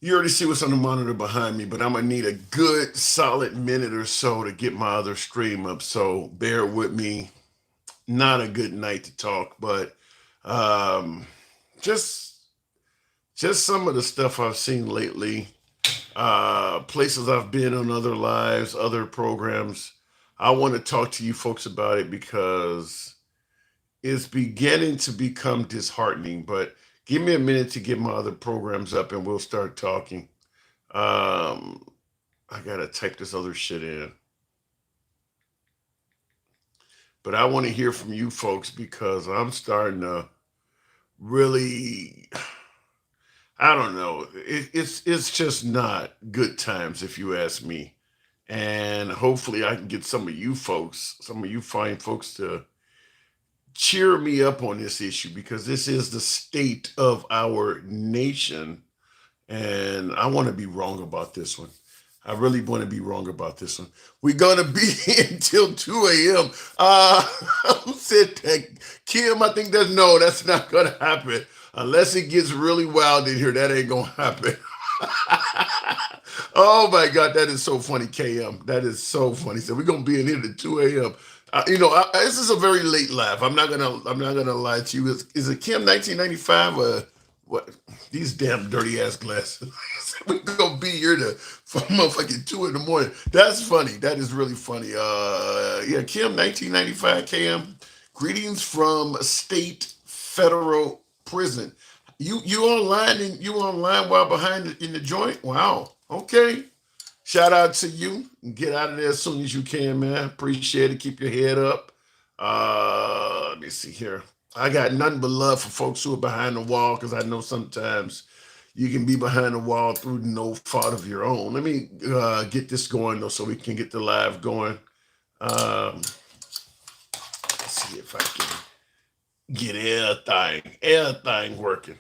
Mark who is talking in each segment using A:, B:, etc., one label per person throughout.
A: You already see what's on the monitor behind me, but I'm gonna need a good solid minute or so to get my other stream up. So bear with me. Not a good night to talk, but um, just just some of the stuff I've seen lately, places I've been on other lives, other programs. I want to talk to you folks about it because it's beginning to become disheartening. But give me a minute to get my other programs up, and we'll start talking. Um, I gotta type this other shit in, but I want to hear from you folks because I'm starting to really, I don't know. It's just not good times if you ask me. And hopefully I can get some of you folks, some of you fine folks to cheer me up on this issue because this is the state of our nation. And I want to be wrong about this one. I really want to be wrong about this one. We're gonna be here until 2 a.m. Who said that? Kim, I think that's not gonna happen unless it gets really wild in here. That ain't gonna happen. Oh my God, that is so funny, KM. That is so funny. So we're gonna be in here to 2 a.m. This is a very late laugh. I'm not gonna lie to you. Is it Kim 1995 or what? These damn dirty ass glasses. We're gonna be here to for motherfucking 2 in the morning. That's funny. That is really funny. Yeah, Kim 1995 KM. Greetings from state federal prison. You online and you online while behind in the joint? Wow. Okay. Shout out to you. Get out of there as soon as you can, man. Appreciate it. Keep your head up. Let me see here. I got nothing but love for folks who are behind the wall because I know sometimes you can be behind the wall through no fault of your own. Let me get this going though, so we can get the live going. Um, let's see if I can get everything working.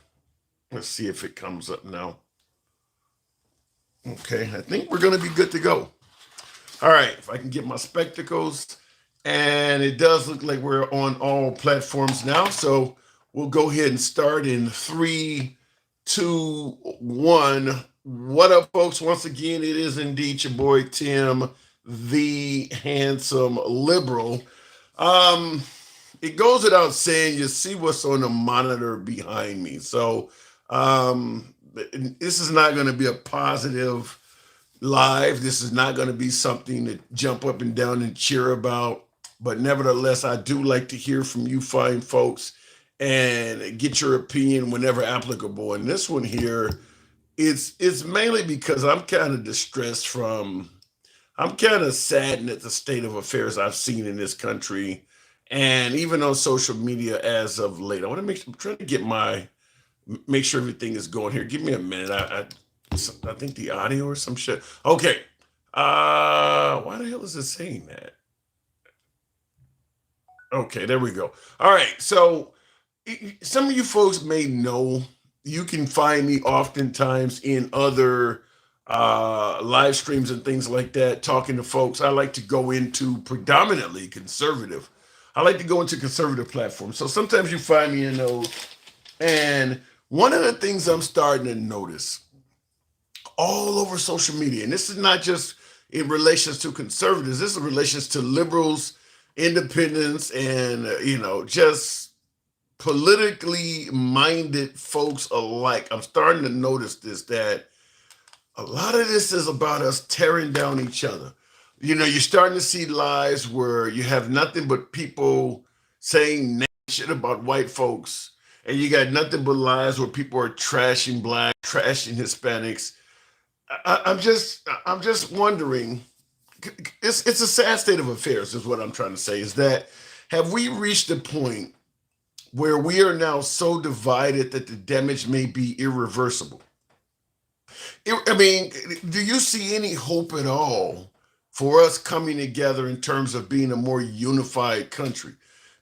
A: Let's see if it comes up now. Okay, I think we're gonna be good to go. All right, if I can get my spectacles, and it does look like we're on all platforms now. So we'll go ahead and start in 3, 2, 1. What up, folks? Once again, it is indeed your boy Tim, the handsome liberal. Um, it goes without saying, you see what's on the monitor behind me. So this is not going to be a positive live. This is not going to be something to jump up and down and cheer about. But nevertheless, I do like to hear from you fine folks and get your opinion whenever applicable. And this one here, it's mainly because I'm kind of distressed from I'm kind of saddened at the state of affairs I've seen in this country and even on social media as of late. I'm trying to get make sure everything is going here. Give me a minute. I think the audio or some shit. Okay. Why the hell is it saying that? Okay, there we go. All right. So some of you folks may know you can find me oftentimes in other live streams and things like that, talking to folks. I like to go into predominantly conservative. I like to go into conservative platforms. So sometimes you find me in those. And one of the things I'm starting to notice all over social media, and this is not just in relations to conservatives, this is in relations to liberals, independents, and just politically minded folks alike. I'm starting to notice this that a lot of this is about us tearing down each other. You're starting to see lies where you have nothing but people saying shit about white folks, and you got nothing but lies where people are trashing black, trashing Hispanics. I'm just wondering. It's a sad state of affairs, is what I'm trying to say. Is that have we reached a point where we are now so divided that the damage may be irreversible? I mean, do you see any hope at all for us coming together in terms of being a more unified country?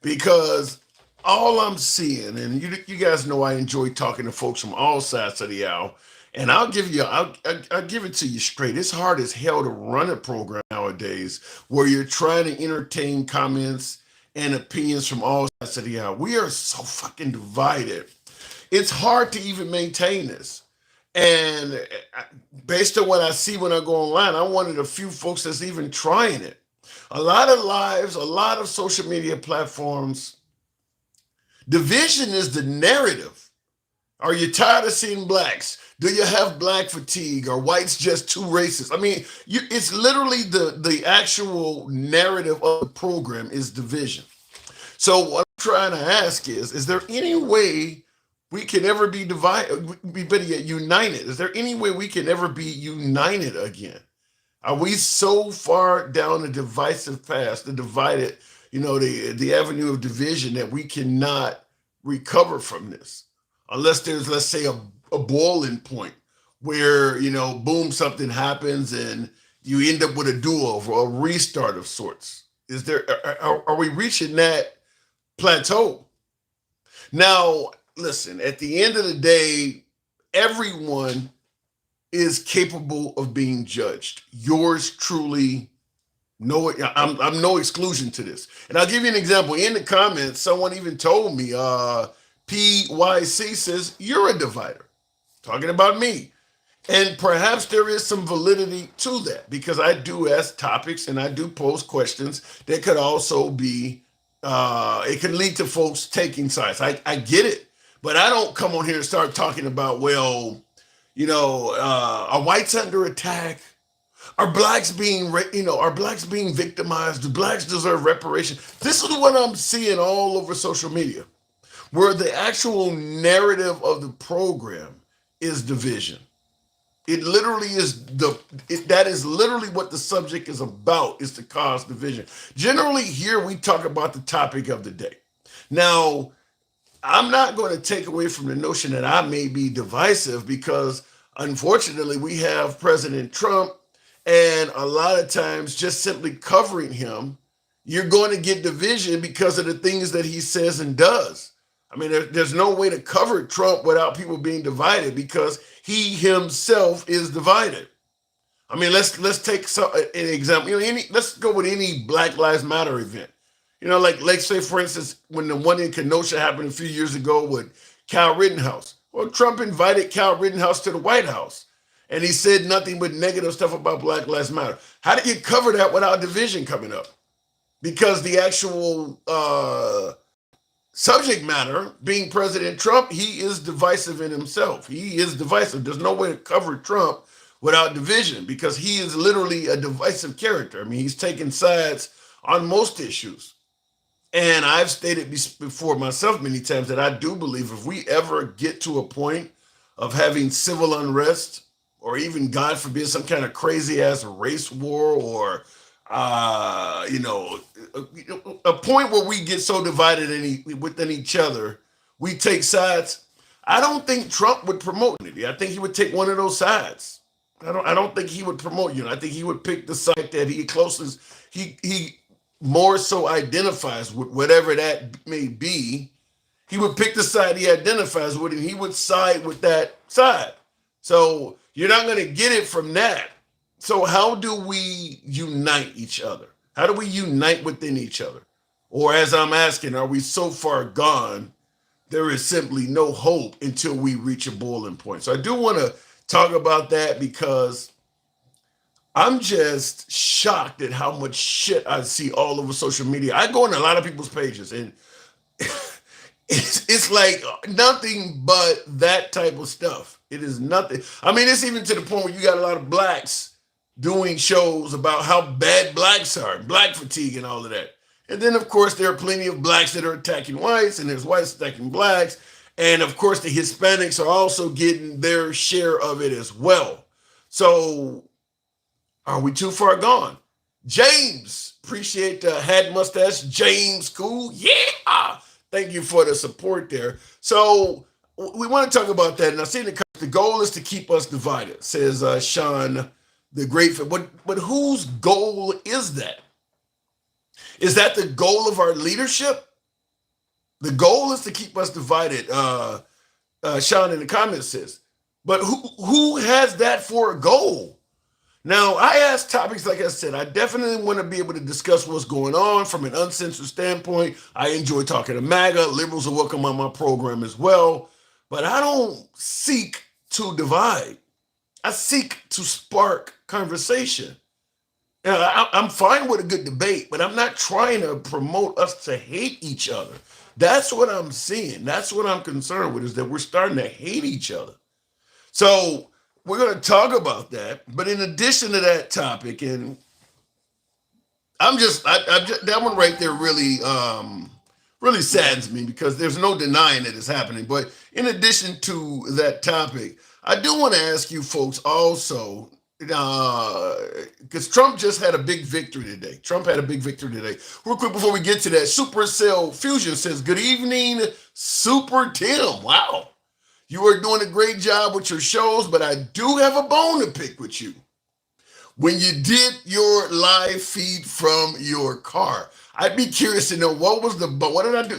A: Because all I'm seeing, and you guys know I enjoy talking to folks from all sides of the aisle, and I'll give it to you straight. It's hard as hell to run a program nowadays where you're trying to entertain comments and opinions from all sides of the aisle. We are so fucking divided. It's hard to even maintain this. And based on what I see when I go online, I'm one of the few folks that's even trying it. A lot of lives, a lot of social media platforms, division is the narrative. Are you tired of seeing blacks? Do you have black fatigue? Are whites just too racist? I mean, it's literally the actual narrative of the program is division. So what I'm trying to ask is there any way we can ever be divided, be better yet, united? Is there any way we can ever be united again? Are we so far down the divisive path, the divided, the avenue of division that we cannot recover from this? Unless there's, let's say, a boiling point where, boom, something happens and you end up with a do-over or a restart of sorts. Are we reaching that plateau? Now, listen, at the end of the day, everyone is capable of being judged. Yours truly, no, I'm no exclusion to this. And I'll give you an example. In the comments, someone even told me, PYC says, you're a divider, talking about me. And perhaps there is some validity to that because I do ask topics and I do pose questions that could also be, it can lead to folks taking sides. I get it, but I don't come on here and start talking about, well, are whites under attack? Are blacks being, are blacks being victimized? Do blacks deserve reparation? This is what I'm seeing all over social media, where the actual narrative of the program is division. It literally is that is literally what the subject is about, is to cause division. Generally, here we talk about the topic of the day. Now, I'm not going to take away from the notion that I may be divisive because unfortunately we have President Trump, and a lot of times just simply covering him, you're going to get division because of the things that he says and does. I mean, there's no way to cover Trump without people being divided because he himself is divided. I mean, let's take an example. Let's go with any Black Lives Matter event. Like say for instance, when the one in Kenosha happened a few years ago with Kyle Rittenhouse. Well, Trump invited Kyle Rittenhouse to the White House, and he said nothing but negative stuff about Black Lives Matter. How did you cover that without division coming up? Because the actual subject matter being President Trump, he is divisive in himself. He is divisive. There's no way to cover Trump without division because he is literally a divisive character. I mean, he's taken sides on most issues. And I've stated before myself many times that I do believe if we ever get to a point of having civil unrest or even, God forbid, some kind of crazy ass race war or a point where we get so divided within each other, we take sides. I don't think Trump would promote unity. I think he would take one of those sides. I don't think he would promote unity. I think he would pick the side that he closest, he more so identifies with, whatever that may be. He would pick the side he identifies with, and he would side with that side. So you're not going to get it from that. So how do we unite each other? How do we unite within each other? Or as I'm asking, are we so far gone, there is simply no hope until we reach a boiling point? So I do want to talk about that because I'm just shocked at how much shit I see all over social media. I go on a lot of people's pages and it's like nothing but that type of stuff. It is nothing. I mean, it's even to the point where you got a lot of blacks doing shows about how bad blacks are, black fatigue and all of that. And then, of course, there are plenty of blacks that are attacking whites, and there's whites attacking blacks. And, of course, the Hispanics are also getting their share of it as well. So are we too far gone? James, appreciate the hat mustache. James, cool. Yeah. Thank you for the support there. So we want to talk about that. And I see the goal is to keep us divided, says Sean the Great. But whose goal is that? Is that the goal of our leadership? The goal is to keep us divided. Sean in the comments says, but who has that for a goal? Now, I ask topics, like I said, I definitely want to be able to discuss what's going on from an uncensored standpoint. I enjoy talking to MAGA. Liberals are welcome on my program as well. But I don't seek to divide. I seek to spark conversation. I'm fine with a good debate, but I'm not trying to promote us to hate each other. That's what I'm seeing. That's what I'm concerned with, is that we're starting to hate each other. So we're going to talk about that. But in addition to that topic, and that one right there really saddens me, because there's no denying that it's happening. But in addition to that topic, I do want to ask you folks also, because Trump just had a big victory today. Trump had a big victory today. Real quick before we get to that, Supercell Fusion says, "Good evening, Super Tim. Wow, you are doing a great job with your shows, but I do have a bone to pick with you. When you did your live feed from your car, I'd be curious to know what did I do?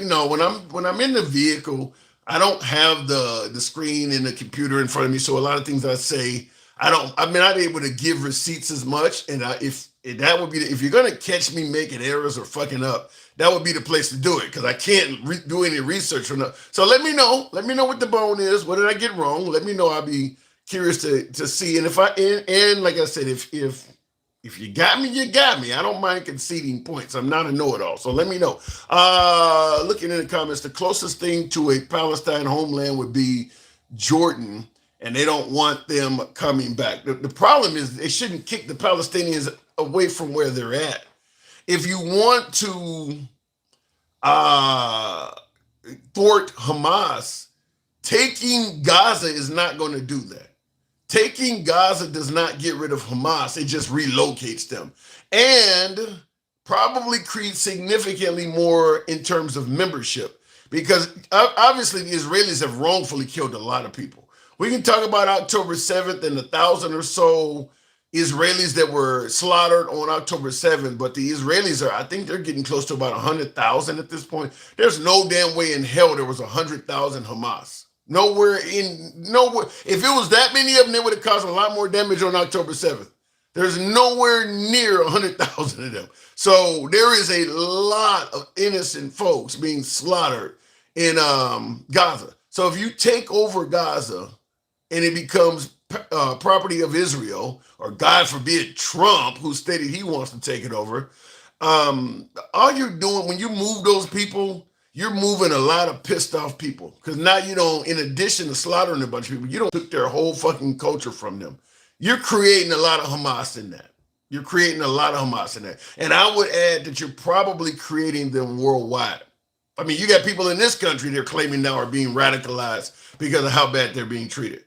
A: When I'm in the vehicle, I don't have the screen and the computer in front of me, so a lot of things I say, I'm not able to give receipts as much. And if you're gonna catch me making errors or fucking up, that would be the place to do it, because I can't do any research or nothing. So let me know what the bone is. What did I get wrong? Let me know. I'll be curious to see. And and like I said, if you got me, you got me. I don't mind conceding points. I'm not a know-it-all. So let me know. Looking in the comments, the closest thing to a Palestine homeland would be Jordan, and they don't want them coming back. The problem is they shouldn't kick the Palestinians away from where they're at. If you want to thwart Hamas, taking Gaza is not going to do that. Taking Gaza does not get rid of Hamas. It just relocates them, and probably creates significantly more in terms of membership, because obviously the Israelis have wrongfully killed a lot of people. We can talk about October 7th and 1,000 or so Israelis that were slaughtered on October 7th, but the Israelis I think they're getting close to about 100,000 at this point. There's no damn way in hell there was 100,000 Hamas. Nowhere. If it was that many of them, they would have caused a lot more damage on October 7th. There's nowhere near 100,000 of them. So there is a lot of innocent folks being slaughtered in Gaza. So if you take over Gaza and it becomes property of Israel, or God forbid Trump, who stated he wants to take it over, all you're doing when you move those people, you're moving a lot of pissed off people, because now you don't, in addition to slaughtering a bunch of people, you don't took their whole fucking culture from them. You're creating a lot of Hamas in that. And I would add that you're probably creating them worldwide. I mean, you got people in this country they're claiming now are being radicalized because of how bad they're being treated.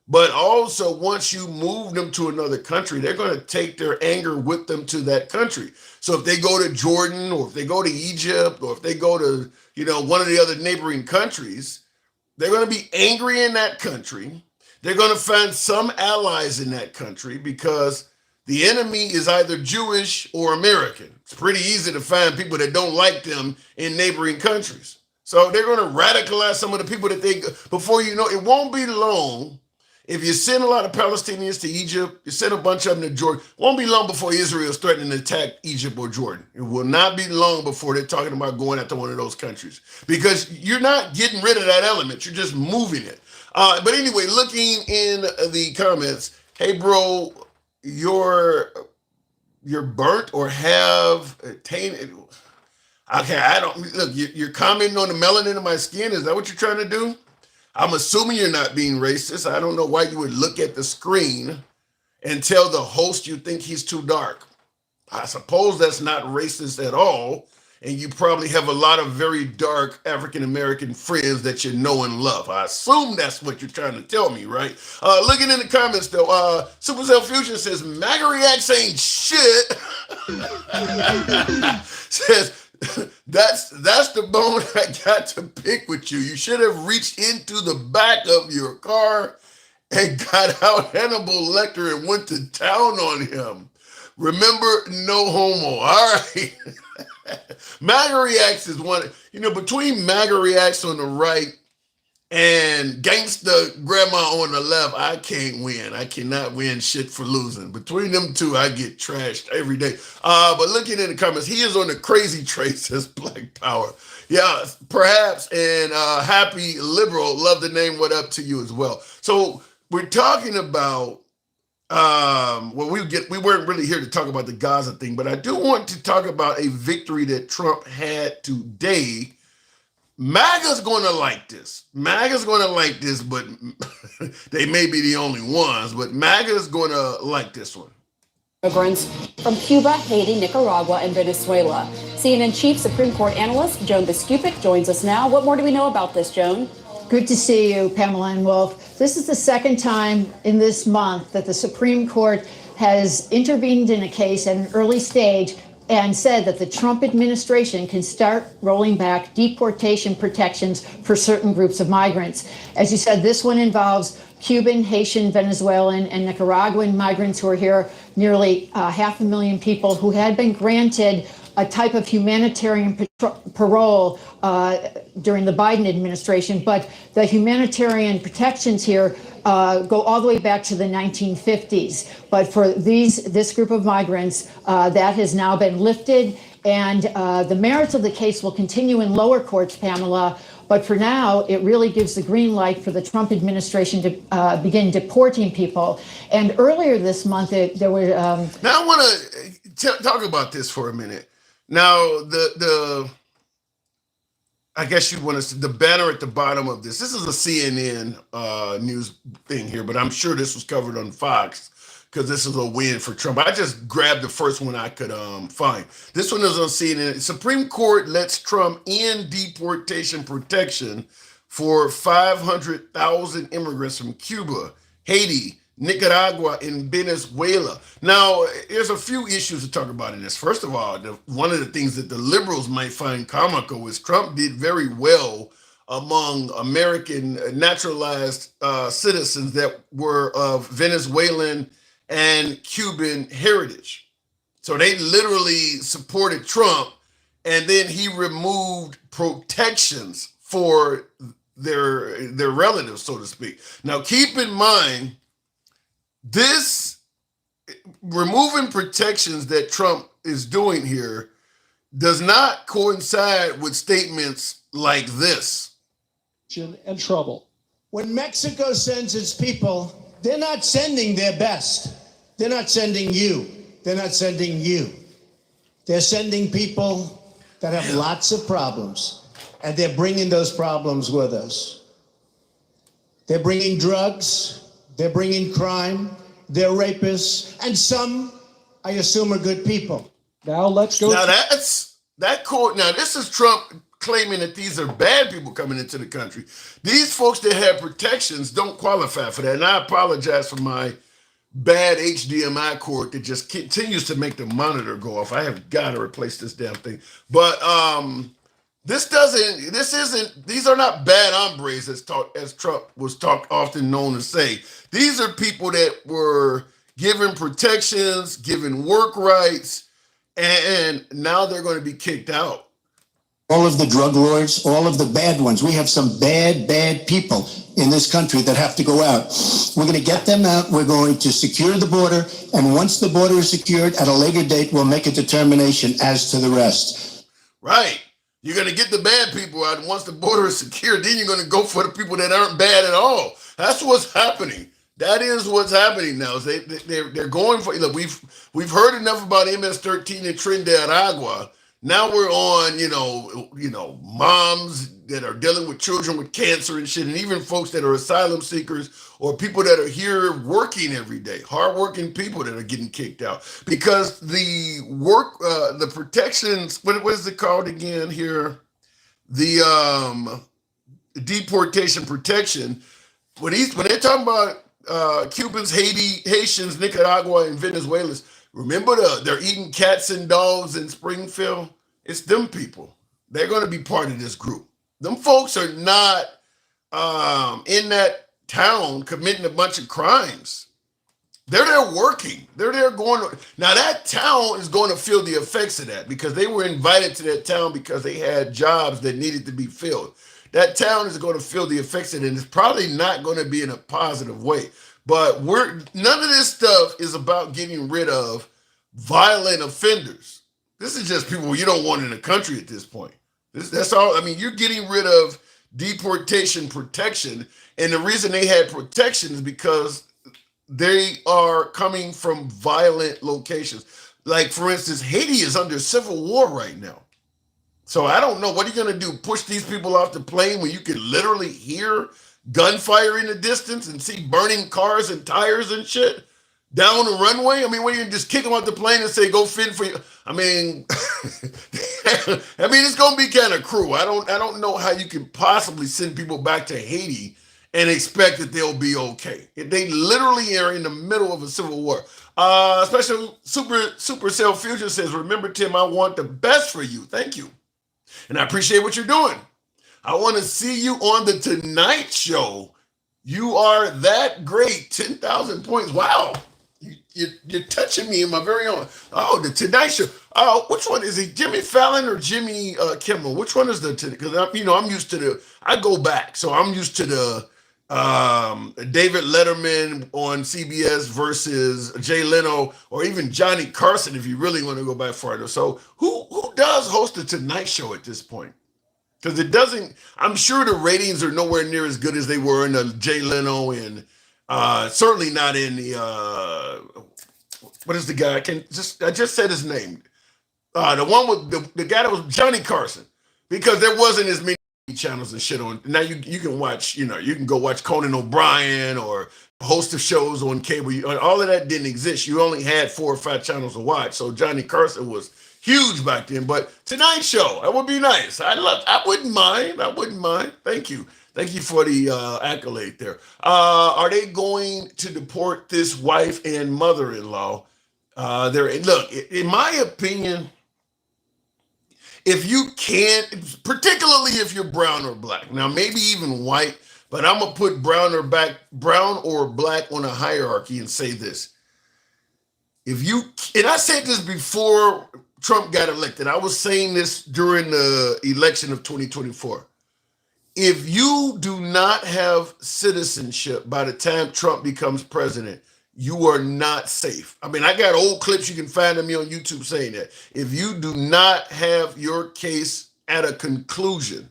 A: But also, once you move them to another country, they're going to take their anger with them to that country. So if they go to Jordan, or if they go to Egypt, or if they go to, one of the other neighboring countries, they're going to be angry in that country. They're going to find some allies in that country, because the enemy is either Jewish or American. It's pretty easy to find people that don't like them in neighboring countries. So they're going to radicalize some of the people that before you know, it won't be long. If you send a lot of Palestinians to Egypt, you send a bunch of them to Jordan, it won't be long before Israel is threatening to attack Egypt or Jordan. It will not be long before they're talking about going after one of those countries, because you're not getting rid of that element. You're just moving it. But anyway, looking in the comments, hey, bro, you're burnt or have tainted. Okay, I don't, look, you're commenting on the melanin in my skin. Is that what you're trying to do? I'm assuming you're not being racist. I don't know why you would look at the screen and tell the host you think he's too dark. I suppose that's not racist at all. And you probably have a lot of very dark African-American friends that you know and love. I assume that's what you're trying to tell me, right? Looking in the comments, though, Supercell Fusion says, MAGA reacts ain't shit. Says, that's the bone I got to pick with you. You should have reached into the back of your car and got out Hannibal Lecter and went to town on him. Remember, no homo. All right. MAGA reacts is one, between MAGA reacts on the right and gangsta grandma on the left, I can't win. I cannot win shit for losing. Between them two, I get trashed every day. But looking in the comments, he is on the crazy train, says Black Power. Yeah, perhaps. And Happy Liberal, love the name. What up to you as well. So we're talking about well, we weren't really here to talk about the Gaza thing, but I do want to talk about a victory that Trump had today. MAGA's going to like this. MAGA's going to like this, but they may be the only ones. But MAGA's going to like this one.
B: Immigrants from Cuba, Haiti, Nicaragua, and Venezuela. CNN Chief Supreme Court Analyst Joan Biskupic joins us now. What more do we know about this, Joan?
C: Good to see you, Pamela and Wolf. This is the second time in this month that the Supreme Court has intervened in a case at an early stage and said that the Trump administration can start rolling back deportation protections for certain groups of migrants. As you said, this one involves Cuban, Haitian, Venezuelan, and Nicaraguan migrants who are here, nearly 500,000 people who had been granted a type of humanitarian parole during the Biden administration. But the humanitarian protections here go all the way back to the 1950s. But for this group of migrants, that has now been lifted. And the merits of the case will continue in lower courts, Pamela. But for now, it really gives the green light for the Trump administration to begin deporting people. And earlier this month, there were...
A: Now, I want to talk about this for a minute. Now, I guess you want to see the banner at the bottom of this. This is a CNN news thing here, but I'm sure this was covered on Fox because this is a win for Trump. I just grabbed the first one I could find. This one is on CNN. Supreme Court lets Trump end deportation protection for 500,000 immigrants from Cuba, Haiti, Nicaragua, and Venezuela. Now, there's a few issues to talk about in this. First of all, one of the things that the liberals might find comical is Trump did very well among American naturalized citizens that were of Venezuelan and Cuban heritage. So they literally supported Trump, and then he removed protections for their relatives, so to speak. Now, keep in mind, this removing protections that Trump is doing here does not coincide with statements like this.
D: And trouble.
E: When Mexico sends its people, they're not sending their best. They're not sending you. They're not sending you. They're sending people that have lots of problems, and they're bringing those problems with us. They're bringing drugs. They're bringing crime, they're rapists, and some, I assume, are good people.
D: Now let's go.
A: Now that court. Now this is Trump claiming that these are bad people coming into the country. These folks that have protections don't qualify for that. And I apologize for my bad HDMI cord that just continues to make the monitor go off. I have got to replace this damn thing. But these are not bad hombres as Trump was often known to say. These are people that were given protections, given work rights, and now they're going to be kicked out.
F: All of the drug lords, all of the bad ones. We have some bad people in this country that have to go out. We're going to get them out. We're going to secure the border. And once the border is secured, at a later date, we'll make a determination as to the rest.
A: Right. You're going to get the bad people out. And once the border is secured, then you're going to go for the people that aren't bad at all. That's what's happening. That is what's happening now. They're going for, look, we've heard enough about MS-13 and Trinidad Agua. Now we're on, moms that are dealing with children with cancer and shit, and even folks that are asylum seekers or people that are here working every day, hardworking people that are getting kicked out because the protections, what is it called again here? The deportation protection. When they're talking about Cubans, Haitians, Nicaragua, and Venezuelans, remember they're eating cats and dogs in Springfield? It's them people. They're going to be part of this group. Them folks are not in that town committing a bunch of crimes. They're there working. They're there going. Now that town is going to feel the effects of that because they were invited to that town because they had jobs that needed to be filled. That town is going to feel the effects of it, and it's probably not going to be in a positive way. But none of this stuff is about getting rid of violent offenders. This is just people you don't want in the country at this point. That's all. I mean, you're getting rid of deportation protection. And the reason they had protection is because they are coming from violent locations. Like, for instance, Haiti is under civil war right now. So I don't know. What are you going to do? Push these people off the plane when you can literally hear gunfire in the distance and see burning cars and tires and shit down the runway? I mean, when you just kick them off the plane and say, go fend for you. I mean, it's going to be kind of cruel. I don't know how you can possibly send people back to Haiti and expect that they'll be okay. They literally are in the middle of a civil war. Special Supercell Fusion says, remember, Tim, I want the best for you. Thank you. And I appreciate what you're doing. I want to see you on the Tonight Show. You are that great. 10,000 points. Wow. You're touching me in my very own. Oh, the Tonight Show. Oh, which one is he? Jimmy Fallon or Jimmy Kimmel? Which one is the? Because I'm used to the. I go back, so I'm used to the David Letterman on CBS versus Jay Leno, or even Johnny Carson, if you really want to go back farther. So who does host the Tonight Show at this point? Because it doesn't. I'm sure the ratings are nowhere near as good as they were in the Jay Leno, and certainly not in the what is the guy? I just said his name. The one with the guy that was Johnny Carson, because there wasn't as many channels and shit on. Now you can watch, you can go watch Conan O'Brien or a host of shows on cable. All of that didn't exist. You only had 4 or 5 channels to watch. So Johnny Carson was huge back then. But Tonight Show, that would be nice. I wouldn't mind. Thank you for the accolade there. Are they going to deport this wife and mother-in-law? Look, in my opinion, if you can't, particularly if you're brown or black, now maybe even white, but I'm gonna put brown or black on a hierarchy and say this. And I said this before Trump got elected. I was saying this during the election of 2024. If you do not have citizenship by the time Trump becomes president, you are not safe. I mean, I got old clips you can find of me on YouTube saying that. If you do not have your case at a conclusion,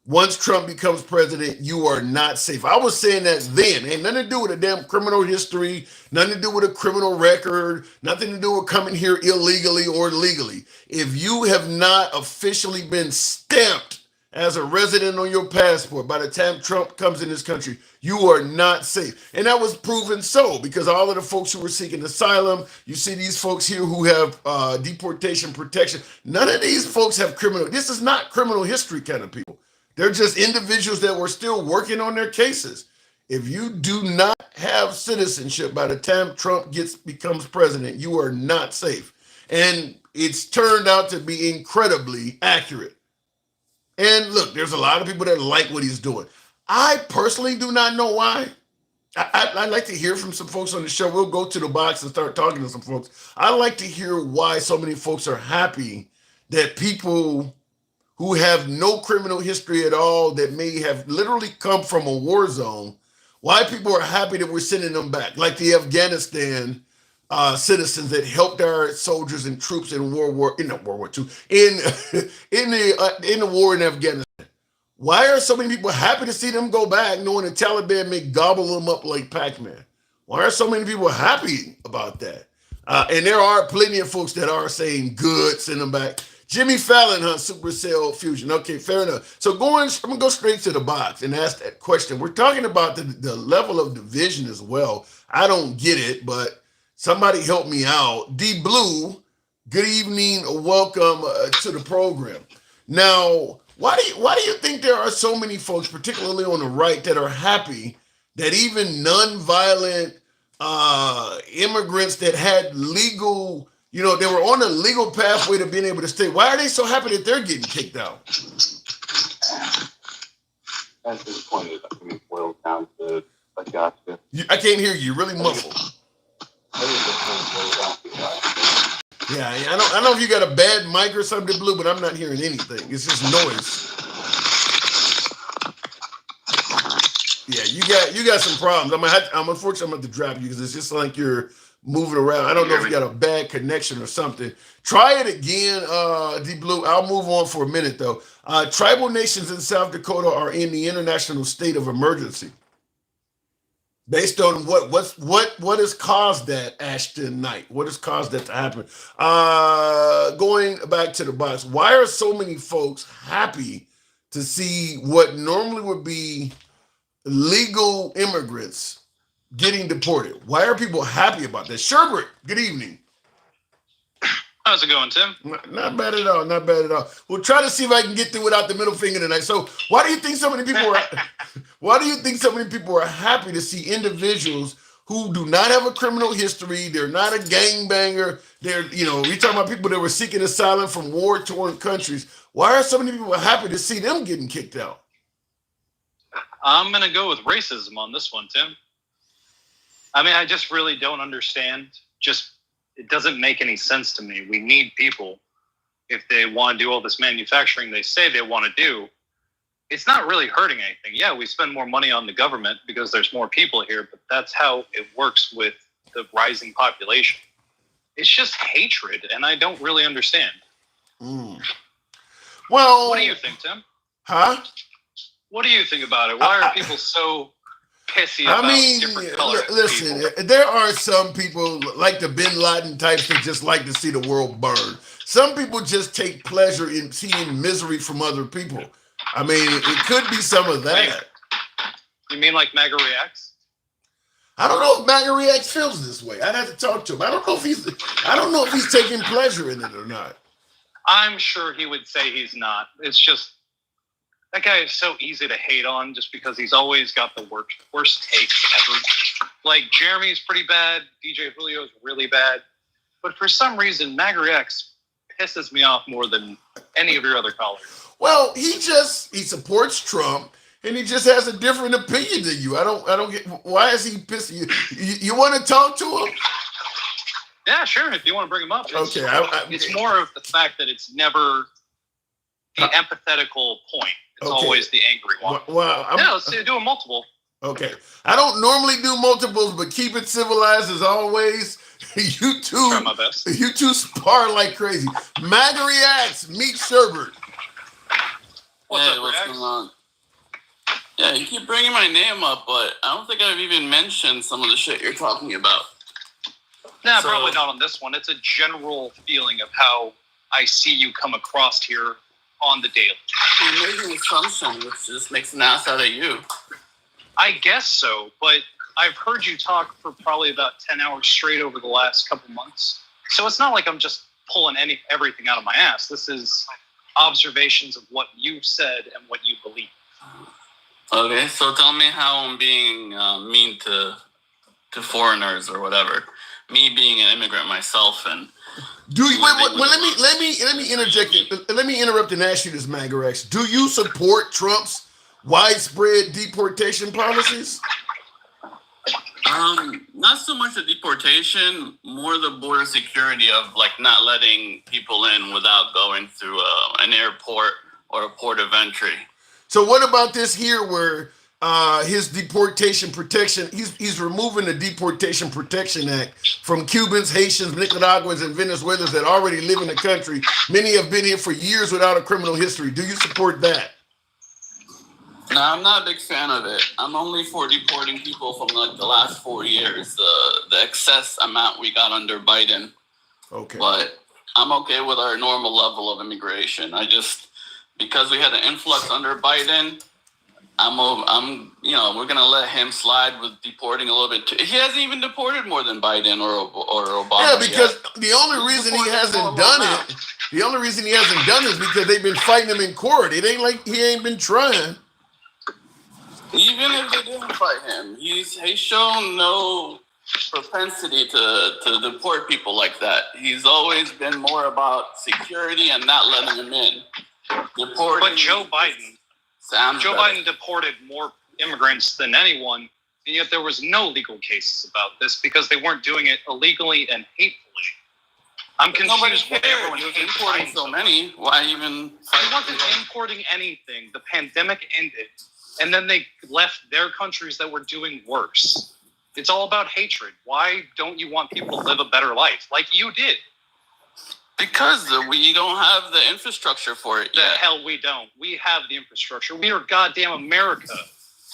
A: once Trump becomes president, you are not safe. I was saying that then. Ain't nothing to do with a damn criminal history, nothing to do with a criminal record, nothing to do with coming here illegally or legally. If you have not officially been stamped as a resident on your passport by the time Trump comes in this country, you are not safe. And that was proven so, because all of the folks who were seeking asylum, you see these folks here who have deportation protection. None of these folks have criminal. This is not criminal history kind of people. They're just individuals that were still working on their cases. If you do not have citizenship by the time Trump becomes president, you are not safe. And it's turned out to be incredibly accurate. And look, there's a lot of people that like what he's doing. I personally do not know why. I'd like to hear from some folks on the show. We'll go to the box and start talking to some folks. I'd like to hear why so many folks are happy that people who have no criminal history at all, that may have literally come from a war zone, why people are happy that we're sending them back, like the Afghanistan citizens that helped our soldiers and troops in World War II, in the war in Afghanistan. Why are so many people happy to see them go back, knowing the Taliban may gobble them up like Pac-Man? Why are so many people happy about that? And there are plenty of folks that are saying, good, send them back. Jimmy Fallon, Supercell Fusion. Okay, fair enough. So I'm going to go straight to the box and ask that question. We're talking about the level of division as well. I don't get it, but somebody help me out. D Blue, good evening. Welcome to the program. Now, why do you think there are so many folks, particularly on the right, that are happy that even non-violent immigrants that had legal, they were on a legal pathway to being able to stay? Why are they so happy that they're getting kicked out?
G: At this point, it boils down to a gotcha.
A: I can't hear you. You're really muffled. Yeah, I don't know if you got a bad mic or something, Blue, but I'm not hearing anything. It's just noise. Yeah, you got some problems. I'm unfortunately going to drop you because it's just like you're moving around. I don't know if you got a bad connection or something. Try it again, D Blue. I'll move on for a minute though. Tribal nations in South Dakota are in the international state of emergency. Based on what has caused that, Ashton Knight? What has caused that to happen? Going back to the box, why are so many folks happy to see what normally would be legal immigrants getting deported? Why are people happy about that? Sherbert, good evening.
H: How's it going, Tim?
A: Not bad at all. Not bad at all. We'll try to see if I can get through without the middle finger tonight. So, why do you think so many people are? Why do you think so many people are happy to see individuals who do not have a criminal history? They're not a gangbanger. They're, we're talking about people that were seeking asylum from war-torn countries. Why are so many people happy to see them getting kicked out?
H: I'm gonna go with racism on this one, Tim. I mean, I just really don't understand. It doesn't make any sense to me. We need people if they want to do all this manufacturing they say they want to do. It's not really hurting anything. Yeah, we spend more money on the government because there's more people here, but that's how it works with the rising population. It's just hatred, and I don't really understand.
A: Well,
H: what do you think, Tim?
A: Huh?
H: What do you think about it? Why are people so pissy about different colored
A: listen,
H: people?
A: there are some people like the Bin Laden types that just like to see the world burn. Some people just take pleasure in seeing misery from other people. I mean, it could be some of that.
H: You mean like MAGA Reacts?
A: I don't know if MAGA Reacts feels this way. I'd have to talk to him. I don't know if he's taking pleasure in it or not.
H: I'm sure he would say he's not. It's just that guy is so easy to hate on just because he's always got the worst takes ever. Like, Jeremy's pretty bad. DJ Julio's really bad. But for some reason, MAGA Reacts pisses me off more than any of your other callers.
A: Well, he supports Trump, and he just has a different opinion than you. I don't get, why is he pissing you? You want to talk to him?
H: Yeah, sure. If you want to bring him up.
A: Okay.
H: It's more of the fact that it's never the empathetical point. It's always the angry one.
A: Well,
H: let's do a multiple.
A: Okay. I don't normally do multiples, but keep it civilized as always. You two,
H: try my best.
A: You two spar like crazy. MAGA Reacts, meet Sherbert.
H: What's up,
I: what's going on? Yeah, you keep bringing my name up, but I don't think I've even mentioned some of the shit you're talking about.
H: Nah, probably not on this one. It's a general feeling of how I see you come across here on the daily.
I: You're making an assumption, which just makes an ass out of you.
H: I guess so, but I've heard you talk for probably about 10 hours straight over the last couple months. So it's not like I'm just pulling everything out of my ass. This is observations of what you've said and what you believe.
I: Okay, so tell me how I'm being mean to foreigners or whatever. Me being an immigrant myself and
A: let me interject. Let me interrupt and ask you this, MAGA Rex. Do you support Trump's widespread deportation policies?
I: Not so much the deportation, more the border security of like not letting people in without going through an airport or a port of entry.
A: So what about this here where his deportation protection, he's removing the Deportation Protection Act from Cubans, Haitians, Nicaraguans, and Venezuelans that already live in the country. Many have been here for years without a criminal history. Do you support that?
I: No, I'm not a big fan of it. I'm only for deporting people from like the last 4 years, the excess amount we got under Biden.
A: Okay.
I: But I'm okay with our normal level of immigration. Because we had an influx under Biden, we're gonna let him slide with deporting a little bit too. He hasn't even deported more than Biden or Obama.
A: Yeah, because the only reason he hasn't done it is because they've been fighting him in court. It ain't like he ain't been trying.
I: Even if they didn't fight him, he's shown no propensity to deport people like that. He's always been more about security and not letting them in. Deporting.
H: But Joe Biden deported more immigrants than anyone, and yet there was no legal cases about this because they weren't doing it illegally and hatefully. I'm confused why everyone
I: was importing so many. Why even?
H: He wasn't importing anything. The pandemic ended, and then they left their countries that were doing worse. It's all about hatred. Why don't you want people to live a better life like you did?
I: Because we don't have the infrastructure for it
H: The
I: yet.
H: hell we don't. We have the infrastructure. We are goddamn America.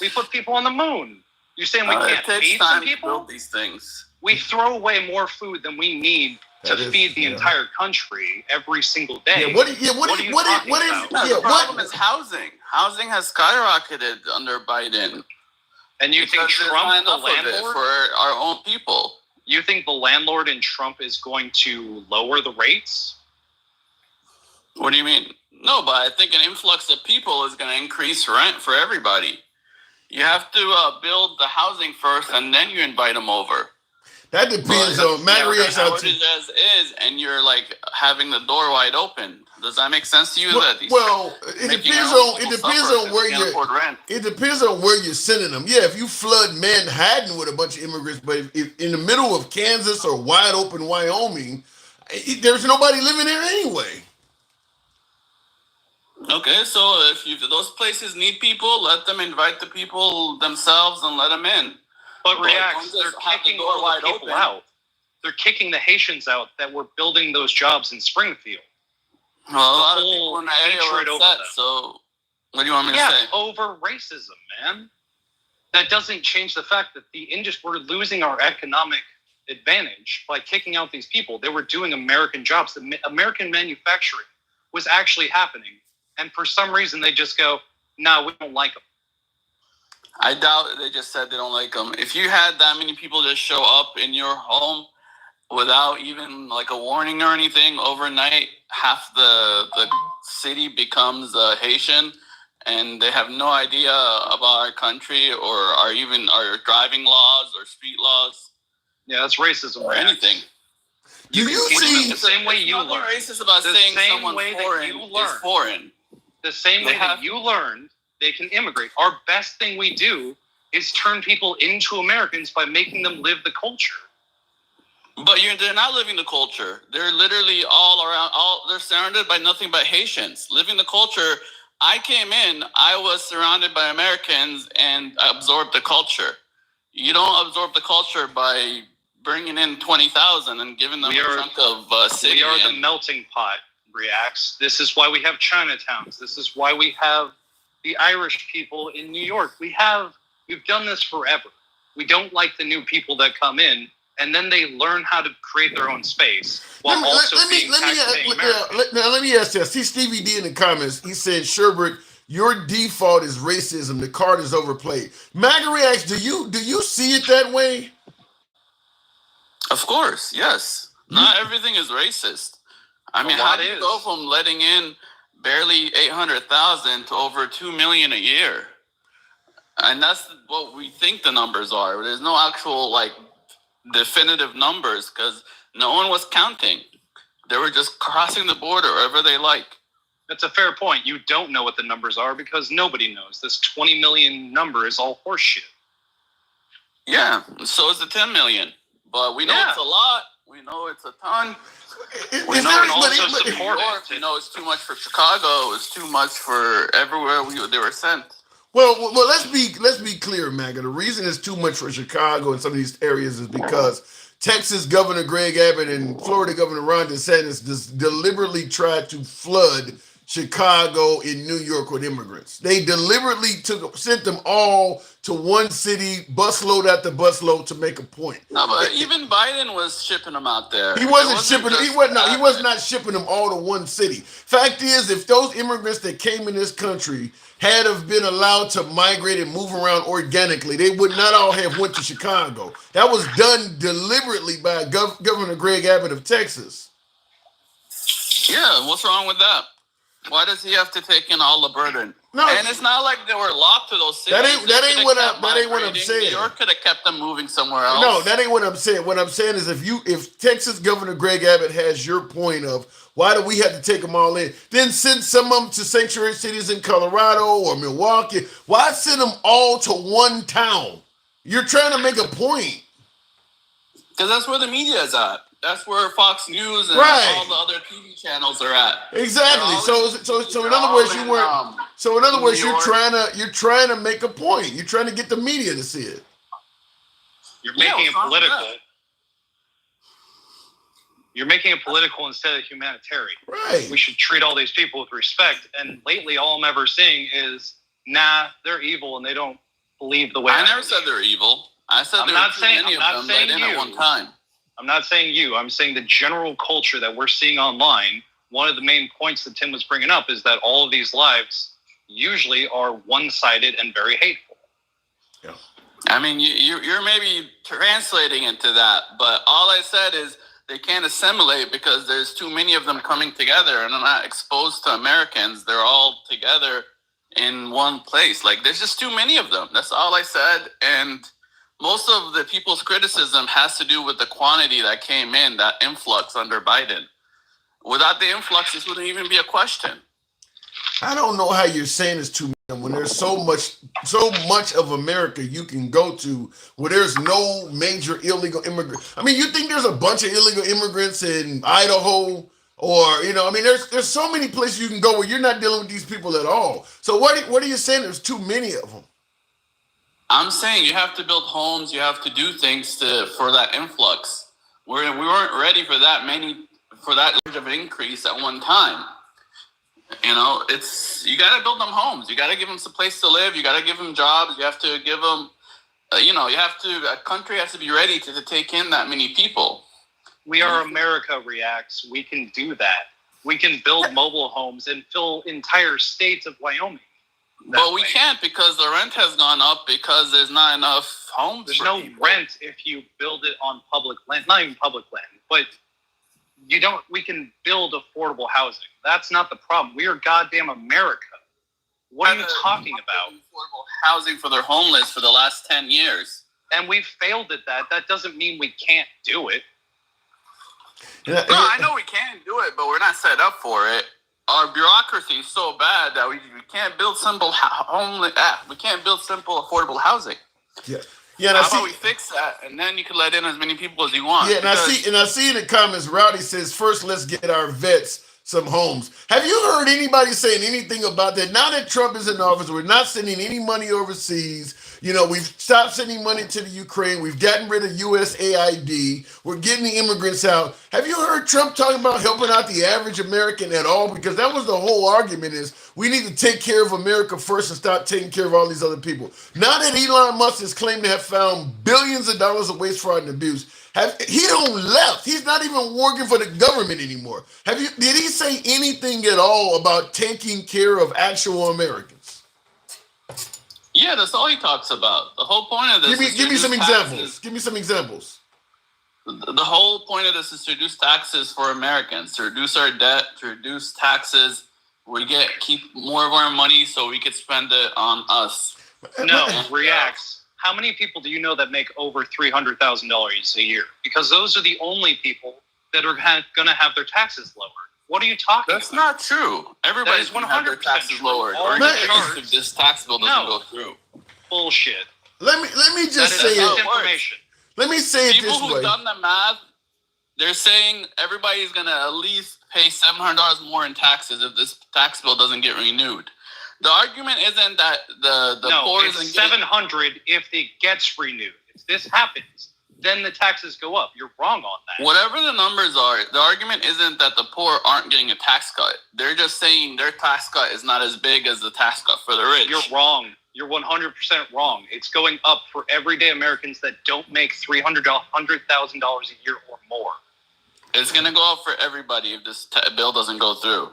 H: We put people on the moon. You're saying we can't
I: It takes
H: feed some
I: time to
H: people?
I: build these things.
H: We throw away more food than we need to feed the entire country every single day.
A: Yeah, what are you talking about?
I: The problem is housing. Housing has skyrocketed under Biden.
H: And you think Trump, the landlord,
I: for our own people?
H: You think the landlord in Trump is going to lower the rates?
I: What do you mean? No, but I think an influx of people is going to increase rent for everybody. You have to build the housing first, and then you invite them over.
A: That depends on Marriott.
I: How it is as is, and you're like having the door wide open. Does that make sense to you?
A: It depends on where you're sending them. Yeah, if you flood Manhattan with a bunch of immigrants, but if in the middle of Kansas or wide open Wyoming, there's nobody living there anyway.
I: Okay, so if those places need people, let them invite the people themselves and let them in.
H: But reacts, they're kicking all the people out. They're kicking the Haitians out that were building those jobs in Springfield.
I: Well, a lot of people in the area were upset, so what do you want me to say?
H: Over racism, man. That doesn't change the fact that we're losing our economic advantage by kicking out these people. They were doing American jobs. The American manufacturing was actually happening. And for some reason, they just go, no, we don't like them.
I: I doubt they just said they don't like them. If you had that many people just show up in your home without even like a warning or anything, overnight, half the city becomes Haitian, and they have no idea about our country or our driving laws or street laws.
H: Yeah, that's racism
I: or anything.
A: Do you see
H: the same way you learn?
I: Racist about saying someone foreign is foreign.
H: The same way that you learned they can immigrate. Our best thing we do is turn people into Americans by making them live the culture.
I: But they're not living the culture. They're literally all around. They're surrounded by nothing but Haitians. Living the culture. I came in. I was surrounded by Americans and absorbed the culture. You don't absorb the culture by bringing in 20,000 and giving them a chunk of city.
H: We are the melting pot. Reacts. This is why we have Chinatowns. This is why we have the Irish people in New York. We've done this forever. We don't like the new people that come in, and then they learn how to create their own space while let
A: me ask you. I see Stevie D in the comments. He said, Sherbert, your default is racism. The card is overplayed. MAGA reacts, do you see it that way?
I: Of course, yes. Not everything is racist. I mean, how do you go from letting in barely 800,000 to over 2 million a year? And that's what we think the numbers are. There's no actual definitive numbers because no one was counting. They were just crossing the border wherever they like.
H: That's a fair point. You don't know what the numbers are because nobody knows. This 20 million number is all horseshit.
I: Yeah, so is the 10 million. But we know it's a lot. We know it's a ton. We know it's too much for Chicago. It's too much for everywhere they were sent.
A: Well, let's be clear, MAGA. The reason it's too much for Chicago and some of these areas is because Texas Governor Greg Abbott and Florida Governor Ron DeSantis just deliberately tried to flood Chicago and New York with immigrants. They deliberately sent them all to one city, busload after busload, to make a point.
I: No, but even Biden was shipping them out there.
A: He wasn't shipping them. He was not shipping them all to one city. Fact is, if those immigrants that came in this country had have been allowed to migrate and move around organically, they would not all have went to Chicago. That was done deliberately by Governor Greg Abbott of Texas.
I: Yeah, what's wrong with that? Why does he have to take in all the burden? No, and it's not like they were locked to those cities.
A: That ain't what I'm saying.
I: New York could have kept them moving somewhere else.
A: No, that ain't what I'm saying. What I'm saying is if Texas Governor Greg Abbott has your point of why do we have to take them all in, then send some of them to sanctuary cities in Colorado or Milwaukee. Why send them all to one town? You're trying to make a point.
I: Because that's where the media is at. That's where Fox News and all the other TV channels are at.
A: Exactly. So in other words, you weren't. So in other words, you're trying to make a point. You're trying to get the media to see it.
H: You're making it political. You're making it political instead of humanitarian.
A: Right.
H: We should treat all these people with respect. And lately, all I'm ever seeing is, nah, they're evil and they don't believe the way I
I: never said they're evil. I said there were too many of them let in at one time.
H: I'm not saying you. I'm saying the general culture that we're seeing online. One of the main points that Tim was bringing up is that all of these lives usually are one-sided and very hateful.
A: Yeah.
I: I mean, you're maybe translating into that, but all I said is they can't assimilate because there's too many of them coming together and they're not exposed to Americans. They're all together in one place. Like, there's just too many of them. That's all I said. And most of the people's criticism has to do with the quantity that came in, that influx under Biden. Without the influx, this wouldn't even be a question.
A: I don't know how you're saying it's too many when there's so much of America you can go to where there's no major illegal immigrant. I mean, you think there's a bunch of illegal immigrants in Idaho or, you know, I mean, there's so many places you can go where you're not dealing with these people at all. So what are you saying? There's too many of them.
I: I'm saying you have to build homes. You have to do things for that influx. We weren't ready for that large of an increase at one time. You know, you got to build them homes. You got to give them some place to live. You got to give them jobs. You have to give them, a country has to be ready to take in that many people.
H: We are America, Reacts. We can do that. We can build mobile homes and fill entire states of Wyoming.
I: But we can't because the rent has gone up because there's not enough homes.
H: There's no rent if you build it on public land. Not even public land, but we can build affordable housing. That's not the problem. We are goddamn America. What are you talking about?
I: Affordable housing for their homeless for the last 10 years.
H: And we've failed at that. That doesn't mean we can't do it.
I: No, I know we can do it, but we're not set up for it. Our bureaucracy is so bad that we can't build simple we can't build simple affordable housing.
A: Yeah.
I: How about we fix that, and then you can let in as many people as you want.
A: Yeah, and I see in the comments, Rowdy says, first let's get our vets some homes. Have you heard anybody saying anything about that? Now that Trump is in office, we're not sending any money overseas. You know, we've stopped sending money to the Ukraine. We've gotten rid of USAID. We're getting the immigrants out. Have you heard Trump talking about helping out the average American at all? Because that was the whole argument is we need to take care of America first and stop taking care of all these other people. Now that Elon Musk has claimed to have found billions of dollars of waste, fraud, and abuse, he don't left. He's not even working for the government anymore. Did he say anything at all about taking care of actual Americans?
I: Yeah, that's all he talks about. The whole point of this
A: give me some examples. Give me some examples.
I: The whole point of this is to reduce taxes for Americans, to reduce our debt, to reduce taxes. Keep more of our money so we could spend it on us.
H: No, Reacts. How many people do you know that make over $300,000 a year? Because those are the only people that are going to have their taxes lowered. What are you talking about?
I: That's not true. Everybody's 100% taxes lowered. Or if this tax bill doesn't go through.
H: Bullshit.
A: Let me just say
H: information.
A: Let me say it this way.
I: People who've done the math, they're saying everybody's going to at least pay $700 more in taxes if this tax bill doesn't get renewed. The argument isn't that the poor isn't
H: $700 if it gets renewed. If this happens, then the taxes go up. You're wrong on that.
I: Whatever the numbers are, the argument isn't that the poor aren't getting a tax cut. They're just saying their tax cut is not as big as the tax cut for the rich.
H: You're wrong. You're 100% wrong. It's going up for everyday Americans that don't make $100,000 a year or more.
I: It's going to go up for everybody if this bill doesn't go through.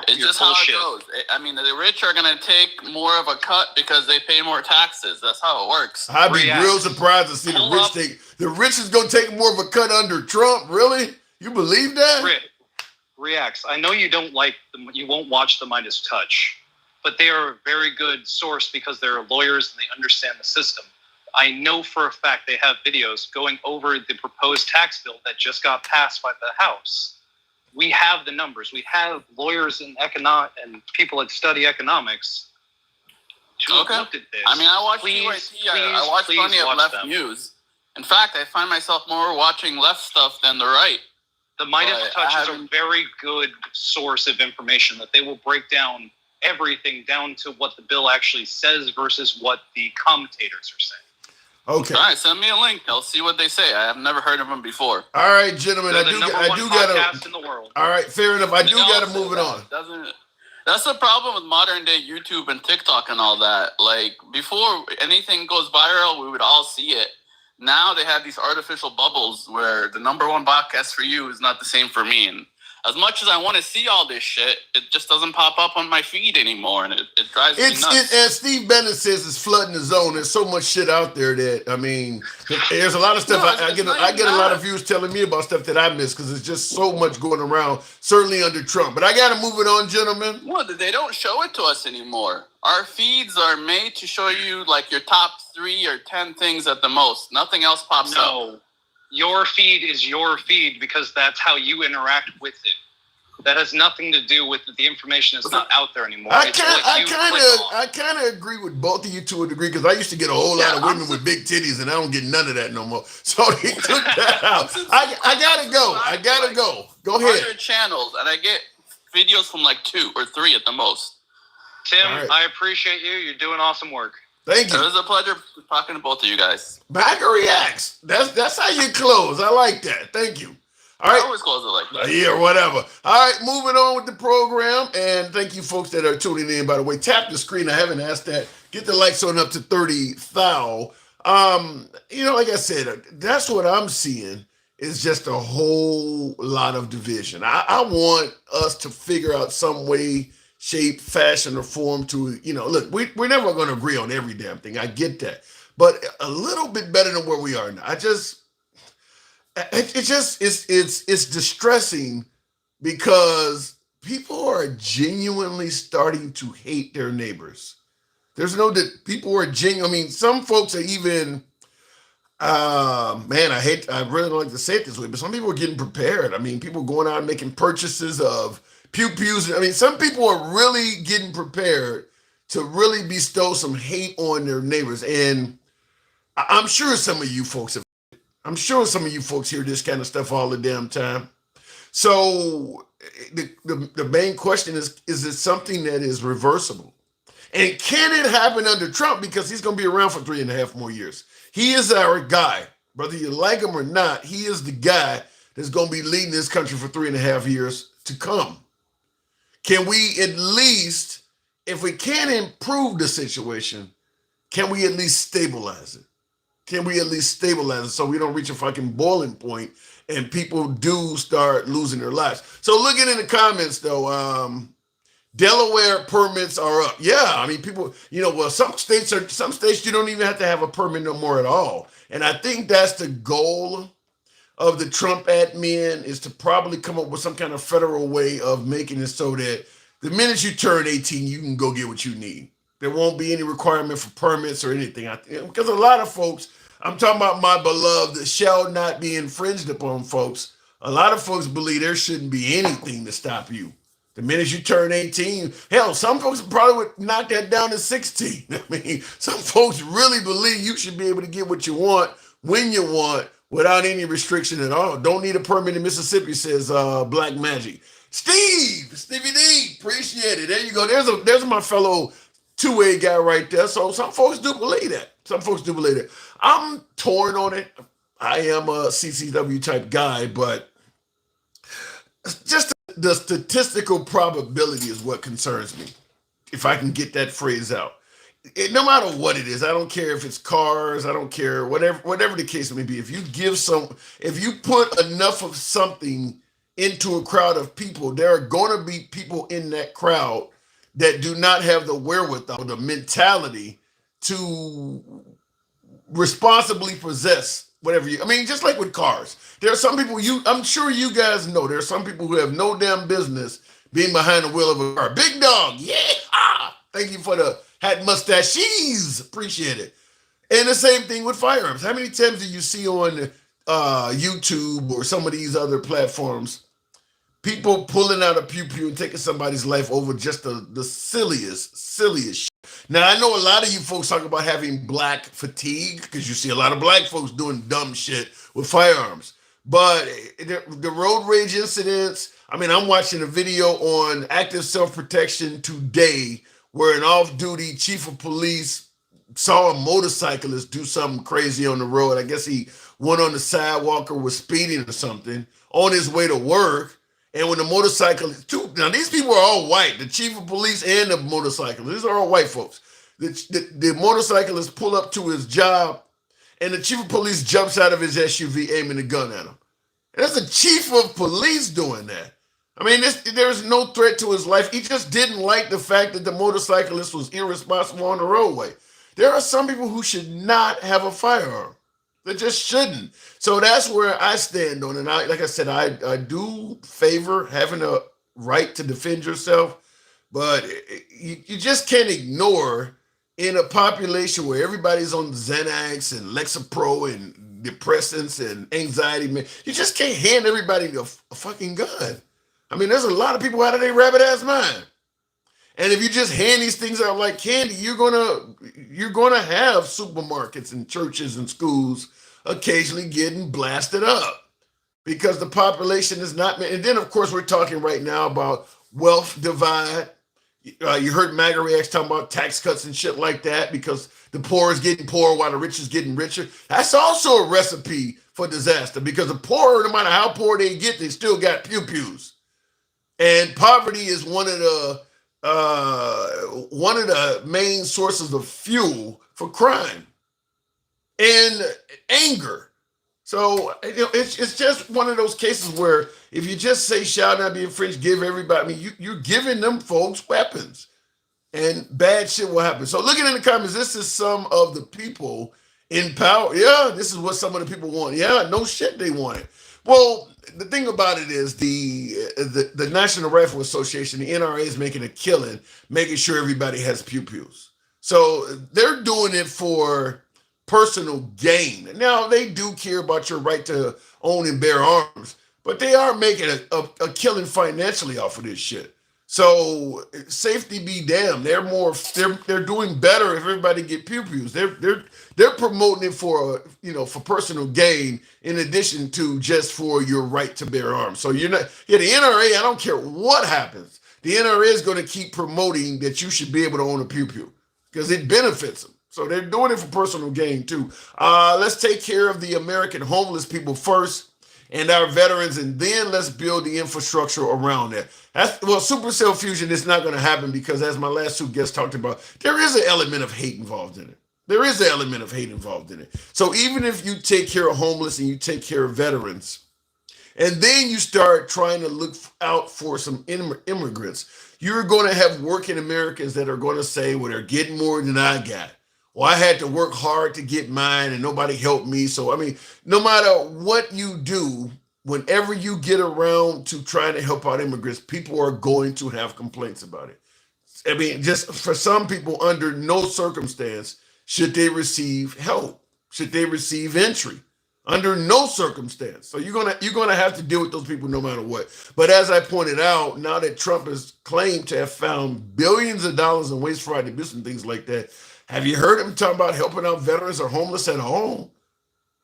I: It's just
H: bullshit.
I: How it goes. I mean, the rich are going to take more of a cut because they pay more taxes. That's how it works.
A: I'd be real surprised to see the rich is going to take more of a cut under Trump. Really? You believe that?
H: Reacts. I know you don't like them. You won't watch the Midas Touch, but they are a very good source because they're lawyers and they understand the system. I know for a fact they have videos going over the proposed tax bill that just got passed by the House. We have the numbers. We have lawyers and people that study economics to have looked at this.
I: I mean, I watch I watch plenty of left news. In fact, I find myself more watching left stuff than the right.
H: The Midas Touch is a very good source of information that they will break down everything down to what the bill actually says versus what the commentators are saying.
A: Okay.
I: All right, send me a link. I'll see what they say. I have never heard of them before.
A: All right, gentlemen.
H: They're
A: I
H: the
A: do
H: number one
A: gotta.
H: podcast in the world.
A: All right, fair enough. I do
I: They all
A: gotta
I: say
A: move it
I: that.
A: on.
I: That's the problem with modern day YouTube and TikTok and all that. Like, before anything goes viral, we would all see it. Now they have these artificial bubbles where the number one podcast for you is not the same for me. And as much as I want to see all this shit, it just doesn't pop up on my feed anymore, and it drives me nuts.
A: As Steve Bennett says, it's flooding the zone. There's so much shit out there that, I mean, there's a lot of stuff. I get a lot of views telling me about stuff that I miss because there's just so much going around, certainly under Trump. But I got to move it on, gentlemen.
I: Well, they don't show it to us anymore. Our feeds are made to show you like your top 3 or 10 things at the most. Nothing else pops up.
H: No, your feed is your feed because that's how you interact with it. That has nothing to do with the information that's not out there anymore.
A: I kind of agree with both of you to a degree because I used to get a whole lot of women with big titties and I don't get none of that no more. So they took that out. I gotta go. I gotta go. Go ahead.
I: 100 channels, and I get videos from like 2 or 3 at the most.
H: Tim,
A: All right.
H: I appreciate you. You're doing awesome work.
A: Thank
I: It
A: you.
I: was a pleasure talking to both of you guys.
A: Backer reacts. That's how you close. I like that. Thank you. All
I: I
A: right.
I: always close it like that.
A: Yeah, whatever. All right, moving on with the program. And thank you folks that are tuning in, by the way. Tap the screen. I haven't asked that. Get the likes on up to 30,000. Like I said, that's what I'm seeing is just a whole lot of division. I want us to figure out some way, shape, fashion, or form to, look, we're never going to agree on every damn thing. I get that. But a little bit better than where we are now. It's distressing because people are genuinely starting to hate their neighbors. People are genuine. I mean, some folks are even, I really don't like to say it this way, but some people are getting prepared. I mean, people going out and making purchases of pew-pews. I mean, some people are really getting prepared to really bestow some hate on their neighbors. And I'm sure some of you folks hear this kind of stuff all the damn time. So the main question is it something that is reversible? And can it happen under Trump? Because he's going to be around for 3.5 more years. He is our guy. Whether you like him or not, he is the guy that's going to be leading this country for 3.5 years to come. Can we at least, if we can't improve the situation, can we at least stabilize it? Can we at least stabilize it so we don't reach a fucking boiling point and people do start losing their lives? So looking in the comments though, Delaware permits are up. Yeah, I mean people, some states you don't even have to have a permit no more at all. And I think that's the goal of the Trump admin is to probably come up with some kind of federal way of making it so that the minute you turn 18, you can go get what you need. There won't be any requirement for permits or anything. Because a lot of folks, I'm talking about my beloved shall not be infringed upon folks. A lot of folks believe there shouldn't be anything to stop you. The minute you turn 18, hell, some folks probably would knock that down to 16. I mean, some folks really believe you should be able to get what you want when you want without any restriction at all. Don't need a permit in Mississippi, says Black Magic. Stevie D, appreciate it. There you go. There's my fellow two-way guy right there. So some folks do believe that. I'm torn on it. I am a CCW type guy, but just the statistical probability is what concerns me. If I can get that phrase out. No matter what it is, I don't care if it's cars, I don't care, whatever the case may be. If you put enough of something into a crowd of people, there are going to be people in that crowd that do not have the wherewithal, the mentality to responsibly possess whatever just like with cars. There are some people I'm sure you guys know, there are some people who have no damn business being behind the wheel of a car. Big dog, yeah. Thank you for the hat mustaches. Appreciate it. And the same thing with firearms. How many times do you see on YouTube or some of these other platforms people pulling out a pew-pew and taking somebody's life over just the silliest shit? Now, I know a lot of you folks talk about having black fatigue because you see a lot of black folks doing dumb shit with firearms. But the road rage incidents, I'm watching a video on active self-protection today where an off-duty chief of police saw a motorcyclist do something crazy on the road. I guess he went on the sidewalk or was speeding or something on his way to work. And when the motorcyclist, now these people are all white, the chief of police and the motorcyclist, these are all white folks. The motorcyclist pull up to his job, and the chief of police jumps out of his SUV aiming a gun at him. And that's the chief of police doing that. I mean, there's no threat to his life. He just didn't like the fact that the motorcyclist was irresponsible on the roadway. There are some people who should not have a firearm. They just shouldn't. So that's where I stand on it. Like I said, I do favor having a right to defend yourself, but you just can't ignore in a population where everybody's on Xanax and Lexapro and depressants and anxiety, man, you just can't hand everybody a fucking gun. I mean, there's a lot of people out of their rabbit ass mind. And if you just hand these things out like candy, you're gonna have supermarkets and churches and schools occasionally getting blasted up because the population is not. And then, of course, we're talking right now about wealth divide. You heard MAGA reacts talking about tax cuts and shit like that because the poor is getting poorer while the rich is getting richer. That's also a recipe for disaster because the poor, no matter how poor they get, they still got pew-pews. And poverty is one of the main sources of fuel for crime and anger. So it's just one of those cases where if you just say shall not be infringed, give everybody. I mean, you're giving them folks weapons, and bad shit will happen. So looking in the comments, this is some of the people in power. Yeah, this is what some of the people want. Yeah, no shit, they want it. Well, the thing about it is the National Rifle Association, the NRA, is making a killing, making sure everybody has pew-pews. So they're doing it for personal gain. Now, they do care about your right to own and bear arms, but they are making a killing financially off of this shit. So safety be damned. They're doing better if everybody get pew-pews. They're promoting it for personal gain in addition to just for your right to bear arms. So the NRA, I don't care what happens. The NRA is going to keep promoting that you should be able to own a pew-pew because it benefits them. So they're doing it for personal gain too. Let's take care of the American homeless people first and our veterans, and then let's build the infrastructure around that. Supercell fusion is not going to happen because, as my last two guests talked about, there is an element of hate involved in it. So even if you take care of homeless and you take care of veterans, and then you start trying to look out for some immigrants, you're going to have working Americans that are going to say, well, they're getting more than I got. Well, I had to work hard to get mine and nobody helped me. So, I mean, no matter what you do, whenever you get around to trying to help out immigrants, people are going to have complaints about it. I mean, just for some people, under no circumstance should they receive help, should they receive entry. Under no circumstance. So you're gonna have to deal with those people no matter what. But as I pointed out, now that Trump has claimed to have found billions of dollars in waste, fraud, abuse, and things like that, have you heard him talk about helping out veterans or homeless at home?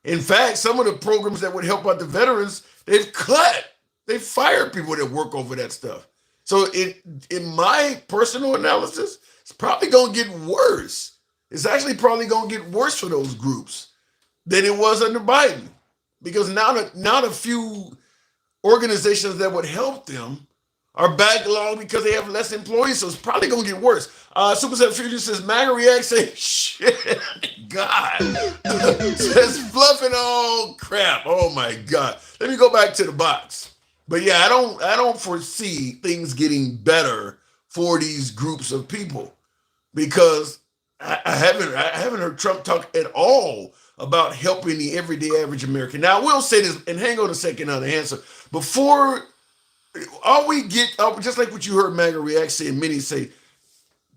A: In fact, some of the programs that would help out the veterans, they've cut. They fired people that work over that stuff. So in my personal analysis, it's probably gonna get worse. It's actually probably gonna get worse for those groups than it was under Biden, because now the few organizations that would help them are backlogged because they have less employees, so it's probably gonna get worse. Superset Fusion says, MAGA reacts say, shit, God. Says fluffing all crap. Oh my God. Let me go back to the box. But yeah, I don't foresee things getting better for these groups of people because I haven't heard Trump talk at all about helping the everyday average American. Now, I will say this, and hang on a second on the answer. Before, all we get, just like what you heard MAGA react say and many say,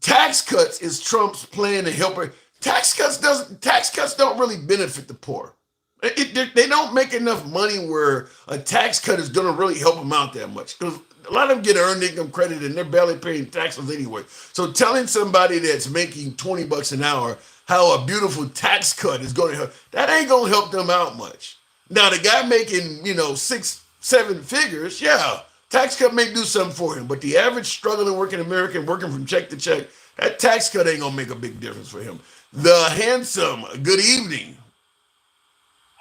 A: tax cuts is Trump's plan to help her. Tax cuts don't really benefit the poor. They don't make enough money where a tax cut is going to really help them out that much. Because a lot of them get earned income credit and they're barely paying taxes anyway. So telling somebody that's making $20 an hour how a beautiful tax cut is going to help, that ain't going to help them out much. Now, the guy making, 6-7 figures, yeah, tax cut may do something for him. But the average struggling working American working from check to check, That tax cut ain't gonna make a big difference for him. The handsome, good evening.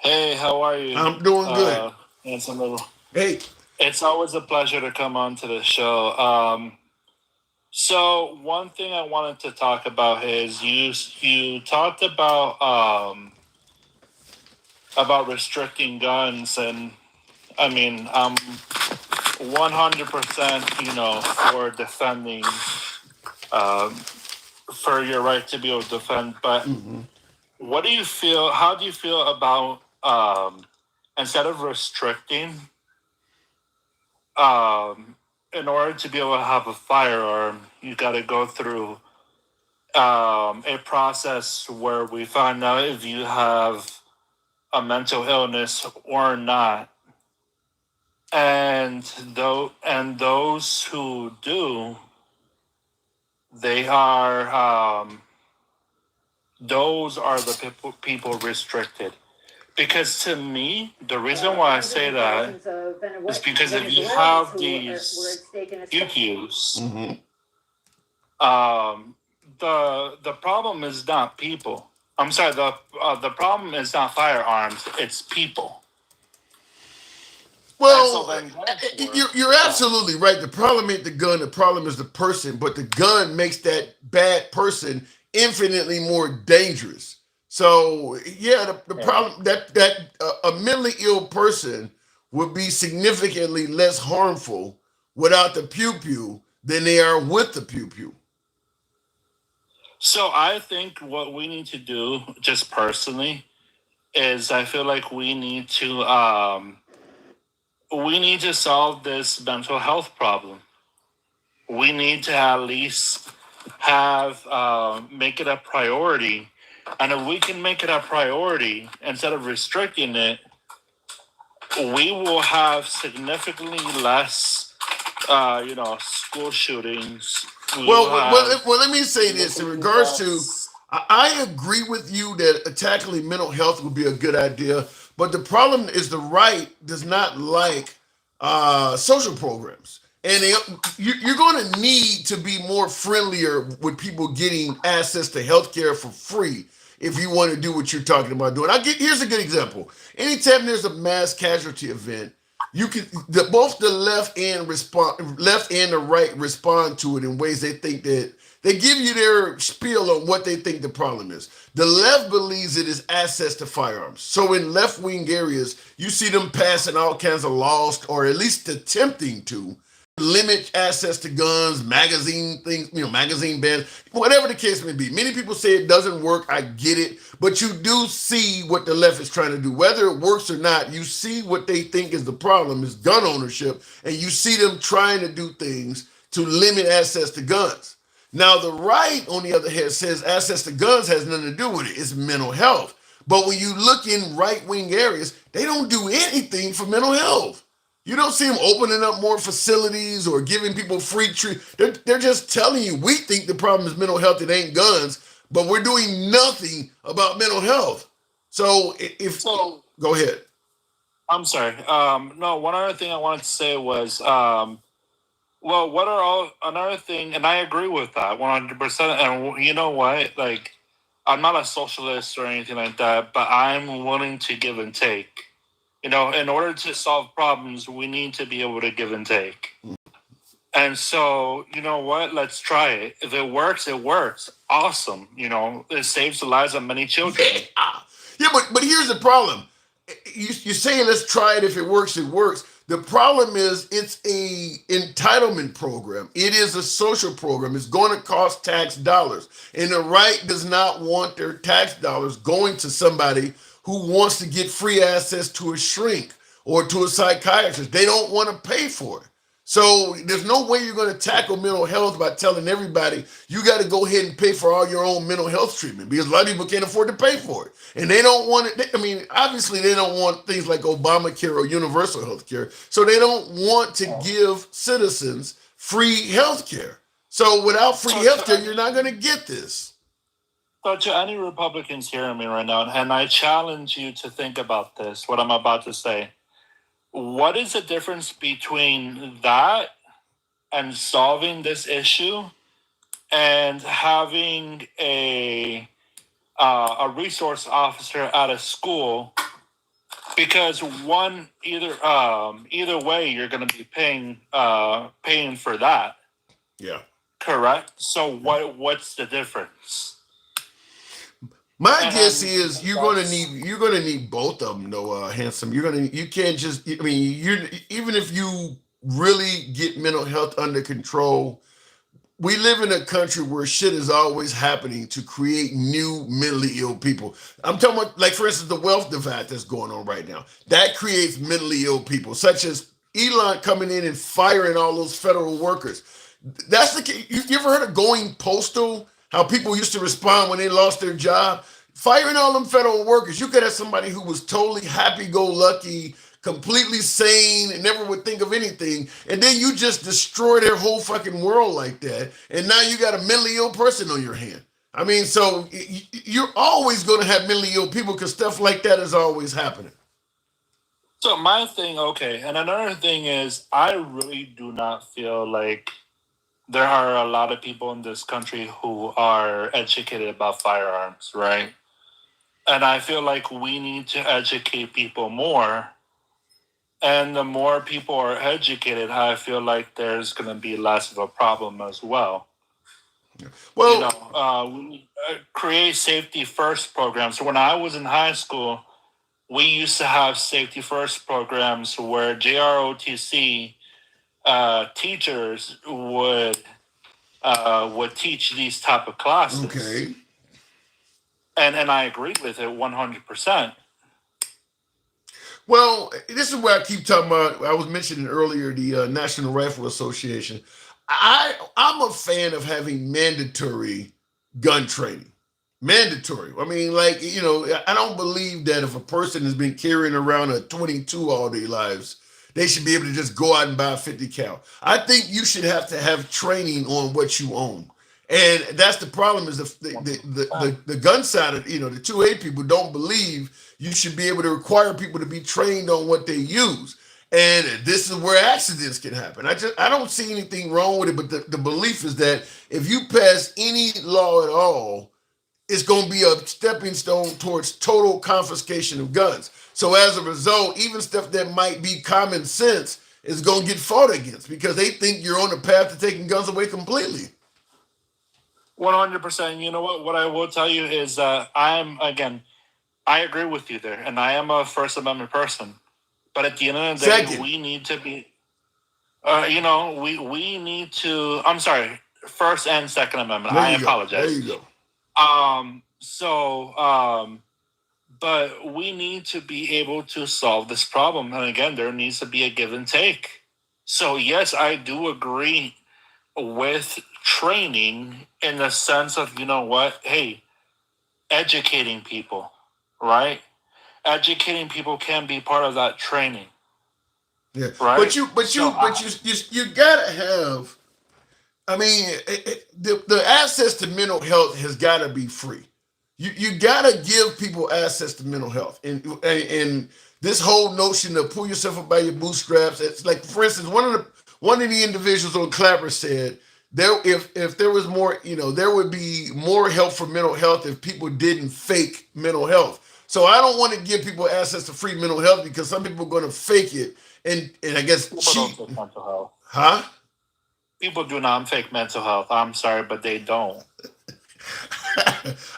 J: Hey, how are you?
A: I'm doing good.
J: Handsome little.
A: Hey,
J: It's always a pleasure to come on to the show. So one thing I wanted to talk about is you talked about restricting guns, and I mean I'm 100% for defending for your right to be able to defend. But what do you feel? How do you feel about instead of restricting? In order to be able to have a firearm, you got to go through a process where we find out if you have a mental illness or not. And those who do, they are those are the people restricted. Because to me, the reason why I say that is because if you have these pew-pews, the problem is not people. I'm sorry, the problem is not firearms, it's people.
A: well, you're absolutely right. The problem ain't the gun. The problem is the person. But the gun makes that bad person infinitely more dangerous. So yeah, the problem that a mentally ill person would be significantly less harmful without the pew pew than they are with the pew pew.
J: So I think what we need to do, just personally, is I feel like we need to solve this mental health problem. We need to at least have make it a priority. And if we can make it a priority instead of restricting it, we will have significantly less, school shootings.
A: Well, let me say this in regards to. I agree with you that tackling mental health would be a good idea, but the problem is the right does not like social programs, and you're going to need to be more friendlier with people getting access to healthcare for free if you want to do what you're talking about doing. Here's a good example. Anytime there's a mass casualty event, you can both the left and the right respond to it in ways they think that they give you their spiel on what they think the problem is. The left believes it is access to firearms. So in left-wing areas, you see them passing all kinds of laws, or at least attempting to limit access to guns, magazine things, magazine bans, whatever the case may be. Many people say it doesn't work. I get it. But you do see what the left is trying to do. Whether it works or not, you see what they think is the problem is gun ownership, and you see them trying to do things to limit access to guns. Now, the right, on the other hand, says access to guns has nothing to do with it. It's mental health. But when you look in right-wing areas, they don't do anything for mental health. You don't see them opening up more facilities or giving people free treatment. They're just telling you, we think the problem is mental health, it ain't guns, but we're doing nothing about mental health. So go ahead.
J: I'm sorry. No, one other thing I wanted to say was, another thing, and I agree with that 100%. And you know what? Like, I'm not a socialist or anything like that, but I'm willing to give and take. In order to solve problems, we need to be able to give and take. And so, you know what? Let's try it. If it works, it works. Awesome. It saves the lives of many children.
A: Yeah, but here's the problem. You're saying let's try it. If it works, it works. The problem is it's a entitlement program. It is a social program. It's going to cost tax dollars. And the right does not want their tax dollars going to somebody who wants to get free access to a shrink or to a psychiatrist. They don't want to pay for it. So there's no way you're going to tackle mental health by telling everybody you got to go ahead and pay for all your own mental health treatment, because a lot of people can't afford to pay for it. And they don't want it. Obviously they don't want things like Obamacare or universal health care. So they don't want to give citizens free health care. So without free health care, you're not going to get this.
J: So to any Republicans hearing me right now, and I challenge you to think about this, what I'm about to say. What is the difference between that and solving this issue and having a resource officer at a school, because either way you're going to be paying for that.
A: Yeah.
J: Correct. So what's the difference?
A: My guess is you're gonna need both of them, though, handsome. You can't just. I mean, even if you really get mental health under control. We live in a country where shit is always happening to create new mentally ill people. I'm talking about, like, for instance, the wealth divide that's going on right now. That creates mentally ill people, such as Elon coming in and firing all those federal workers. That's the key. You ever heard of going postal? How people used to respond when they lost their job? Firing all them federal workers. You could have somebody who was totally happy-go-lucky, completely sane, and never would think of anything, and then you just destroy their whole fucking world like that, and now you got a mentally ill person on your hand. I mean, so you're always going to have mentally ill people because stuff like that is always happening.
J: So my thing, okay, and another thing is, I really do not feel like there are a lot of people in this country who are educated about firearms, right? And I feel like we need to educate people more. And the more people are educated, I feel like there's going to be less of a problem as well.
A: Well,
J: we create safety first programs. So when I was in high school, we used to have safety first programs where JROTC teachers would teach these type of classes.
A: Okay.
J: And I agree with it 100%.
A: Well, this is where I keep talking about. I was mentioning earlier the National Rifle Association. I'm a fan of having mandatory gun training. Mandatory. I mean, like, I don't believe that if a person has been carrying around a 22 all their lives, they should be able to just go out and buy a 50 cal. I think you should have to have training on what you own. And that's the problem, is the gun side of, the 2A people don't believe you should be able to require people to be trained on what they use. And this is where accidents can happen. I don't see anything wrong with it, but the belief is that if you pass any law at all, it's going to be a stepping stone towards total confiscation of guns. So as a result, even stuff that might be common sense is going to get fought against because they think you're on the path to taking guns away completely.
J: 100%. You know what? What I will tell you is I agree with you there, and I am a First Amendment person. But at the end of the day, we need to be, we need to. I'm sorry, First and Second Amendment. I apologize.
A: There you go.
J: But we need to be able to solve this problem, and again, there needs to be a give and take. So yes, I do agree with training in the sense of, hey, educating people, right? Educating people can be part of that training.
A: Yeah,
J: right.
A: But you gotta have. I mean, the access to mental health has got to be free. You gotta give people access to mental health, and this whole notion of pull yourself up by your bootstraps. It's like, for instance, one of the individuals on Clapper said if there was more, there would be more help for mental health if people didn't fake mental health. So I don't want to give people access to free mental health because some people are going to fake it and I guess cheat.
J: Mental health.
A: Huh?
J: People do not fake mental health. I'm sorry, but they don't.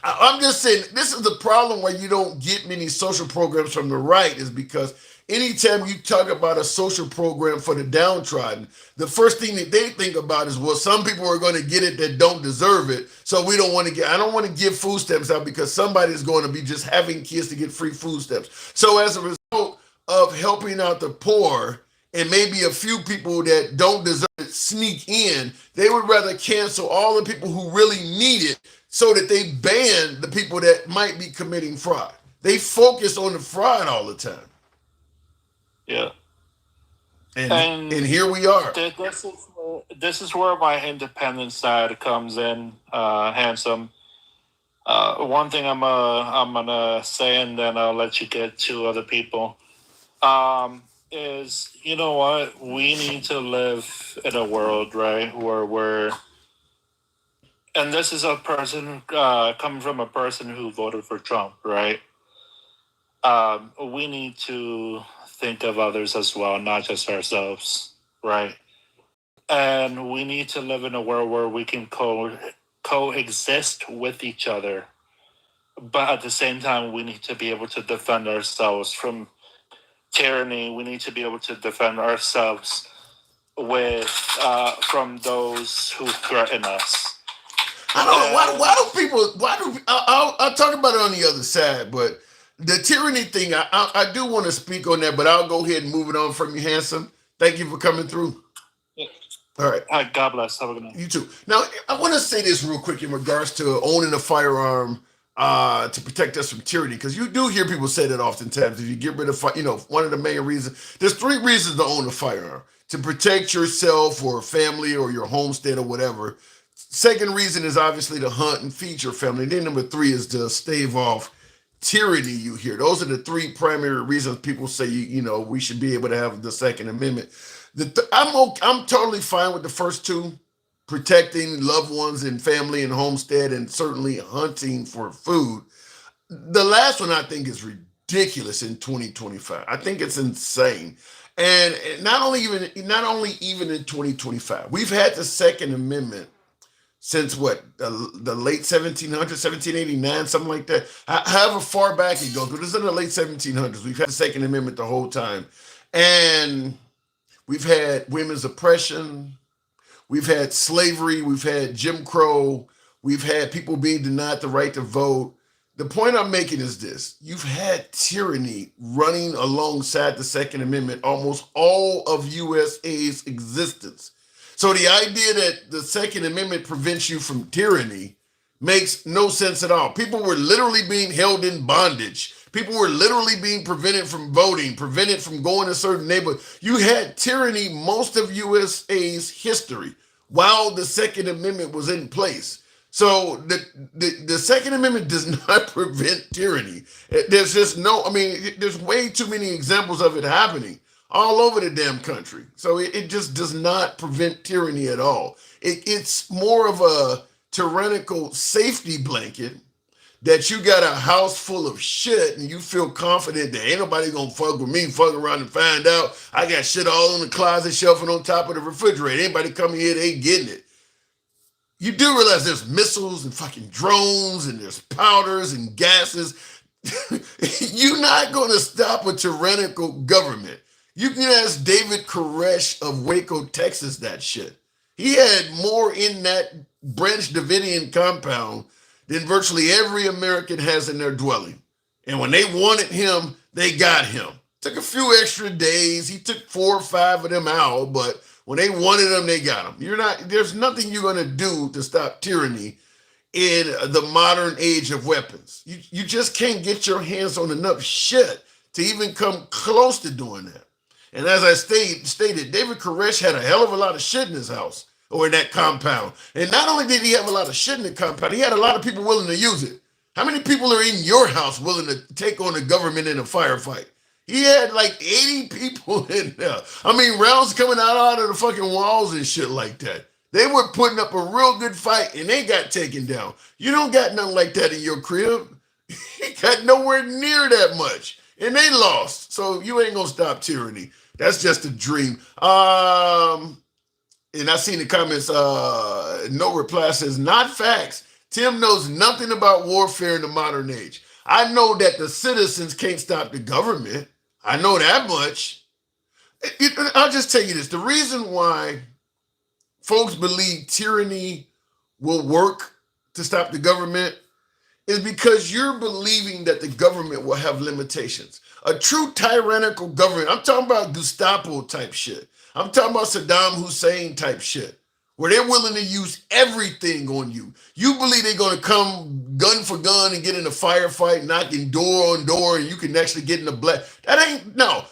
A: I'm just saying, this is the problem where you don't get many social programs from the right, is because anytime you talk about a social program for the downtrodden, the first thing that they think about is, well, some people are going to get it that don't deserve it. So I don't want to give food stamps out because somebody's going to be just having kids to get free food stamps. So as a result of helping out the poor and maybe a few people that don't deserve it sneak in, they would rather cancel all the people who really need it so that they ban the people that might be committing fraud. They focus on the fraud all the time.
J: Yeah.
A: And here we are.
J: This is where my independent side comes in, handsome. One thing I'm gonna say, and then I'll let you get to other people. Is, you know what? We need to live in a world, right, where and this is a person coming from a person who voted for Trump, right? We need to think of others as well, not just ourselves, right? And we need to live in a world where we can coexist with each other. But at the same time, we need to be able to defend ourselves from tyranny. We need to be able to defend ourselves with from those who threaten us.
A: I don't know I'll talk about it on the other side, but the tyranny thing, I do want to speak on that, but I'll go ahead and move it on from you, Handsome. Thank you for coming through.
J: Yeah.
A: All right.
J: God bless. Have a good night.
A: You too. Now, I want to say this real quick in regards to owning a firearm to protect us from tyranny, because you do hear people say that oftentimes. If you get rid of, one of the main reasons, there's 3 reasons to own a firearm: to protect yourself or family or your homestead or whatever. Second reason is obviously to hunt and feed your family. And then number 3 is to stave off tyranny. You hear those are the 3 primary reasons people say we should be able to have the Second Amendment. I'm totally fine with the first 2, protecting loved ones and family and homestead, and certainly hunting for food. The last one I think is ridiculous in 2025. I think it's insane. And not only even in 2025. We've had the Second Amendment since what, the late 1700s, 1789, something like that. However far back it goes, but it's in the late 1700s. We've had the Second Amendment the whole time. And we've had women's oppression, we've had slavery, we've had Jim Crow, we've had people being denied the right to vote. The point I'm making is this: you've had tyranny running alongside the Second Amendment almost all of USA's existence. So the idea that the Second Amendment prevents you from tyranny makes no sense at all. People were literally being held in bondage. People were literally being prevented from voting, prevented from going to certain neighborhoods. You had tyranny most of USA's history while the Second Amendment was in place. So the Second Amendment does not prevent tyranny. There's just there's way too many examples of it happening all over the damn country. So it just does not prevent tyranny at all. It's more of a tyrannical safety blanket that you got a house full of shit and you feel confident that ain't nobody gonna fuck with me, fuck around and find out I got shit all on the closet shelf and on top of the refrigerator. Anybody coming here, they ain't getting it. You do realize there's missiles and fucking drones and there's powders and gases. You're not gonna stop a tyrannical government. You can ask David Koresh of Waco, Texas, that shit. He had more in that Branch Davidian compound than virtually every American has in their dwelling. And when they wanted him, they got him. Took a few extra days. He took 4 or 5 of them out, but when they wanted him, they got him. There's nothing you're gonna do to stop tyranny in the modern age of weapons. You just can't get your hands on enough shit to even come close to doing that. And as I stated, David Koresh had a hell of a lot of shit in his house or in that compound. And not only did he have a lot of shit in the compound, he had a lot of people willing to use it. How many people are in your house willing to take on the government in a firefight? He had like 80 people in there. I mean, rounds coming out of the fucking walls and shit like that. They were putting up a real good fight and they got taken down. You don't got nothing like that in your crib. You got nowhere near that much. And they lost. So you ain't gonna stop tyranny. That's just a dream. And I seen the comments, no reply says, not facts. Tim knows nothing about warfare in the modern age. I know that the citizens can't stop the government. I know that much. I'll just tell you this. The reason why folks believe tyranny will work to stop the government is because you're believing that the government will have limitations. A true tyrannical government, I'm talking about Gestapo type shit. I'm talking about Saddam Hussein type shit, where they're willing to use everything on you. You believe they're going to come gun for gun and get in a firefight, knocking door on door, and you can actually get in a black. That ain't, no.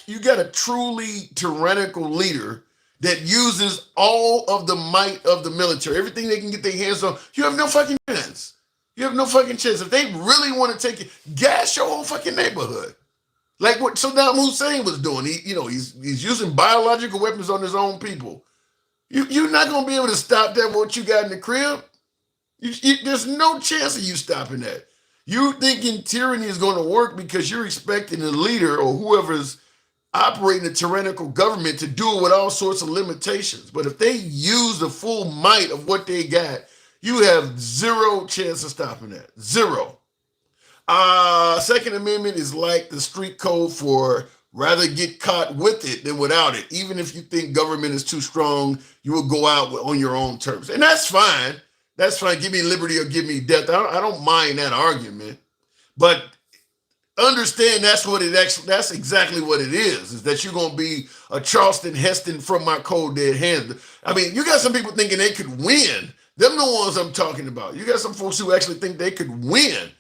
A: You got a truly tyrannical leader that uses all of the might of the military, everything they can get their hands on, you have no fucking chance. You have no fucking chance. If they really want to take it, gas your whole fucking neighborhood. Like what Saddam Hussein was doing. He's using biological weapons on his own people. You're not gonna be able to stop that with what you got in the crib. There's no chance of you stopping that. You thinking tyranny is going to work because you're expecting the leader or whoever's operating a tyrannical government to do it with all sorts of limitations. But if they use the full might of what they got, you have zero chance of stopping that. Zero. Second Amendment is like the street code for rather get caught with it than without it. Even if you think government is too strong, you will go out on your own terms. And that's fine. That's fine. Give me liberty or give me death. I don't mind that argument. But understand that's exactly what it is that you're going to be a Charleston Heston from my cold dead hands. I mean, you got some people thinking they could win. Them the ones I'm talking about. You got some folks who actually think they could win.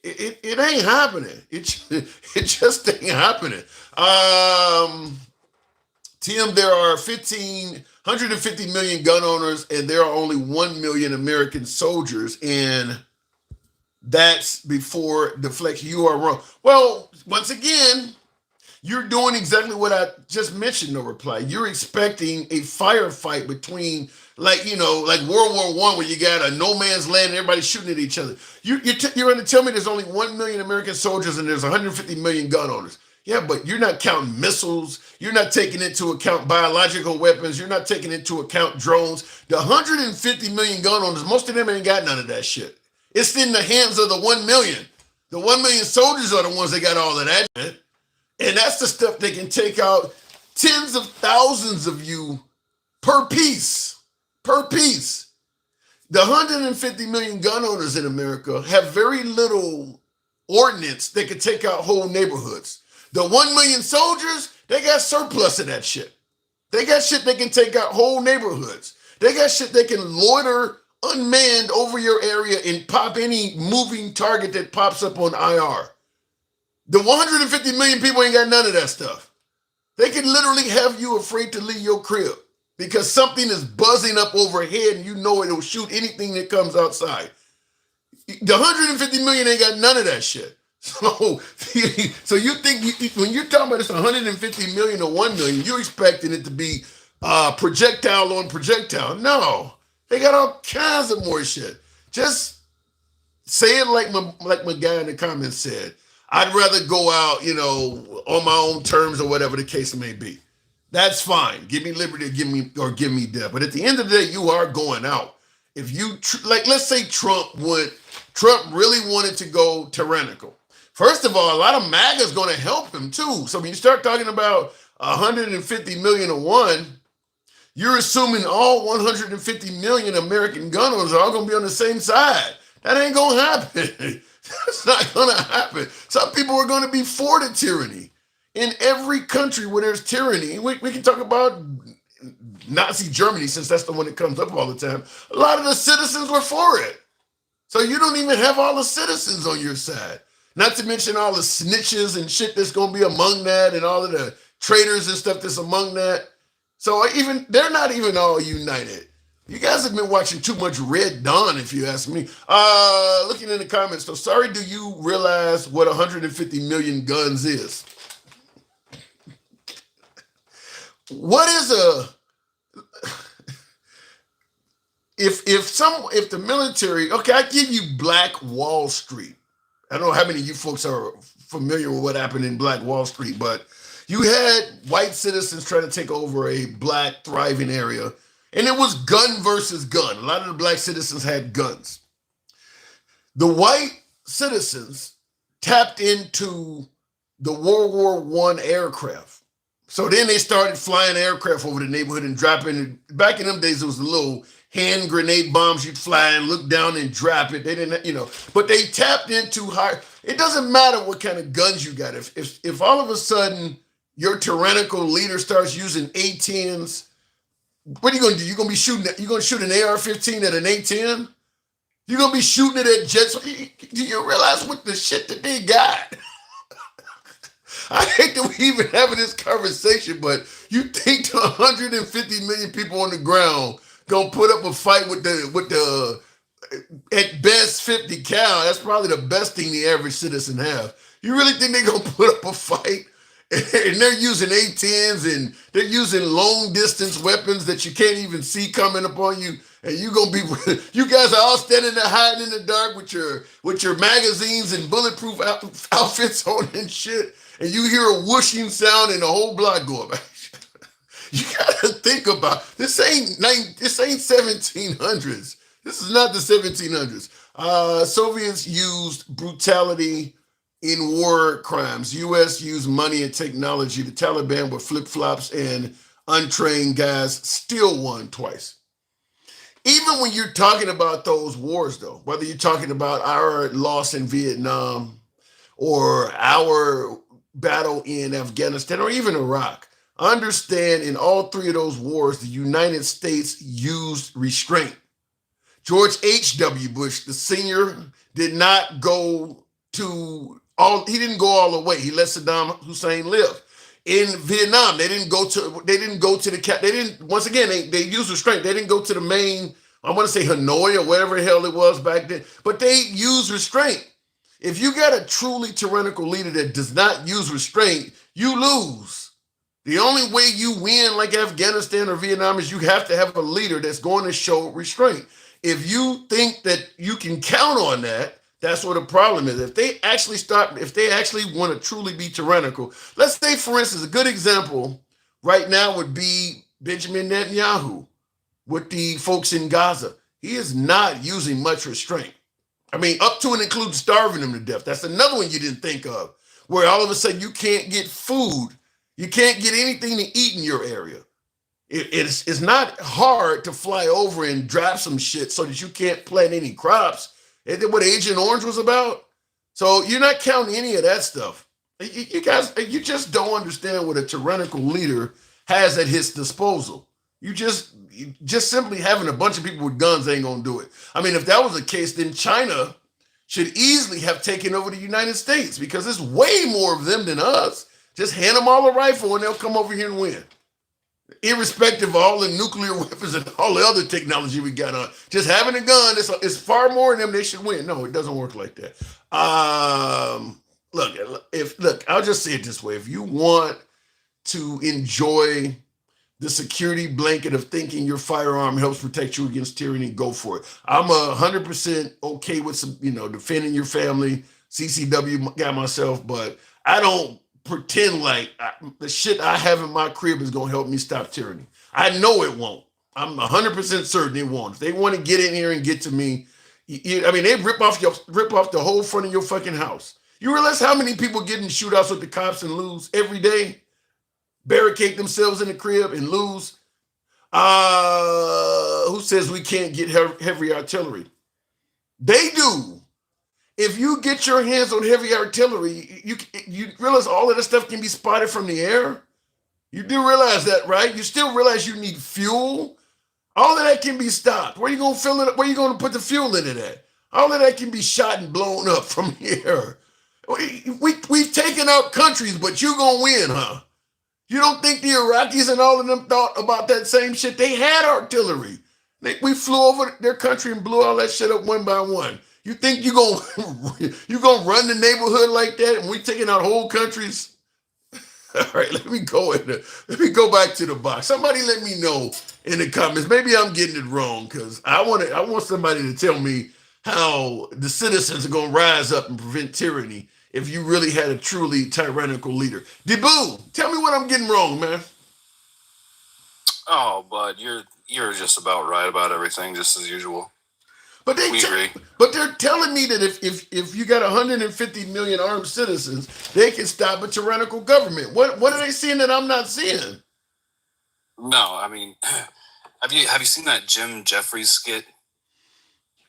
A: It ain't happening. It just ain't happening. Tim, there are 150 million gun owners, and there are only 1 million American soldiers, and that's before deflection. You are wrong. Well, once again, you're doing exactly what I just mentioned, no reply. You're expecting a firefight between, like World War I, where you got a no man's land and everybody's shooting at each other. You're going to tell me there's only 1 million American soldiers and there's 150 million gun owners. Yeah, but you're not counting missiles. You're not taking into account biological weapons. You're not taking into account drones. The 150 million gun owners, most of them ain't got none of that shit. It's in the hands of the 1 million. The 1 million soldiers are the ones that got all of that. And that's the stuff they can take out tens of thousands of you per piece. Per piece. The 150 million gun owners in America have very little ordnance that could take out whole neighborhoods. The 1 million soldiers, they got surplus of that shit. They got shit that can take out whole neighborhoods. They got shit that can loiter unmanned over your area and pop any moving target that pops up on IR. The 150 million people ain't got none of that stuff. They can literally have you afraid to leave your crib because something is buzzing up overhead and you know it'll shoot anything that comes outside. The 150 million ain't got none of that shit. So you think when you're talking about this 150 million or 1 million, you're expecting it to be projectile on projectile. No, they got all kinds of more shit. Just say it like my guy in the comments said. I'd rather go out, on my own terms or whatever the case may be. That's fine. Give me liberty or give me death. But at the end of the day, you are going out. If you let's say Trump really wanted to go tyrannical. First of all, a lot of MAGA is going to help him too. So when you start talking about 150 million to one, you're assuming all 150 million American gun owners are all going to be on the same side. That ain't going to happen. That's not going to happen. Some people are going to be for the tyranny. In every country where there's tyranny, we can talk about Nazi Germany, since that's the one that comes up all the time. A lot of the citizens were for it. So you don't even have all the citizens on your side. Not to mention all the snitches and shit that's going to be among that and all of the traitors and stuff that's among that. So they're not even all united. You guys have been watching too much Red Dawn, if you ask me. Looking in the comments, so sorry, do you realize what 150 million guns is? What is if the military, okay, I give you Black Wall Street. I don't know how many of you folks are familiar with what happened in Black Wall Street, but you had white citizens trying to take over a black thriving area, and it was gun versus gun. A lot of the black citizens had guns. The white citizens tapped into the World War I aircraft. So then they started flying aircraft over the neighborhood and dropping. Back in them days, it was the little hand grenade bombs you'd fly and look down and drop it. They didn't, but they tapped into high. It doesn't matter what kind of guns you got. If all of a sudden your tyrannical leader starts using A-10s, what are you going to do? You're going to shoot an AR-15 at an A-10? You're going to be shooting it at jets. Do you realize what the shit that they got? I hate that we even having this conversation, but you think the 150 million people on the ground gonna put up a fight with the at best 50 cal? That's probably the best thing the average citizen have. You really think they're gonna put up a fight And they're using A-10s and they're using long distance weapons that you can't even see coming upon you. And you guys are all standing there hiding in the dark with your magazines and bulletproof outfits on and shit. And you hear a whooshing sound and the whole block going back. You gotta think about this. Ain't 1700s. This is not the 1700s. Soviets used brutality in war crimes. U.S. used money and technology. The Taliban with flip-flops and untrained guys still won twice. Even when you're talking about those wars, though, whether you're talking about our loss in Vietnam or our battle in Afghanistan or even Iraq, understand in all three of those wars, the United States used restraint. George H.W. Bush, the senior, did not go he didn't go all the way. He let Saddam Hussein live. In Vietnam, they didn't used restraint. They didn't go to the main, I want to say Hanoi or whatever the hell it was back then, but they used restraint. If you got a truly tyrannical leader that does not use restraint, you lose. The only way you win like Afghanistan or Vietnam is you have to have a leader that's going to show restraint. If you think that you can count on that, that's what the problem is. If they actually want to truly be tyrannical, let's say, for instance, a good example right now would be Benjamin Netanyahu with the folks in Gaza. He is not using much restraint. I mean, up to and including starving them to death. That's another one you didn't think of, where all of a sudden you can't get food. You can't get anything to eat in your area. It's not hard to fly over and drop some shit so that you can't plant any crops. Isn't that what Agent Orange was about? So you're not counting any of that stuff. You guys, you just don't understand what a tyrannical leader has at his disposal. You just simply having a bunch of people with guns ain't gonna do it. I mean, if that was the case, then China should easily have taken over the United States because there's way more of them than us. Just hand them all a rifle and they'll come over here and win. Irrespective of all the nuclear weapons and all the other technology we got on. Just having a gun is far more than them, they should win. No, it doesn't work like that. Look, I'll just say it this way. If you want to enjoy the security blanket of thinking your firearm helps protect you against tyranny, go for it. I'm 100% okay with some, defending your family, CCW guy myself, but I don't pretend like the shit I have in my crib is going to help me stop tyranny. I know it won't. I'm 100% certain it won't. If they want to get in here and get to me, they rip off the whole front of your fucking house. You realize how many people get in shootouts with the cops and lose every day? Barricade themselves in the crib and lose. Who says we can't get heavy artillery? They do. If you get your hands on heavy artillery, you realize all of this stuff can be spotted from the air. You do realize that, right? You still realize you need fuel. All of that can be stopped. Where are you going to fill it up? Where are you going to put the fuel in it at? All of that can be shot and blown up from the air. We've taken out countries, but you going to win, huh? You don't think the Iraqis and all of them thought about that same shit? They had artillery. We flew over their country and blew all that shit up one by one. You think you gonna run the neighborhood like that and we taking out whole countries? All right, let me go back to the box. Somebody let me know in the comments. Maybe I'm getting it wrong because I want somebody to tell me how the citizens are gonna rise up and prevent tyranny if you really had a truly tyrannical leader. Debu, tell me what I'm getting wrong, man.
K: Oh, bud, you're just about right about everything, just as usual.
A: But they're telling me that if you got 150 million armed citizens, they can stop a tyrannical government. What are they seeing that I'm not seeing?
K: No, I mean, have you seen that Jim Jeffries skit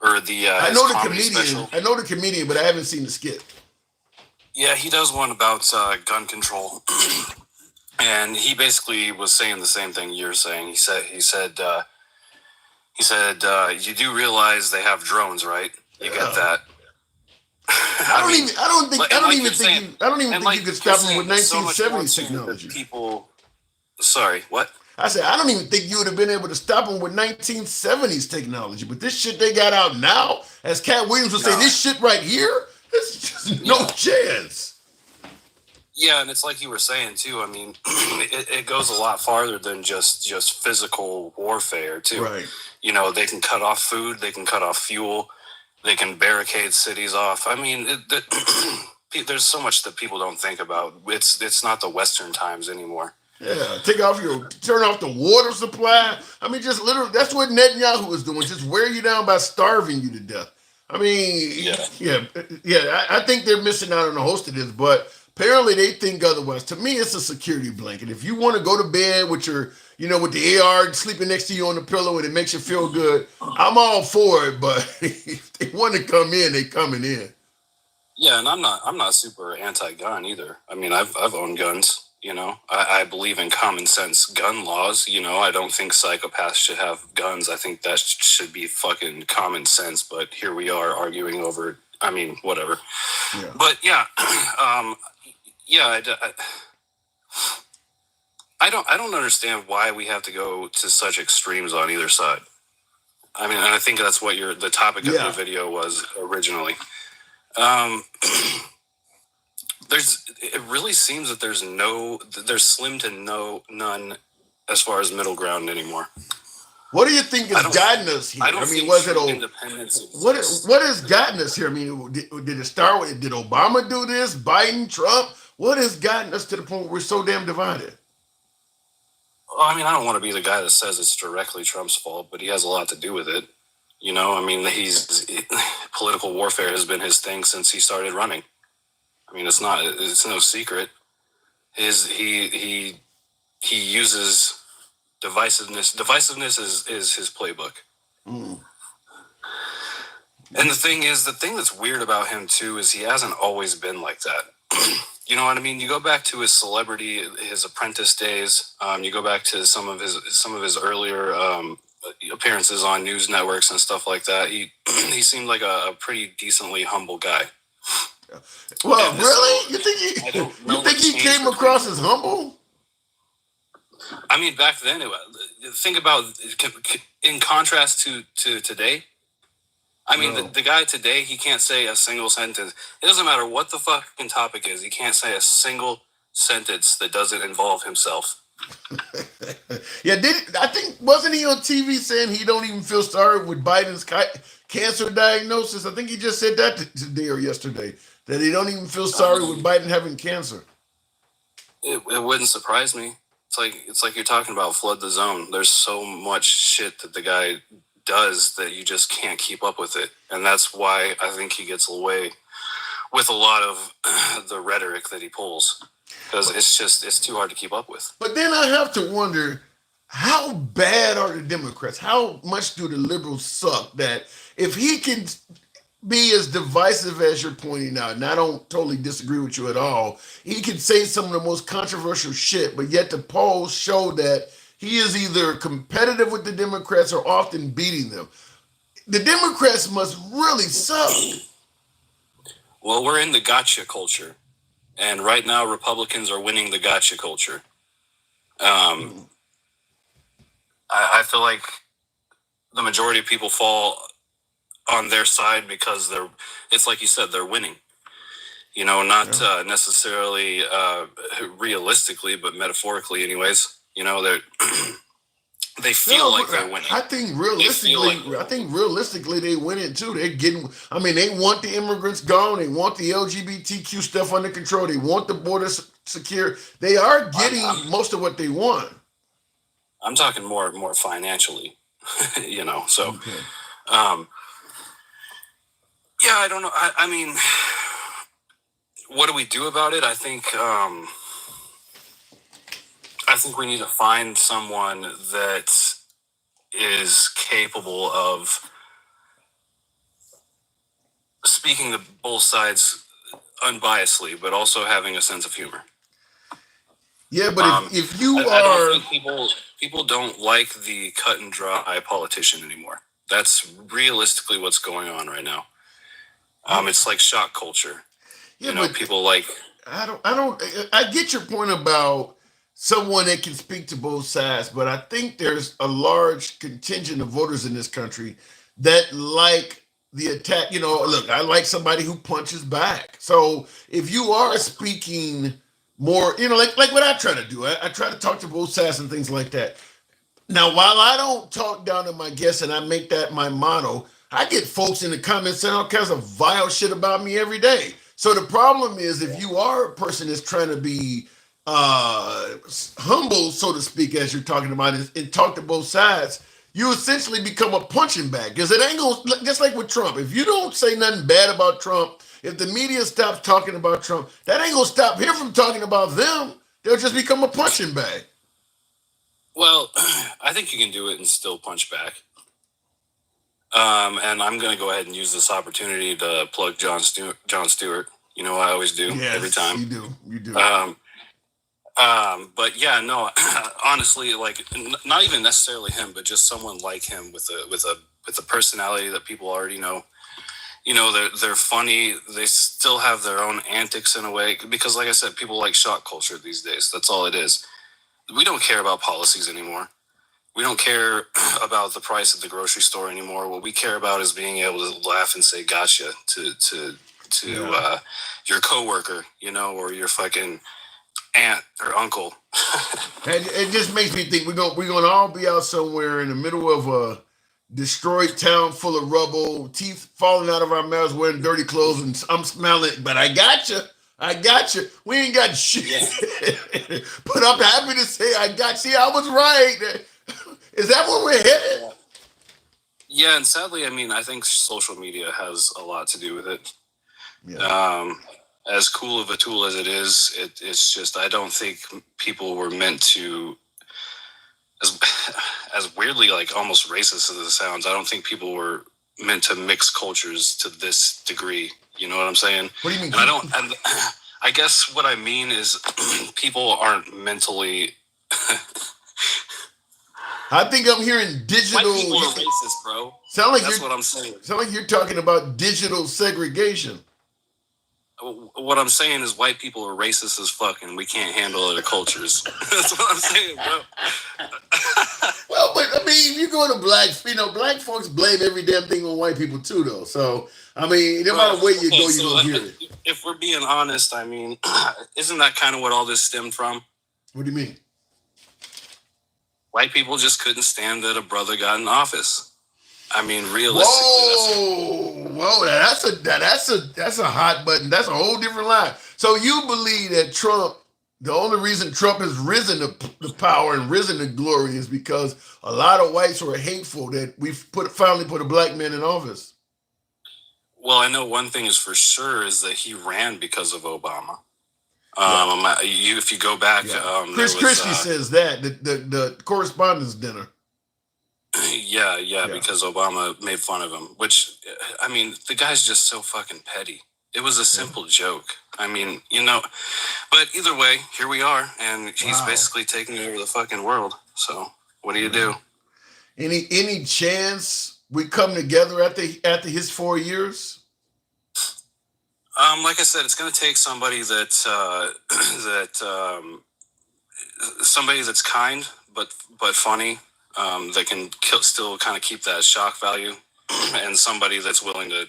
K: or the?
A: I know the comedian.
K: Special?
A: I know the comedian, but I haven't seen the skit.
K: Yeah, he does one about gun control, and he basically was saying the same thing you're saying. He said. You do realize they have drones, right? You get that.
A: I don't even think you could stop them with 1970s technology.
K: Sorry, what?
A: I said, I don't even think you would have been able to stop them with 1970s technology. But this shit they got out now, as Cat Williams would say, this shit right here, there's just no chance.
K: Yeah, and it's like you were saying too. I mean, it goes a lot farther than just physical warfare too.
A: Right.
K: You know, they can cut off food, they can cut off fuel, they can barricade cities off. I mean, there's so much that people don't think about. It's not the Western times anymore.
A: Yeah, turn off the water supply. I mean, just literally, that's what Netanyahu was doing, just wear you down by starving you to death. I mean, yeah. I think they're missing out on a host of this, but apparently they think otherwise. To me, it's a security blanket. If you want to go to bed with your, with the AR sleeping next to you on the pillow and it makes you feel good, I'm all for it. But if they want to come in, they coming in.
K: Yeah, and I'm not super anti-gun either. I mean, I've owned guns. I believe in common sense gun laws. I don't think psychopaths should have guns. I think that should be fucking common sense. But here we are arguing over. I mean, whatever. Yeah. But yeah, I don't understand why we have to go to such extremes on either side. I mean, and I think that's what the topic of your video was originally. It really seems that there's slim to none as far as middle ground anymore.
A: What do you think has gotten us here?
K: I mean,
A: was it
K: independence?
A: What has gotten us here? I mean, did it start with? Did Obama do this? Biden, Trump? What has gotten us to the point where we're so damn divided?
K: Well, I mean, I don't want to be the guy that says it's directly Trump's fault, but he has a lot to do with it. I mean, political warfare has been his thing since he started running. I mean, it's no secret. He uses divisiveness. Divisiveness is his playbook. Mm. And the thing that's weird about him too is he hasn't always been like that. You know what I mean? You go back to his celebrity, his Apprentice days. You go back to some of his earlier appearances on news networks and stuff like that. He seemed like a pretty decently humble guy.
A: Well, really? You think he came across as humble?
K: I mean, back then, think about in contrast to today. I mean, the guy today, he can't say a single sentence. It doesn't matter what the fucking topic is. He can't say a single sentence that doesn't involve himself.
A: Yeah, wasn't he on TV saying he don't even feel sorry with Biden's cancer diagnosis? I think he just said that today or yesterday, that he don't even feel sorry with Biden having cancer.
K: It wouldn't surprise me. It's like you're talking about flood the zone. There's so much shit that the guy does that you just can't keep up with it, and that's why I think he gets away with a lot of the rhetoric that he pulls. Because it's too hard to keep up with.
A: But then I have to wonder, how bad are the Democrats? How much do the liberals suck that if he can be as divisive as you're pointing out, and I don't totally disagree with you at all, he can say some of the most controversial shit, but yet the polls show that he is either competitive with the Democrats or often beating them. The Democrats must really suck.
K: Well, we're in the gotcha culture. And right now, Republicans are winning the gotcha culture. I feel like the majority of people fall on their side because it's like you said, they're winning. Not necessarily realistically, but metaphorically anyways. They feel like they're winning.
A: I think realistically they win it too. They want the immigrants gone. They want the LGBTQ stuff under control. They want the border secure. They are getting most of what they want.
K: I'm talking more financially, so, okay. Yeah, I don't know. I mean, what do we do about it? I think we need to find someone that is capable of speaking to both sides unbiasedly, but also having a sense of humor.
A: Yeah, but if you
K: I don't think people don't like the cut and dry politician anymore. That's realistically what's going on right now. It's like shock culture.
A: Yeah,
K: people like.
A: I get your point about someone that can speak to both sides, but I think there's a large contingent of voters in this country that like the attack. Look, I like somebody who punches back. So if you are speaking more, like what I try to do. I try to talk to both sides and things like that. Now, while I don't talk down to my guests and I make that my motto, I get folks in the comments saying all kinds of vile shit about me every day. So the problem is, if you are a person that's trying to be humble, so to speak, as you're talking about, and talk to both sides, you essentially become a punching bag. Because it ain't going, just like with Trump, if you don't say nothing bad about Trump, if the media stops talking about Trump, that ain't going to stop him from talking about them. They'll just become a punching bag.
K: Well, I think you can do it and still punch back. And I'm going to go ahead and use this opportunity to plug Jon Stewart. You know, I always do every time.
A: You do.
K: But yeah, no, honestly, like not even necessarily him, but just someone like him with a personality that people already know. You know, they're funny. They still have their own antics in a way, because like I said, people like shock culture these days. That's all it is. We don't care about policies anymore. We don't care about the price at the grocery store anymore. What we care about is being able to laugh and say "gotcha" to your coworker, you know, or your fucking aunt or uncle.
A: And it just makes me think we're gonna all be out somewhere in the middle of a destroyed town full of rubble, teeth falling out of our mouths, wearing dirty clothes, and I'm smelling. But I got you. We ain't got shit. Yeah. But I'm happy to say I was right. Is that where we're headed?
K: Yeah, and sadly, I mean, I think social media has a lot to do with it.
A: Yeah.
K: As cool of a tool as it is, it's just, I don't think people were meant to, as weirdly, like almost racist as it sounds, I don't think people were meant to mix cultures to this degree. You know what I'm saying?
A: What do you mean?
K: And I guess what I mean is people aren't mentally.
A: I think I'm hearing digital.
K: White people are racist, bro. That's what I'm saying.
A: Sound like you're talking about digital segregation.
K: What I'm saying is white people are racist as fuck, and we can't handle other cultures. That's what I'm saying, bro.
A: Well, but I mean, you go to black folks blame every damn thing on white people too, though. So I mean, no matter where you go, you're gonna hear it.
K: If we're being honest, I mean, isn't that kind of what all this stemmed from?
A: What do you mean?
K: White people just couldn't stand that a brother got in office. I mean, realistically,
A: whoa, that's a hot button. That's a whole different line. So you believe that Trump, the only reason Trump has risen to power and risen to glory is because a lot of whites were hateful that we've finally put a black man in office.
K: Well, I know one thing is for sure is that he ran because of Obama. If you go back,
A: Chris Christie says that the correspondence dinner.
K: Yeah, because Obama made fun of him, which, I mean, the guy's just so fucking petty. It was a simple joke. I mean, you know, but either way, here we are, and he's basically taking over the fucking world. So what do you do?
A: Any chance we come together after his 4 years?
K: Like I said, it's going to take somebody somebody that's kind but funny. That can still kind of keep that shock value, and somebody that's willing to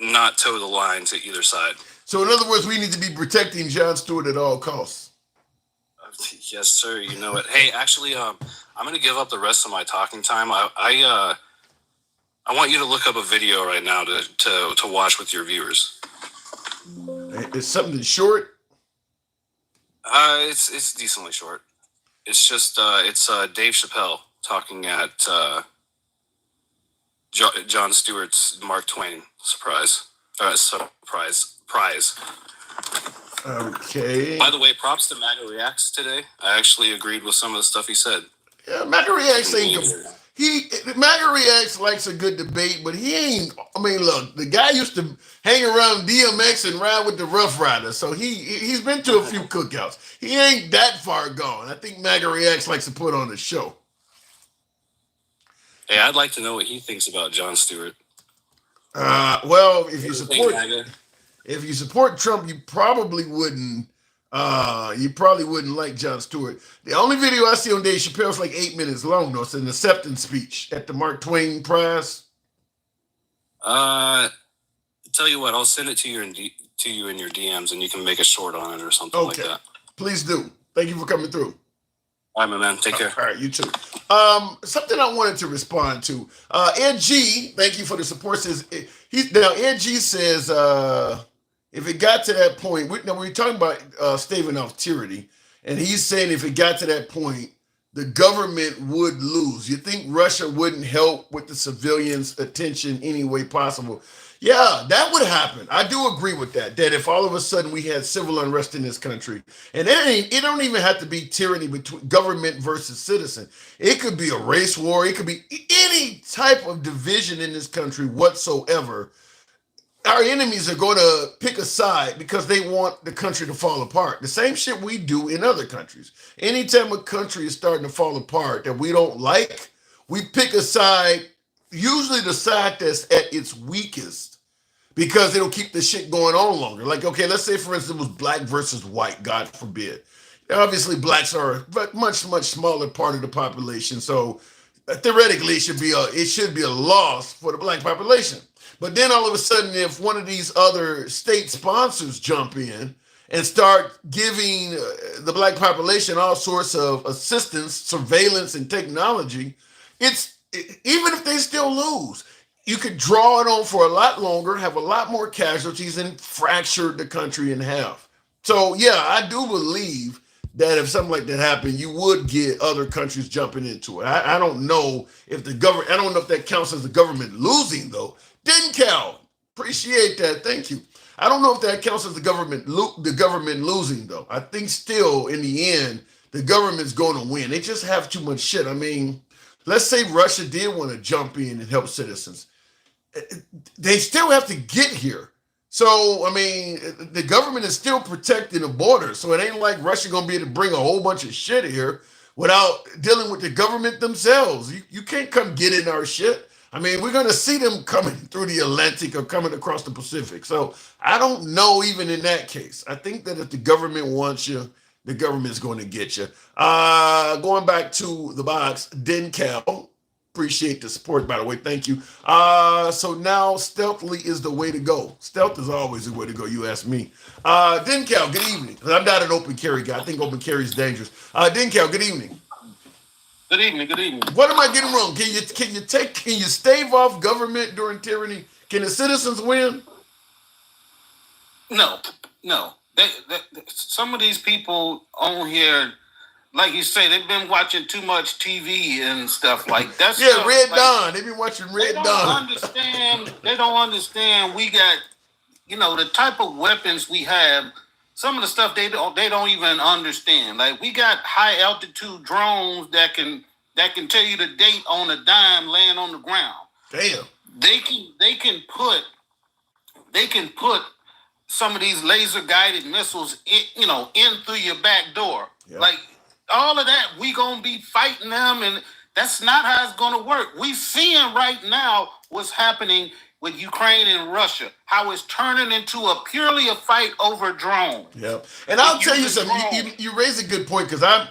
K: not toe the line to either side.
A: So in other words, we need to be protecting Jon Stewart at all costs.
K: Yes, sir. You know it. Hey, actually, I'm going to give up the rest of my talking time. I want you to look up a video right now to watch with your viewers.
A: It's something short.
K: It's decently short. It's just it's Dave Chappelle talking at Jon Stewart's Mark Twain prize.
A: Okay.
K: By the way, props to MAGA Reacts today. I actually agreed with some of the stuff he said.
A: Yeah, MAGA Reacts MAGA Reacts likes a good debate, but he ain't. I mean, look, the guy used to hang around DMX and ride with the Rough Riders, so he's been to a few cookouts. He ain't that far gone. I think MAGA Reacts likes to put on a show.
K: Hey, I'd like to know what he thinks about Jon Stewart.
A: Well, if you support Trump, you probably wouldn't like Jon Stewart. The only video I see on Dave Chappelle is like 8 minutes long, though. It's an acceptance speech at the Mark Twain Prize.
K: tell you what, I'll send it to you in your DMs, and you can make a short on it or something like that.
A: Please do. Thank you for coming through.
K: All right, my man. Take care.
A: All right, you too. Something I wanted to respond to. Ed G, thank you for the support. Says Ed G says if it got to that point, we're talking about staving off tyranny, and he's saying if it got to that point, the government would lose. You think Russia wouldn't help with the civilians' attention any way possible? Yeah, that would happen. I do agree with that. That if all of a sudden we had civil unrest in this country, and it don't even have to be tyranny between government versus citizen. It could be a race war. It could be any type of division in this country whatsoever. Our enemies are going to pick a side because they want the country to fall apart. The same shit we do in other countries. Anytime a country is starting to fall apart that we don't like, we pick a side, usually the side that's at its weakest, because it'll keep the shit going on longer. Like, okay, let's say, for instance, it was black versus white, God forbid. Obviously, blacks are a much, much smaller part of the population, so theoretically, it should be a loss for the black population. But then all of a sudden, if one of these other state sponsors jump in and start giving the black population all sorts of assistance, surveillance, and technology, even if they still lose, you could draw it on for a lot longer, have a lot more casualties, and fracture the country in half. So, yeah, I do believe that if something like that happened, you would get other countries jumping into it. I don't know if I don't know if that counts as the government losing, though. Didn't count. Appreciate that. Thank you. I don't know if that counts as the government losing, though. I think still, in the end, the government's going to win. They just have too much shit. I mean, let's say Russia did want to jump in and help citizens. They still have to get here. So, I mean, the government is still protecting the border. So it ain't like Russia going to be able to bring a whole bunch of shit here without dealing with the government themselves. You can't come get in our shit. I mean, we're going to see them coming through the Atlantic or coming across the Pacific. So I don't know even in that case. I think that if the government wants you, the government's going to get you. Going back to the box, Dencal. Appreciate the support, by the way. Thank you. So now stealthily is the way to go. Stealth is always the way to go, you ask me. Dencal, good evening. I'm not an open carry guy. I think open carry is dangerous. Dencal, good evening.
L: Good evening. Good evening.
A: What am I getting wrong? Can you stave off government during tyranny? Can the citizens win?
L: No. Some of these people on here, like you say, they've been watching too much TV and stuff like that.
A: Yeah, Red Dawn. They've been watching Red Dawn.
L: They don't understand. We got, the type of weapons we have. Some of the stuff they don't even understand. Like, we got high altitude drones that can tell you the date on a dime laying on the ground.
A: Damn.
L: They can put some of these laser guided missiles in through your back door. Yep. Like, all of that, we gonna be fighting them, and that's not how it's gonna work. We seeing right now what's happening with Ukraine and Russia, how it's turning into purely a fight over drones.
A: Yep. And I'll tell you something. You raise a good point, because I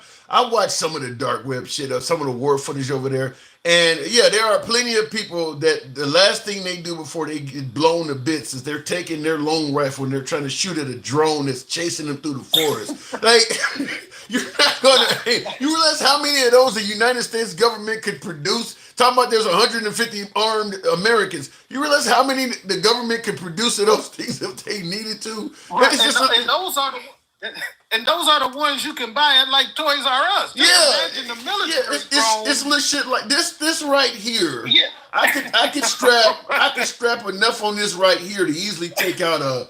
A: watched some of the dark web shit, some of the war footage over there. And yeah, there are plenty of people that the last thing they do before they get blown to bits is they're taking their long rifle and they're trying to shoot at a drone that's chasing them through the forest. Like, you're not gonna. You realize how many of those the United States government could produce? Talking about there's 150 armed Americans. You realize how many the government could produce of those things if they needed to?
L: Right. And those are the ones you can buy at like Toys R Us. Imagine the military
A: it's little shit like this right here.
L: Yeah.
A: I could strap enough on this right here to easily take out a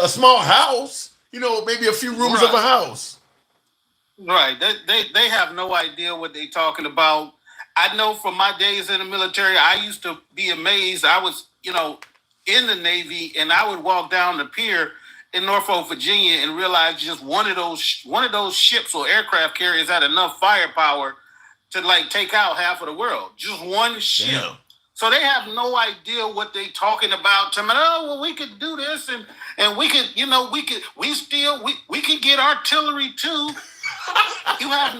A: small house. Maybe a few rooms of a house.
L: Right. They have no idea what they're talking about. I know from my days in the military, I used to be amazed. I was, in the Navy, and I would walk down the pier in Norfolk, Virginia, and realize just one of those ships or aircraft carriers had enough firepower to like take out half of the world. Just one ship. Damn. So they have no idea what they talking about. We could do this and we could, we could get artillery too. You have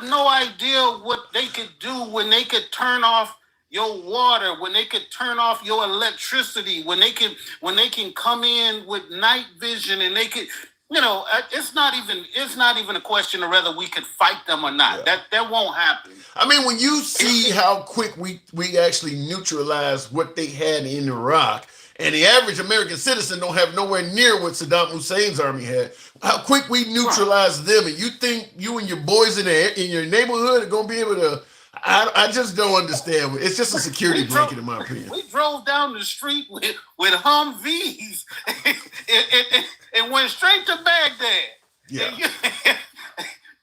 L: no idea what they could do when they could turn off your water, when they could turn off your electricity, when they can come in with night vision, and they could, it's not even a question of whether we could fight them or not.
A: Yeah.
L: That won't happen.
A: I mean, when you see how quick we actually neutralized what they had in Iraq, and the average American citizen don't have nowhere near what Saddam Hussein's army had, how quick we neutralized them, and you think you and your boys in your neighborhood are gonna be able to? I just don't understand. It's just a security blanket, in my opinion.
L: We drove down the street with Humvees and went straight to Baghdad.
A: Yeah.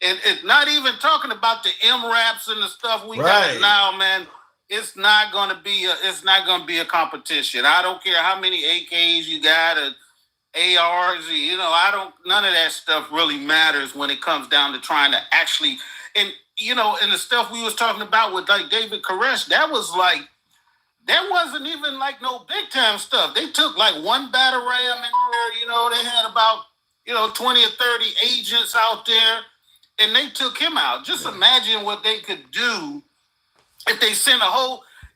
L: And it's not even talking about the MRAPs and the stuff we
A: Right.
L: got now, man. It's not gonna be a competition. I don't care how many AKs you got or ARs, none of that stuff really matters when it comes down to trying to actually, and the stuff we was talking about with like David Koresh, that wasn't even like no big time stuff. They took like one battle ram in there, they had about 20 or 30 agents out there, and they took him out. Just imagine what they could do if they sent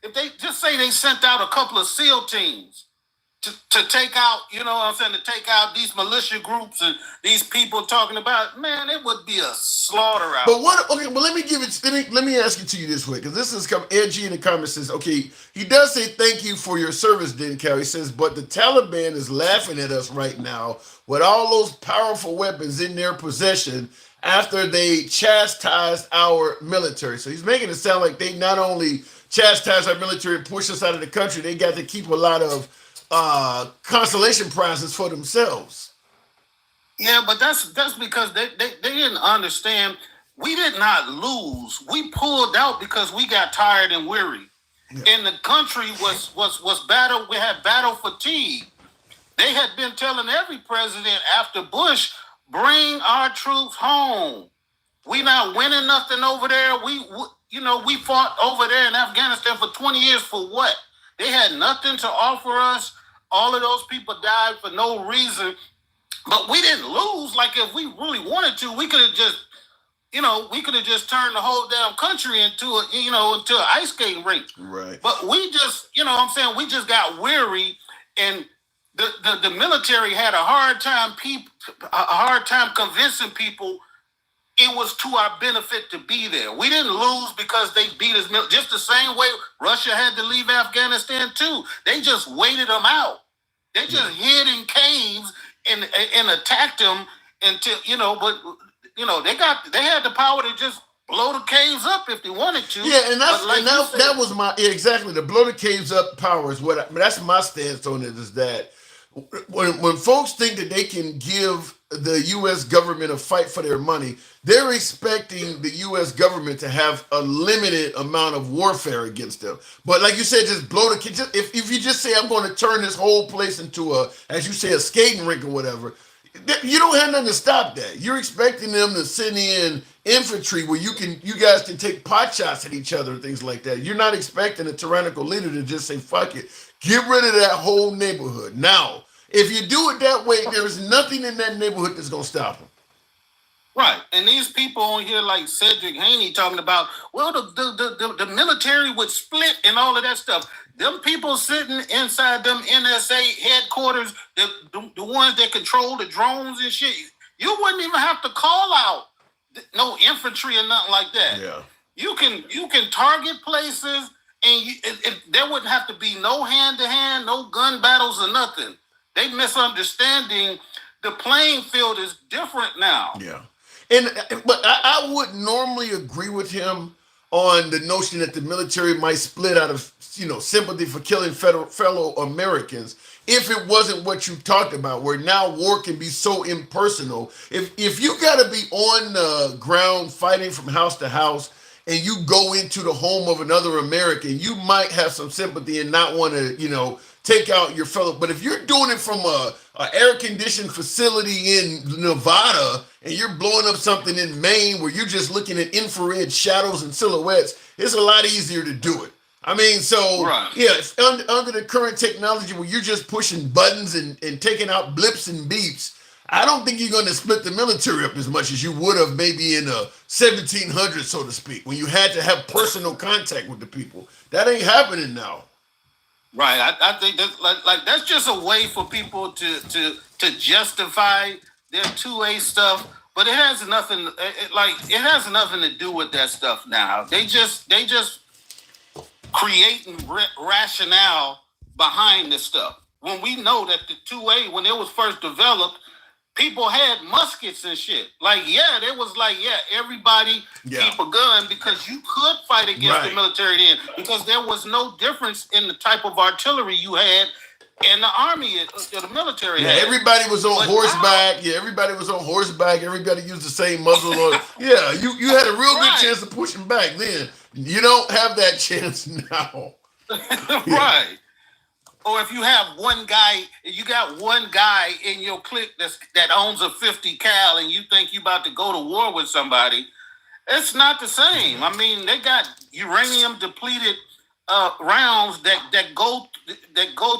L: they sent out a couple of SEAL teams to take out, to take out these militia groups and these people talking about, man, it would be a slaughter out.
A: But let me ask it to you this way, because this is edgy in the comments says, okay, he does say thank you for your service, Dencal. He says, but the Taliban is laughing at us right now with all those powerful weapons in their possession after they chastised our military. So he's making it sound like they not only chastised our military and pushed us out of the country, they got to keep a lot of consolation prizes for themselves.
L: Yeah, but that's because they didn't understand. We did not lose. We pulled out because we got tired and weary. Yeah. And the country was battle. We had battle fatigue. They had been telling every president after Bush, bring our troops home. We not winning nothing over there. We fought over there in Afghanistan for 20 years for what? They had nothing to offer us. All of those people died for no reason. But we didn't lose. Like, if we really wanted to, we could have just, turned the whole damn country into an ice skating rink.
A: Right.
L: But we just, we just got weary, and the military had a hard time convincing people it was to our benefit to be there. We didn't lose because they beat us. Just the same way Russia had to leave Afghanistan too. They just waited them out. They just hid in caves and attacked them until they had the power to just blow the caves up if they wanted to.
A: Yeah, and that was my exactly the blow the caves up power is that's my stance on it, is that when folks think that they can give the U.S. government a fight for their money, they're expecting the U.S. government to have a limited amount of warfare against them. But like you said, just blow the kids. If you just say, I'm going to turn this whole place into as you say, a skating rink or whatever, you don't have nothing to stop that. You're expecting them to send in infantry where you guys can take pot shots at each other and things like that. You're not expecting a tyrannical leader to just say, fuck it, get rid of that whole neighborhood. Now, if you do it that way, there's nothing in that neighborhood that's going to stop them.
L: Right. And these people on here like Cedric Haney talking about, well, the military would split and all of that stuff. Them people sitting inside them NSA headquarters, the ones that control the drones and shit, you wouldn't even have to call out no infantry or nothing like that.
A: Yeah.
L: You can target places, and there wouldn't have to be no hand-to-hand, no gun battles or nothing. They misunderstanding the playing field is different now.
A: Yeah. But I would normally agree with him on the notion that the military might split out of sympathy for killing fellow Americans if it wasn't what you talked about, where now war can be so impersonal. If you got to be on the ground fighting from house to house and you go into the home of another American, you might have some sympathy and not want to, take out your fellow. But if you're doing it from a air-conditioned facility in Nevada and you're blowing up something in Maine where you're just looking at infrared shadows and silhouettes, it's a lot easier to do it. I mean, so,
L: right.
A: Yeah, under the current technology where you're just pushing buttons and taking out blips and beeps, I don't think you're going to split the military up as much as you would have maybe in the 1700s, so to speak, when you had to have personal contact with the people. That ain't happening now.
L: Right. I think that's like that's just a way for people to justify their 2A stuff, but it has nothing. It has nothing to do with that stuff now. They just creating rationale behind this stuff. When we know that the 2A, when it was first developed, people had muskets and shit. There was everybody keep a gun because you could fight against the military then, because there was no difference in the type of artillery you had and the army, the military had.
A: Everybody was on horseback. Everybody was on horseback. Everybody used the same muzzle. You had a real good chance of pushing back then. You don't have that chance now.
L: Right. Or if you have one guy, you got one guy in your clique that owns a 50 cal and you think you about to go to war with somebody, it's not the same. I mean, they got uranium depleted rounds that go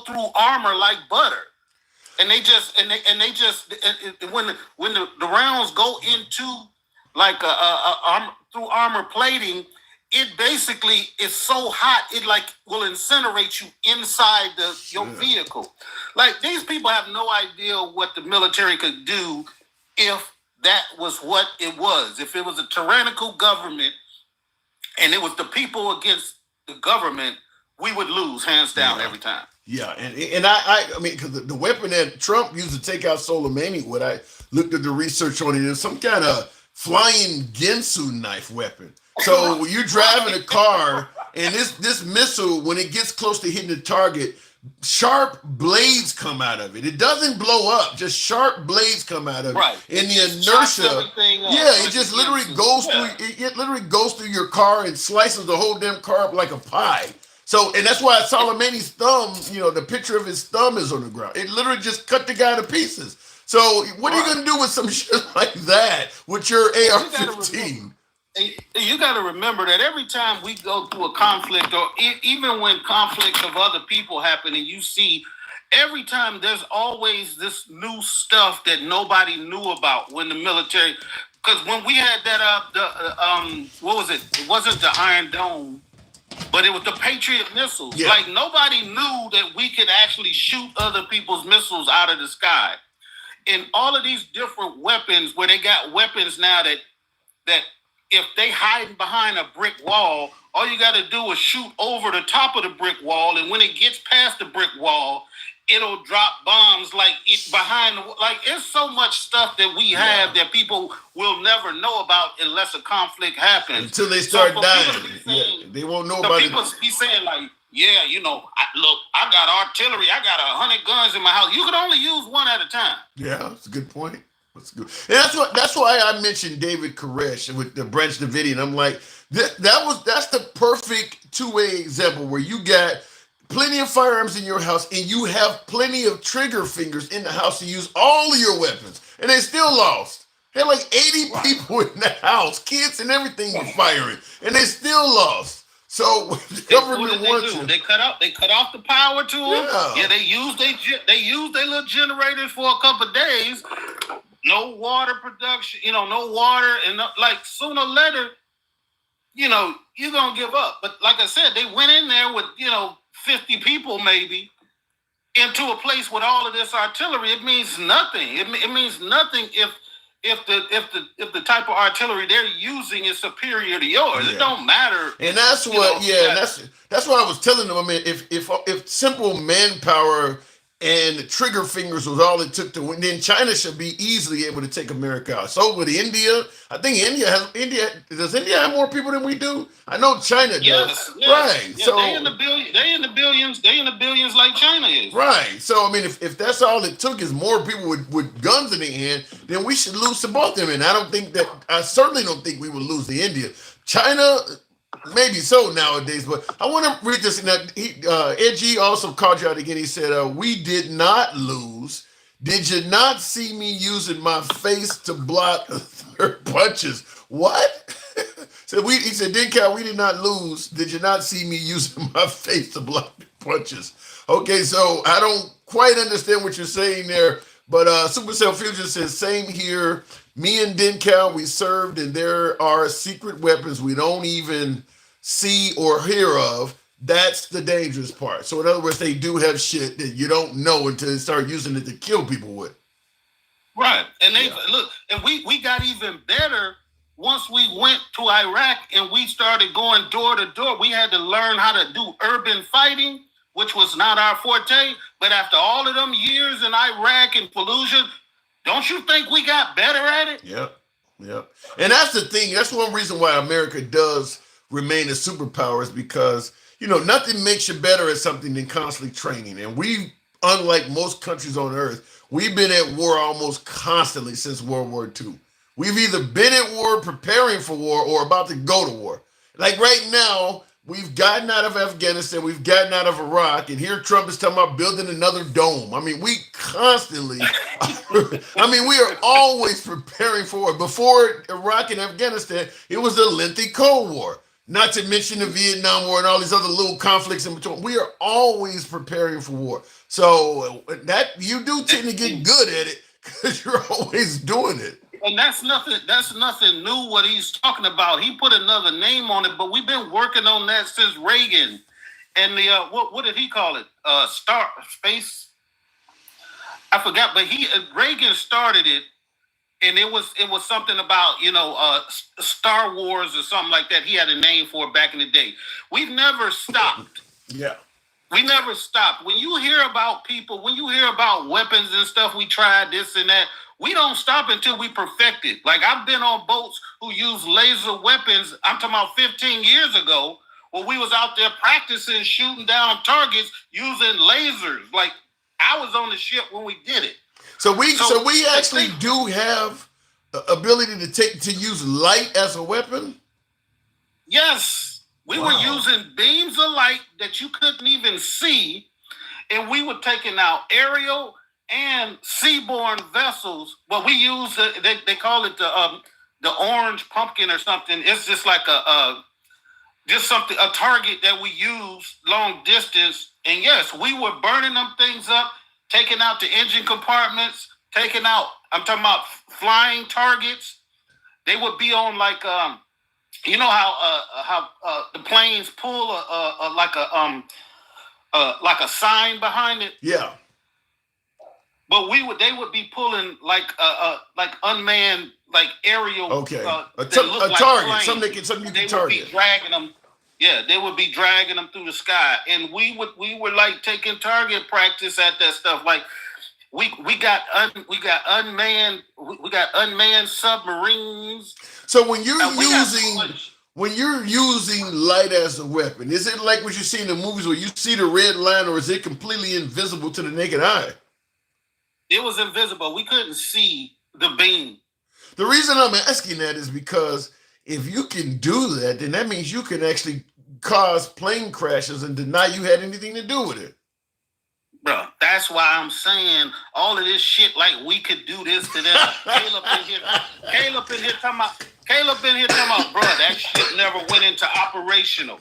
L: through armor like butter. And when the rounds go into through armor plating, it basically is so hot it will incinerate you inside your vehicle. These people have no idea what the military could do if that was what it was. If it was a tyrannical government and it was the people against the government, we would lose hands down every time.
A: Yeah, and I mean, because the weapon that Trump used to take out Soleimani, what I looked at the research on it, is some kind of flying Ginsu knife weapon. So you're driving a car, and this missile, when it gets close to hitting the target, sharp blades come out of it. It doesn't blow up; just sharp blades come out of it.
L: Right.
A: And the inertia, it just literally goes through. It literally goes through your car and slices the whole damn car up like a pie. So, and that's why Soleimani's thumb, the picture of his thumb is on the ground. It literally just cut the guy to pieces. So, what are you gonna do with some shit like that with your AR-15?
L: You got to remember that every time we go through a conflict, or even when conflicts of other people happen, and you see every time there's always this new stuff that nobody knew about when the military. Because when we had that what was it? It wasn't the Iron Dome, but it was the Patriot missiles.
A: Yeah.
L: Nobody knew that we could actually shoot other people's missiles out of the sky. And all of these different weapons, where they got weapons now that if they hide behind a brick wall, all you got to do is shoot over the top of the brick wall, and when it gets past the brick wall, it'll drop bombs behind the. It's so much stuff that we have that people will never know about unless a conflict happens.
A: Until they start dying. They won't know about it.
L: People be saying I got artillery, I got 100 guns in my house. You can only use one at a time.
A: Yeah, that's a good point. That's good. And that's why I mentioned David Koresh with the Branch Davidian. I'm like, that's the perfect 2A example where you got plenty of firearms in your house and you have plenty of trigger fingers in the house to use all of your weapons, and they still lost. They had 80 people in the house, kids and everything were firing, and they still lost. So the government wants you.
L: They cut off the power to them. Yeah, they used their little generators for a couple of days. No water production, no water, and sooner or later, you're gonna give up. But like I said, they went in there with 50 people maybe into a place with all of this artillery. It means nothing. It means nothing if the type of artillery they're using is superior to yours. It don't matter.
A: And that's what, that's what I was telling them. I mean, if simple manpower and the trigger fingers was all it took to win, then China should be easily able to take America out. So with India, I think does India have more people than we do? I know China does.
L: Yes.
A: Right.
L: Yeah,
A: so
L: they in the billions. They in the billions like China is.
A: Right. So I mean, if that's all it took is more people with guns in their hand, then we should lose to both of them. And I certainly don't think we would lose to India. China, maybe so nowadays, but I want to read this. Now, Edgy also called you out again. He said, we did not lose. Did you not see me using my face to block their punches? What? He said, we did not lose. Did you not see me using my face to block their punches? Okay, so I don't quite understand what you're saying there, But Supercell Future says, same here. Me and Dencal, we served, and there are secret weapons we don't even see or hear of. That's the dangerous part. So in other words, they do have shit that you don't know until they start using it to kill people with.
L: Right. And they look, and we got even better once we went to Iraq and we started going door to door. We had to learn how to do urban fighting, which was not our forte. But after all of them years in Iraq and Fallujah, don't you think we got better at it?
A: Yep. Yep. And that's the thing. That's one reason why America does remain a superpower, is because, you know, nothing makes you better at something than constantly training. And we, unlike most countries on earth, we've been at war almost constantly since World War II. We've either been at war, preparing for war, or about to go to war. Like right now, we've gotten out of Afghanistan, we've gotten out of Iraq, and here Trump is talking about building another dome. I mean, we constantly, we are always preparing for war. Before Iraq and Afghanistan, it was a lengthy Cold War. Not to mention the Vietnam War and all these other little conflicts in between. We are always preparing for war. So that you do tend to get good at it because you're always doing it.
L: And that's nothing new what he's talking about. He put another name on it, but we've been working on that since Reagan. And the what did he call it? Space? I forgot, but Reagan started it. And it was something about, Star Wars or something like that. He had a name for it back in the day. We've never stopped.
A: Yeah.
L: We never stopped. When you hear about people, when you hear about weapons and stuff, we tried this and that. We don't stop until we perfect it. Like, I've been on boats who use laser weapons. I'm talking about 15 years ago, where we was out there practicing shooting down targets using lasers. Like, I was on the ship when we did it.
A: So we actually do have the ability to use light as a weapon?
L: Yes. We were using beams of light that you couldn't even see, and we were taking out aerial and seaborne vessels. Well, we use they call it the orange pumpkin or something. It's just like a target that we use long distance. And yes, we were burning them things up, taking out the engine compartments, taking out, I'm talking about flying targets. They would be on like, you know how the planes pull like a sign behind it?
A: Yeah.
L: But they would be pulling like unmanned, like aerial.
A: Okay. A
L: like
A: target,
L: planes.
A: something you can
L: They
A: target.
L: would be dragging them. Yeah, they would be dragging them through the sky, and we were like taking target practice at that stuff. Like we got unmanned submarines.
A: So when you're using light as a weapon, is it like what you see in the movies where you see the red line, or is it completely invisible to the naked eye?
L: It was invisible. We couldn't see the beam.
A: The reason I'm asking that is because if you can do that, then that means you can actually cause plane crashes and deny you had anything to do with it.
L: Bro, that's why I'm saying all of this shit like we could do this to them. Caleb in here talking about, bro, that shit never went into operational.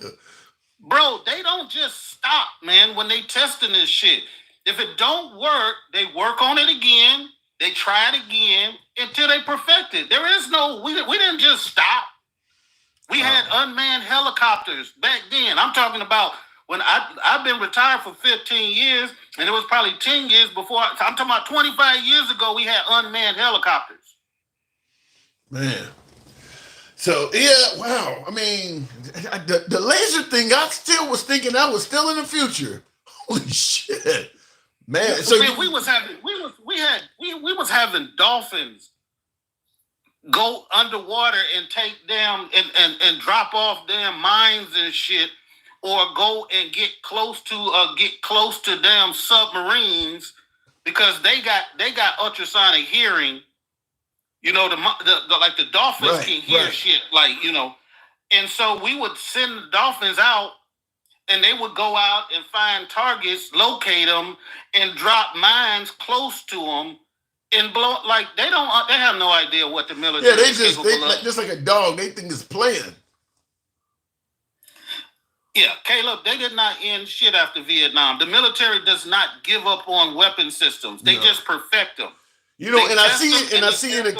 L: Bro, they don't just stop, man, when they testing this shit. If it don't work, they work on it again. They try it again until they perfect it. There is no, we didn't just stop. We had unmanned helicopters back then. I'm talking about when I've been retired for 15 years, and it was probably 10 years before. I'm talking about 25 years ago, we had unmanned helicopters.
A: Man. So, yeah, wow. I mean, the laser thing, I still was thinking I was still in the future. Holy shit. Man, so
L: we was having dolphins go underwater and take damn and drop off damn mines and shit, or go and get close to damn submarines because they got ultrasonic hearing. You know, the dolphins can hear shit, like, you know, and so we would send the dolphins out. And they would go out and find targets, locate them, and drop mines close to them, and blow. Like they have no idea what the military.
A: Yeah, they
L: just
A: just like a dog. They think it's playing.
L: Yeah, Caleb, they did not end shit after Vietnam. The military does not give up on weapon systems. They just perfect them.
A: You know, and I see in the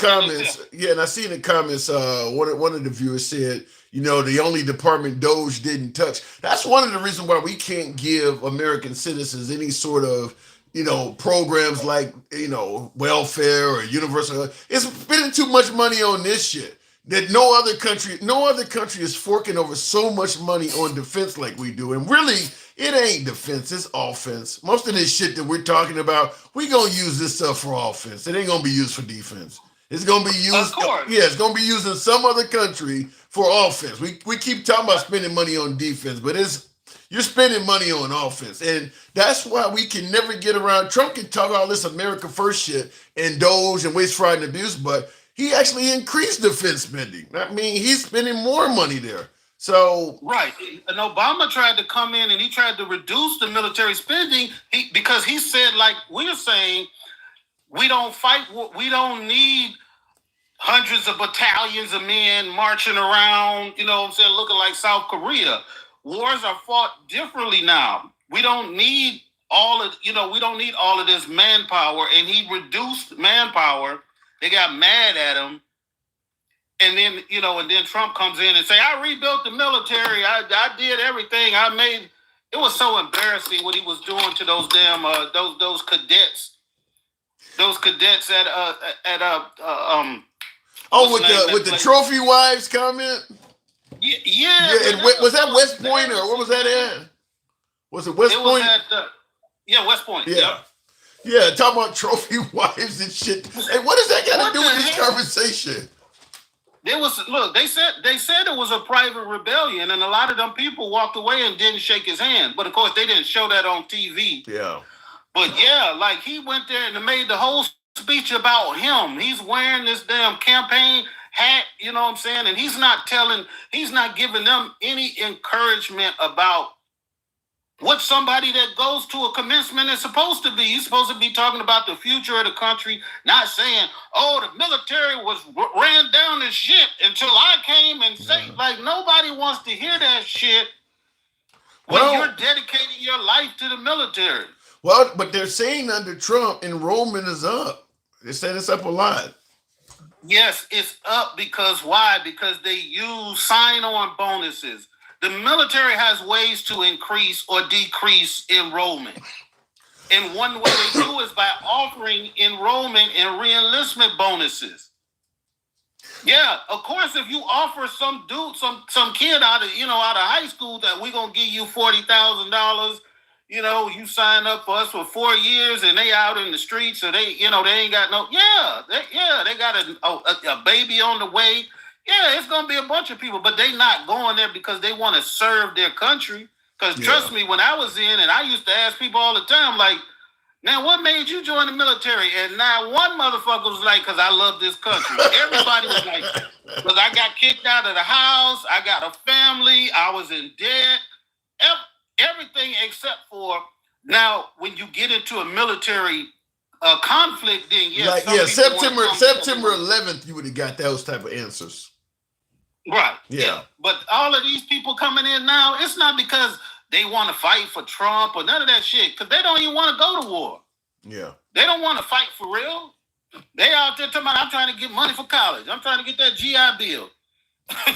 A: comments, one of the viewers said, you know, the only department Doge didn't touch. That's one of the reasons why we can't give American citizens any sort of, you know, programs like, you know, welfare or universal. It's spending too much money on this shit that no other country is forking over so much money on defense like we do. And really, it ain't defense, it's offense. Most of this shit that we're talking about, we gonna use this stuff for offense. It ain't gonna be used for defense. It's gonna be used, it's gonna be used in some other country for offense. We keep talking about spending money on defense, but you're spending money on offense. And that's why we can never get around. Trump can talk all this America first shit and Doge and waste, fraud, and abuse, but he actually increased defense spending. I mean, he's spending more money there. So
L: right, and Obama tried to come in and he tried to reduce the military spending because he said, like we're saying, we don't fight. We don't need hundreds of battalions of men marching around. You know what I'm saying, looking like South Korea. Wars are fought differently now. We don't need all of this manpower, and he reduced manpower. They got mad at him. And then, you know, and then Trump comes in and say, I rebuilt the military. I did everything. It was so embarrassing what he was doing to those damn, those cadets. Those cadets
A: with the trophy wives comment?
L: Yeah.
A: And was that West Point or what was that at? Was it West Point?
L: West Point.
A: Yeah. Yeah, talking about trophy wives and shit. Hey, what does that got to do with this conversation?
L: They said it was a private rebellion, and a lot of them people walked away and didn't shake his hand. But of course, they didn't show that on TV.
A: Yeah.
L: But yeah, like he went there and made the whole speech about him. He's wearing this damn campaign hat, you know what I'm saying? And he's not giving them any encouragement about what somebody that goes to a commencement is supposed to be. He's supposed to be talking about the future of the country, not saying, oh, the military ran down the shit until I came and say, like, nobody wants to hear that shit when you're dedicating your life to the military.
A: Well, but they're saying under Trump, enrollment is up. They said it's up a lot.
L: Yes, it's up because why? Because they use sign-on bonuses. The military has ways to increase or decrease enrollment. And one way they do is by offering enrollment and re-enlistment bonuses. Yeah, of course, if you offer some dude, some kid out of high school that we're gonna give you $40,000, you know, you sign up for us for 4 years and they out in the streets, so they ain't got no, they got a baby on the way. Yeah, it's going to be a bunch of people, but they not going there because they want to serve their country. Because trust me, when I was in, and I used to ask people all the time, like, now what made you join the military? And now one motherfucker was like, because I love this country. Everybody was like, because I got kicked out of the house, I got a family, I was in debt, everything except for, now when you get into a military conflict, then
A: September 11th, you would have got those type of answers.
L: Right.
A: Yeah.
L: But all of these people coming in now, it's not because they want to fight for Trump or none of that shit, because they don't even want to go to war.
A: Yeah.
L: They don't want to fight for real. They out there talking about, I'm trying to get money for college. I'm trying to get that GI Bill.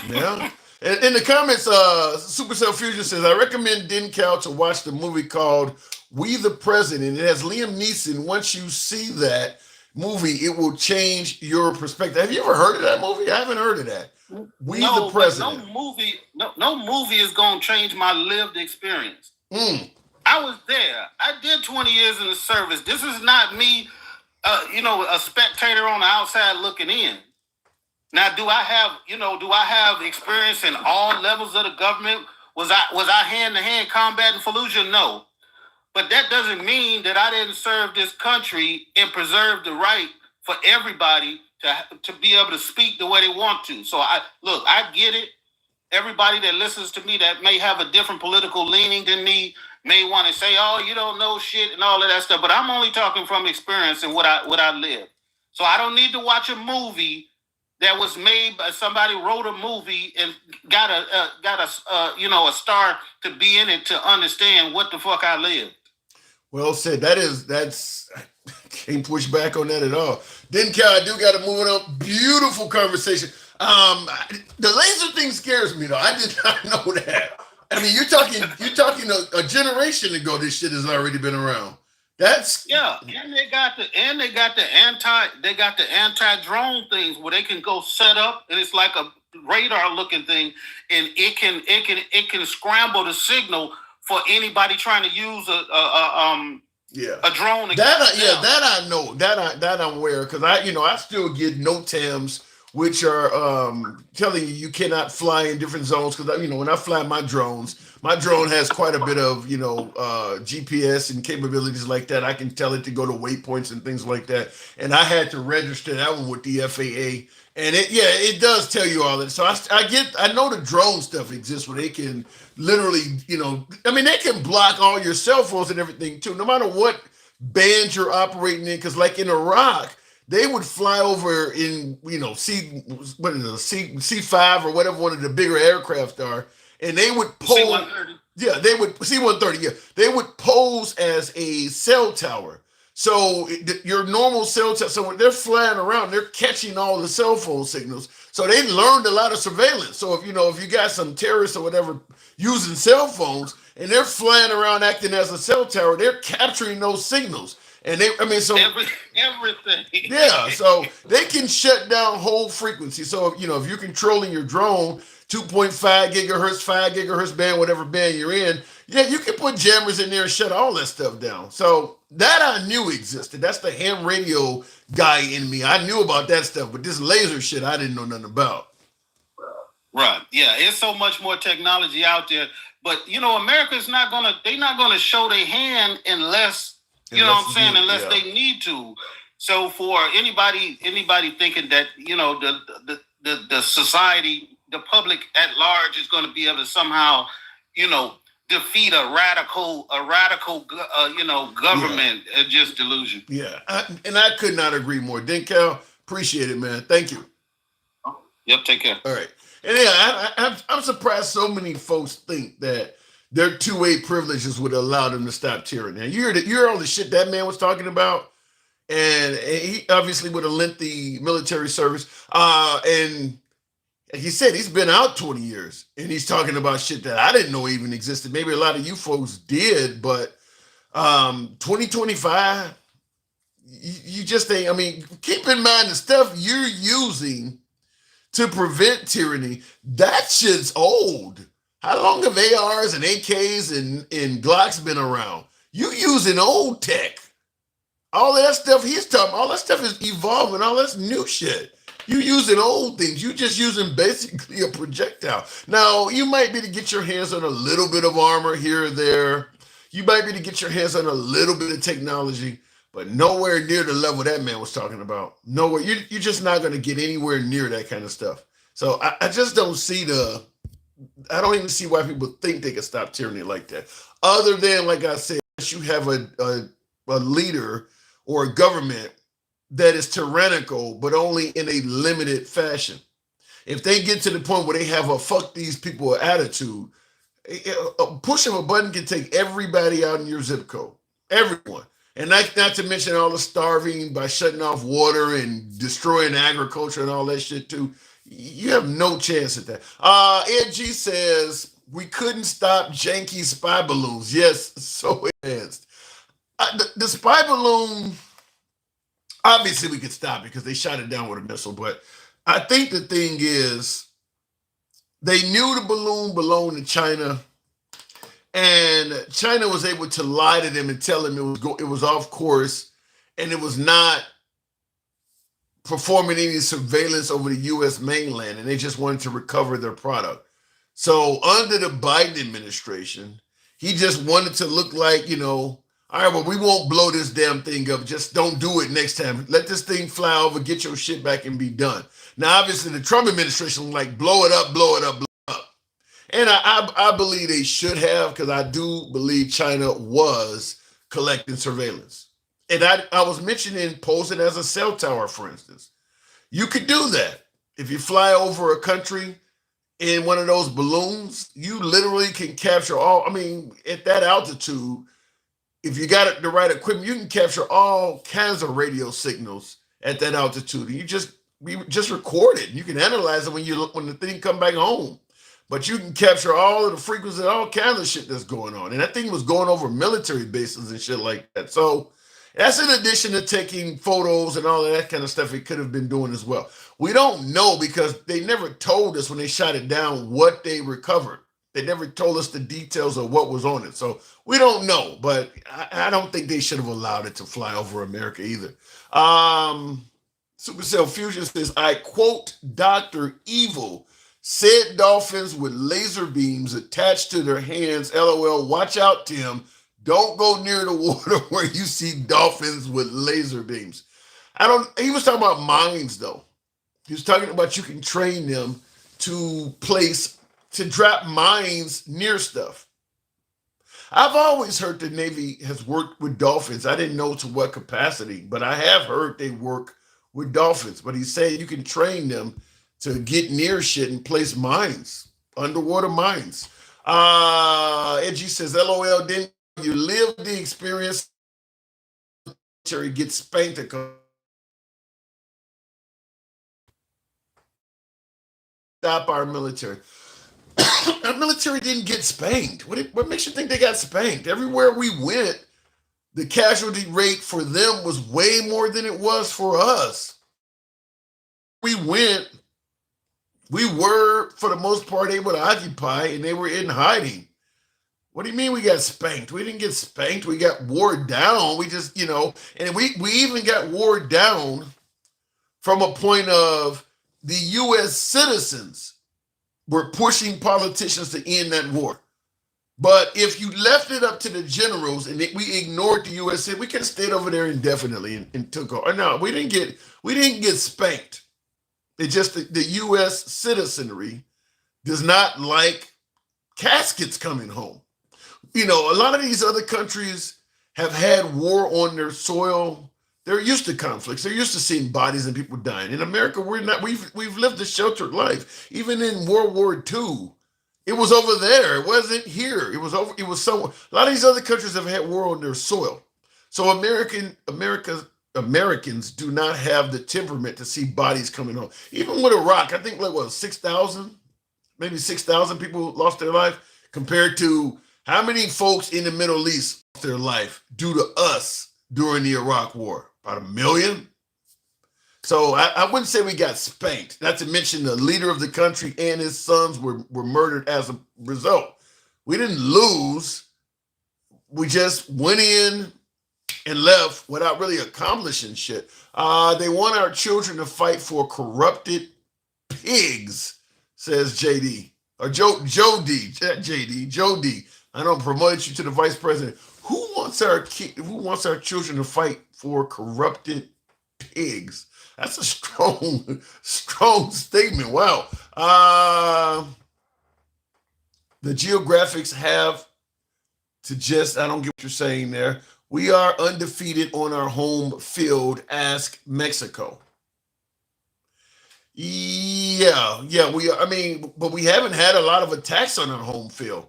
A: Yeah. And in the comments, Supercell Fusion says, I recommend DenCal to watch the movie called We the President. It has Liam Neeson. Once you see that movie, it will change your perspective. Have you ever heard of that movie? I haven't heard of that. The President.
L: No movie is going to change my lived experience. I was there. I did 20 years in the service. This is not me, a spectator on the outside looking in. Now, do I have experience in all levels of the government? Was I hand-to-hand combat in Fallujah? No. But that doesn't mean that I didn't serve this country and preserve the right for everybody to be able to speak the way they want to. So I get it. Everybody that listens to me that may have a different political leaning than me may want to say, oh, you don't know shit and all of that stuff. But I'm only talking from experience and what I live. So I don't need to watch a movie that was made by somebody wrote a movie and got a star to be in it to understand what the fuck I lived.
A: Well said. That's can't push back on that at all. Then, Cal, I do got to move it on. Beautiful conversation. The laser thing scares me though. I did not know that. I mean, you're talking a generation ago. This shit has already been around. That's
L: and they got the anti-drone things where they can go set up and it's like a radar looking thing and it can scramble the signal for anybody trying to use a drone.
A: That I know. That I'm aware because I still get NOTAMs which are telling you cannot fly in different zones because when I fly my drone has quite a bit of GPS and capabilities like that. I can tell it to go to waypoints and things like that. And I had to register that one with the FAA. And it does tell you all that. So I know the drone stuff exists where they can literally, they can block all your cell phones and everything too, no matter what band you're operating in. Because like in Iraq, they would fly over in, C5 or whatever one of the bigger aircraft are, and they would pose. C-130. Yeah, they would C-130. Yeah, they would pose as a cell tower. So your normal cell tower. So when they're flying around, they're catching all the cell phone signals. So they learned a lot of surveillance. So if you got some terrorists or whatever using cell phones and they're flying around acting as a cell tower, they're capturing those signals. And everything. Yeah, so they can shut down whole frequency. So if you're controlling your drone 2.5 gigahertz, 5 gigahertz band, whatever band you're in, you can put jammers in there and shut all that stuff down. So that I knew existed. That's the ham radio guy in me. I knew about that stuff, but this laser shit I didn't know nothing about.
L: Right. Yeah, it's so much more technology out there. But America's not gonna show their hand unless unless they need to. So for anybody thinking that the society, the public at large is going to be able to somehow defeat a radical government, just delusion.
A: Yeah, and I could not agree more. Denkel, appreciate it, man. Thank you.
L: Yep, take care.
A: All right, and I'm surprised so many folks think that their two-way privileges would allow them to stop tyranny. Now, you heard all the shit that man was talking about, and he obviously with a lengthy military service. And he said he's been out 20 years, and he's talking about shit that I didn't know even existed. Maybe a lot of you folks did, but 2025, you just think, keep in mind the stuff you're using to prevent tyranny, that shit's old. How long have ARs and AKs and Glocks been around? You using old tech. All of that stuff he's talking, all that stuff is evolving, all that's new shit. You using old things. You just using basically a projectile. Now, you might be to get your hands on a little bit of armor here or there. You might be to get your hands on a little bit of technology, but nowhere near the level that man was talking about. Nowhere. You're just not going to get anywhere near that kind of stuff. So I just don't see I don't even see why people think they can stop tyranny like that. Other than, like I said, you have a leader or a government that is tyrannical, but only in a limited fashion. If they get to the point where they have a fuck these people attitude, a push of a button can take everybody out in your zip code. Everyone. And not to mention all the starving by shutting off water and destroying agriculture and all that shit too. You have no chance at that. Ed G says, we couldn't stop janky spy balloons. Yes, so advanced. The spy balloon, obviously we could stop it because they shot it down with a missile. But I think the thing is, they knew the balloon belonged to China. And China was able to lie to them and tell them it was off course and it was not performing any surveillance over the U.S. mainland, and they just wanted to recover their product. So under the Biden administration, he just wanted to look like, all right, well, we won't blow this damn thing up. Just don't do it next time. Let this thing fly over, get your shit back and be done. Now, obviously, the Trump administration was like, blow it up, blow it up, blow it up. And I believe they should have, because I do believe China was collecting surveillance. And I was mentioning posing as a cell tower, for instance. You could do that. If you fly over a country in one of those balloons, you literally can capture all. I mean, at that altitude, if you got the right equipment, you can capture all kinds of radio signals at that altitude. And you just record it. You can analyze it when the thing come back home. But you can capture all of the frequencies and all kinds of shit that's going on. And that thing was going over military bases and shit like that. So that's in addition to taking photos and all of that kind of stuff it could have been doing as well. We don't know because they never told us when they shot it down what they recovered. They never told us the details of what was on it. So we don't know, but I don't think they should have allowed it to fly over America either. Supercell Fusion says, I quote Dr. Evil, said dolphins with laser beams attached to their hands. LOL, watch out, Tim. Don't go near the water where you see dolphins with laser beams. He was talking about mines, though. He was talking about you can train them to drop mines near stuff. I've always heard the Navy has worked with dolphins. I didn't know to what capacity, but I have heard they work with dolphins. But he's saying you can train them to get near shit and place mines, underwater mines. Edgy says, LOL, didn't you live the experience? Get spanked a stop our military. Our military didn't get spanked. What makes you think they got spanked? Everywhere we went, the casualty rate for them was way more than it was for us. We went, we were, for the most part, able to occupy, and they were in hiding. What do you mean we got spanked? We didn't get spanked. We got wore down. We just, and we even got wore down from a point of the U.S. citizens were pushing politicians to end that war. But if you left it up to the generals and we ignored the U.S., we could have stayed over there indefinitely and took over. No, we didn't get spanked. It's just the U.S. citizenry does not like caskets coming home. A lot of these other countries have had war on their soil. They're used to conflicts. They're used to seeing bodies and people dying. In America, we're not. We've lived a sheltered life. Even in World War II, it was over there. It wasn't here. It was over. It was somewhere. A lot of these other countries have had war on their soil. So Americans do not have the temperament to see bodies coming home. Even with Iraq, I think 6,000, maybe 6,000 people lost their life compared to how many folks in the Middle East lost their life due to us during the Iraq War. About 1 million. So I wouldn't say we got spanked. Not to mention the leader of the country and his sons were murdered as a result. We didn't lose. We just went in and left without really accomplishing shit. They want our children to fight for corrupted pigs, says JD. Or Joe D. JD. Joe D. I don't promote you to the vice president. Who wants our children to fight for corrupted pigs? That's a strong statement. Wow. The geographics have to just, I don't get what you're saying there. We are undefeated on our home field. Ask Mexico. Yeah, we are. But we haven't had a lot of attacks on our home field.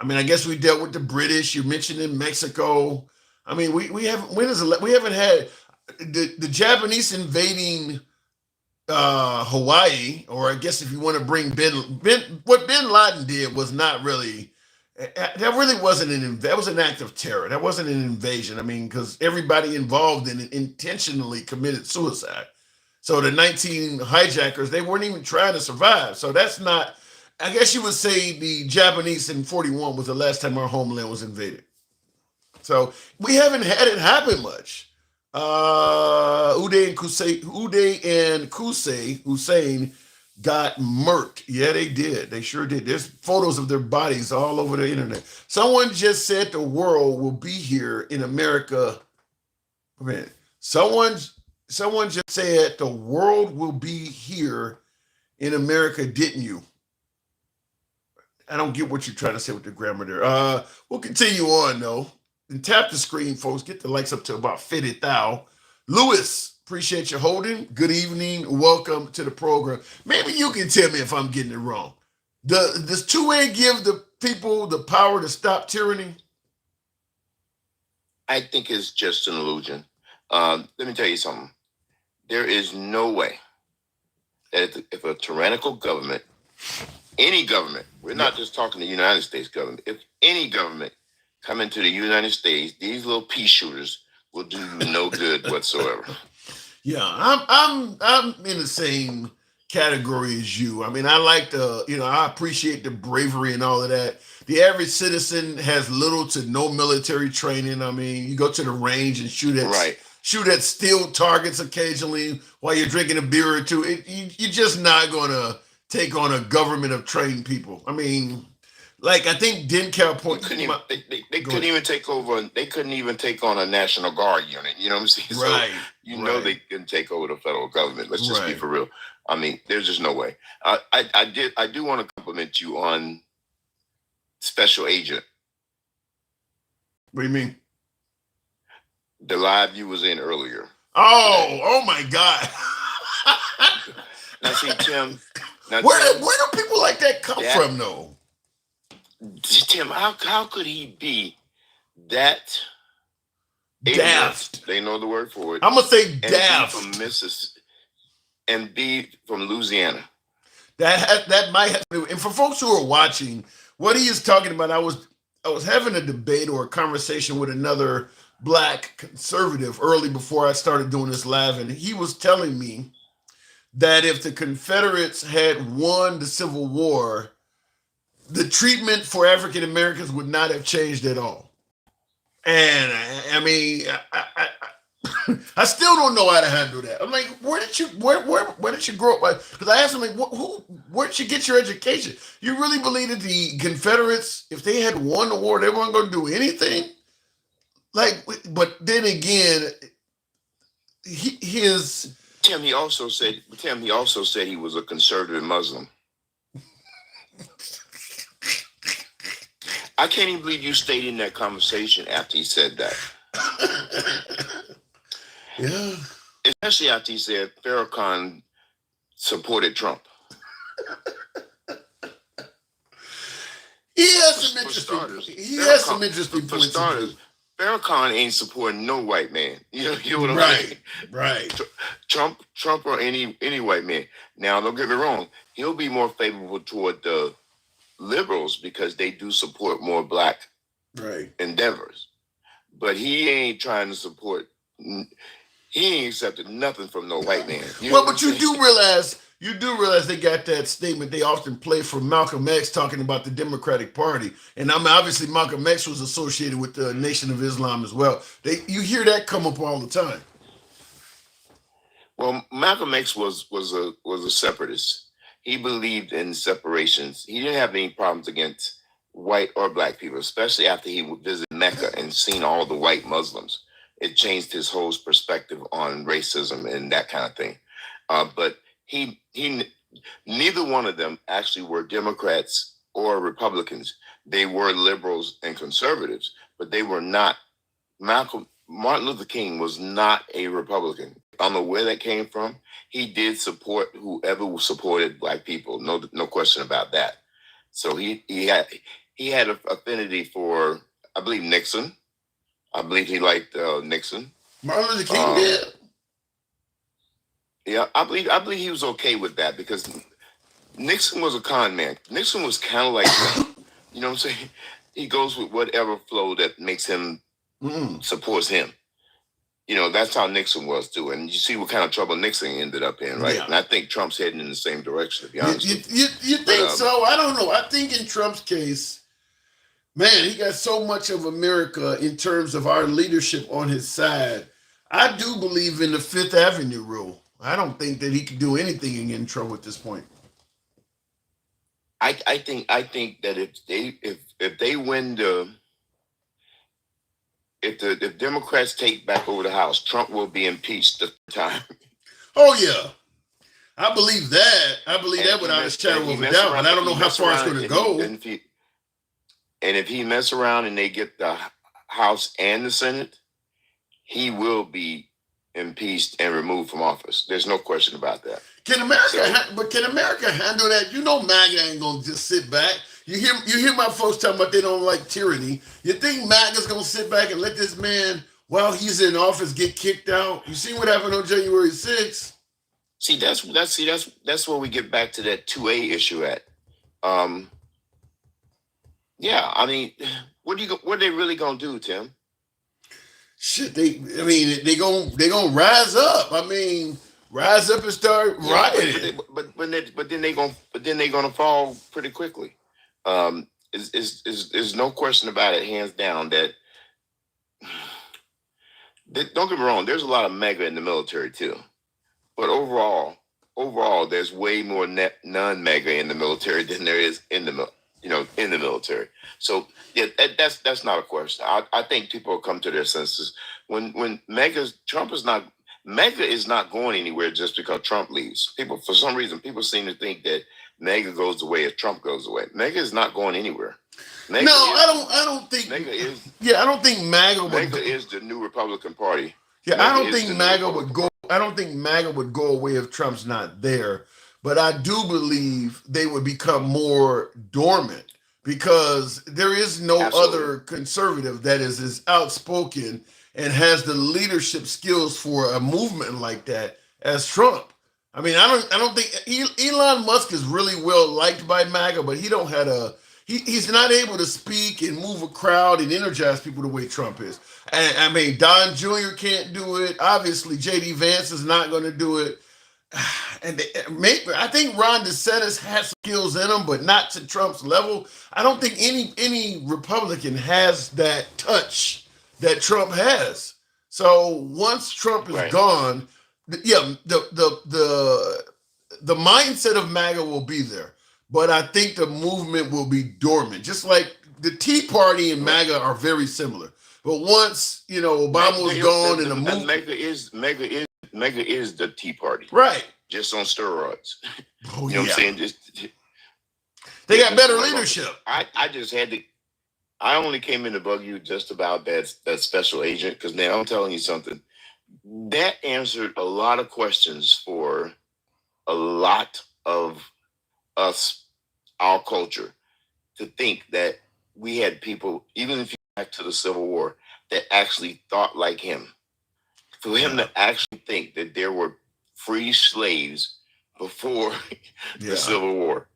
A: I guess we dealt with the British. You mentioned in Mexico. We haven't had the Japanese invading Hawaii, or I guess if you want to bring what Bin Laden did was not really. That really wasn't that was an act of terror. That wasn't an invasion. Because everybody involved in it intentionally committed suicide. So the 19 hijackers, they weren't even trying to survive. So that's not. I guess you would say the Japanese in 41 was the last time our homeland was invaded. So we haven't had it happen much. Uday and Qusay Hussein got murked. Yeah, they did. They sure did. There's photos of their bodies all over the internet. Someone just said the world will be here in America. Someone just said the world will be here in America, didn't you? I don't get what you're trying to say with the grammar there. We'll continue on, though. And tap the screen, folks. Get the likes up to about 50,000. Lewis Appreciate you holding. Good evening. Welcome to the program. Maybe you can tell me if I'm getting it wrong. Does 2A give the people the power to stop tyranny?
M: I think it's just an illusion. Let me tell you something. There is no way that if a tyrannical government, any government, we're not just talking the United States government, if any government come into the United States, these little pea shooters will do you no good whatsoever.
A: Yeah, I'm in the same category as you. I mean, I like I appreciate the bravery and all of that. The average citizen has little to no military training. I mean, you go to the range and shoot at steel targets occasionally while you're drinking a beer or two. You're just not going to take on a government of trained people. I mean, like I think Dencal point.
M: They couldn't even take over. They couldn't even take on a National Guard unit. You know what I'm saying?
A: Right.
M: So know they couldn't take over the federal government. Let's just be for real. I mean, there's just no way. I do want to compliment you on Special Agent.
A: What do you mean?
M: The live you was in earlier.
A: Oh my God.
M: Now see, Tim.
A: Where do people like that come from, though?
M: Tim, how could he be that
A: daft?
M: They know the word for it.
A: I'm gonna say daft.
M: And be from Mississippi and be from Louisiana.
A: That might have to do. And for folks who are watching, what he is talking about, I was having a debate or a conversation with another Black conservative early before I started doing this live, and he was telling me that if the Confederates had won the Civil War, the treatment for African Americans would not have changed at all. And I mean, I still don't know how to handle that. I'm like, where did you grow up? Because I asked him, like, where did you get your education? You really believe that the Confederates, if they had won the war, they weren't going to do anything? Like, but then again,
M: Tim, he also said he was a conservative Muslim. I can't even believe you stayed in that conversation after he said that.
A: Yeah.
M: Especially after he said Farrakhan supported Trump.
A: He has some interesting points.
M: For starters, Farrakhan ain't supporting no white man. You know what I'm saying?
A: Right.
M: Trump or any white man. Now, don't get me wrong. He'll be more favorable toward the liberals because they do support more Black endeavors. But he ain't trying to support. He ain't accepted nothing from no white man.
A: But you do realize they got that statement they often play from Malcolm X talking about the Democratic Party. And I mean, obviously Malcolm X was associated with the Nation of Islam as well. You hear that come up all the time.
M: Well, Malcolm X was a separatist. He believed in separations. He didn't have any problems against white or Black people, especially after he would visit Mecca and seen all the white Muslims. It changed his whole perspective on racism and that kind of thing. But he neither one of them actually were Democrats or Republicans. They were liberals and conservatives, but they were not. Martin Luther King was not a Republican. I don't know where that came from. He did support whoever supported Black people. No question about that. So he had an affinity for, I believe, Nixon. I believe he liked Nixon.
A: Martin Luther King did.
M: Yeah, I believe he was okay with that because Nixon was a con man. Nixon was kind of like, you know what I'm saying? He goes with whatever flow that makes him supports him. You know, that's how Nixon was too. And you see what kind of trouble Nixon ended up in, right? Yeah. And I think Trump's heading in the same direction, to be honest.
A: You think so? I don't know. I think in Trump's case, man, he got so much of America in terms of our leadership on his side. I do believe in the Fifth Avenue rule. I don't think that he could do anything and get in trouble at this point.
M: I think that if they win if Democrats take back over the House, Trump will be impeached the time.
A: Oh yeah, I believe that. I believe that without a shadow of a doubt. But I don't know how far it's going to go.
M: And if he mess around and they get the House and the Senate, he will be impeached and removed from office. There's no question about that.
A: Can America handle that? You know, MAGA ain't gonna just sit back. You hear my folks talking about they don't like tyranny. You think MAGA's gonna sit back and let this man, while he's in office, get kicked out? You see what happened on January 6th?
M: See, that's where we get back to that 2A issue at. Yeah, I mean, what are they really gonna do, Tim?
A: Shit, they gonna rise up. I mean, rise up and start rioting.
M: But then they gonna fall pretty quickly. Is no question about it, hands down. That don't get me wrong. There's a lot of MAGA in the military too, but overall, there's way more non-MAGA in the military than there is in the military. So yeah, that's not a question. I think people will come to their senses when MAGA is not going anywhere just because Trump leaves. For some reason, people seem to think that MAGA goes away if Trump goes away. MAGA is not going anywhere.
A: I don't think
M: MAGA is.
A: Yeah, I don't think MAGA
M: is the new Republican Party.
A: Yeah, I don't think MAGA would go. I don't think MAGA would go away if Trump's not there. But I do believe they would become more dormant because there is no other conservative that is as outspoken and has the leadership skills for a movement like that as Trump. I mean, I don't think Elon Musk is really well liked by MAGA, but he's not able to speak and move a crowd and energize people the way Trump is. And I mean, Don Jr. can't do it. Obviously, J.D. Vance is not going to do it. And I think Ron DeSantis has skills in him, but not to Trump's level. I don't think any Republican has that touch that Trump has. So once Trump is gone, yeah, the mindset of MAGA will be there, but I think the movement will be dormant. Just like the Tea Party and MAGA are very similar. But once Obama was gone and the movement,
M: MAGA is the Tea Party,
A: right?
M: Just on steroids.
A: Oh,
M: you know what I'm saying?
A: They got better leadership.
M: I only came in to bug you just about that special agent because, man, I'm telling you something. That answered a lot of questions for a lot of us, our culture, to think that we had people, even if you go back to the Civil War, that actually thought like him. For him to actually think that there were free slaves before the Civil War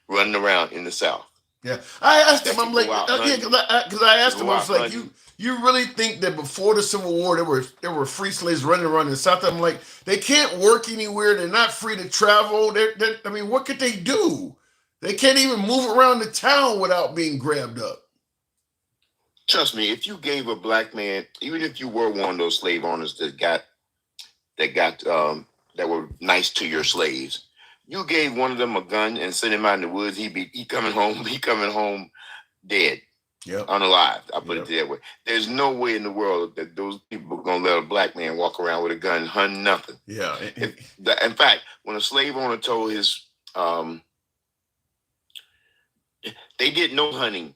M: running around in the South.
A: Yeah, I asked him. I'm like, because I asked him, I was like, you really think that before the Civil War there were free slaves running around in the South? I'm like, they can't work anywhere. They're not free to travel. I mean, what could they do? They can't even move around the town without being grabbed up.
M: Trust me, if you gave a black man, even if you were one of those slave owners that were nice to your slaves, you gave one of them a gun and sent him out in the woods, he coming home dead.
A: Yeah,
M: unalive. I put it that way. There's no way in the world that those people are gonna let a black man walk around with a gun, hunt nothing.
A: Yeah.
M: In fact, when a slave owner told his, they did no hunting.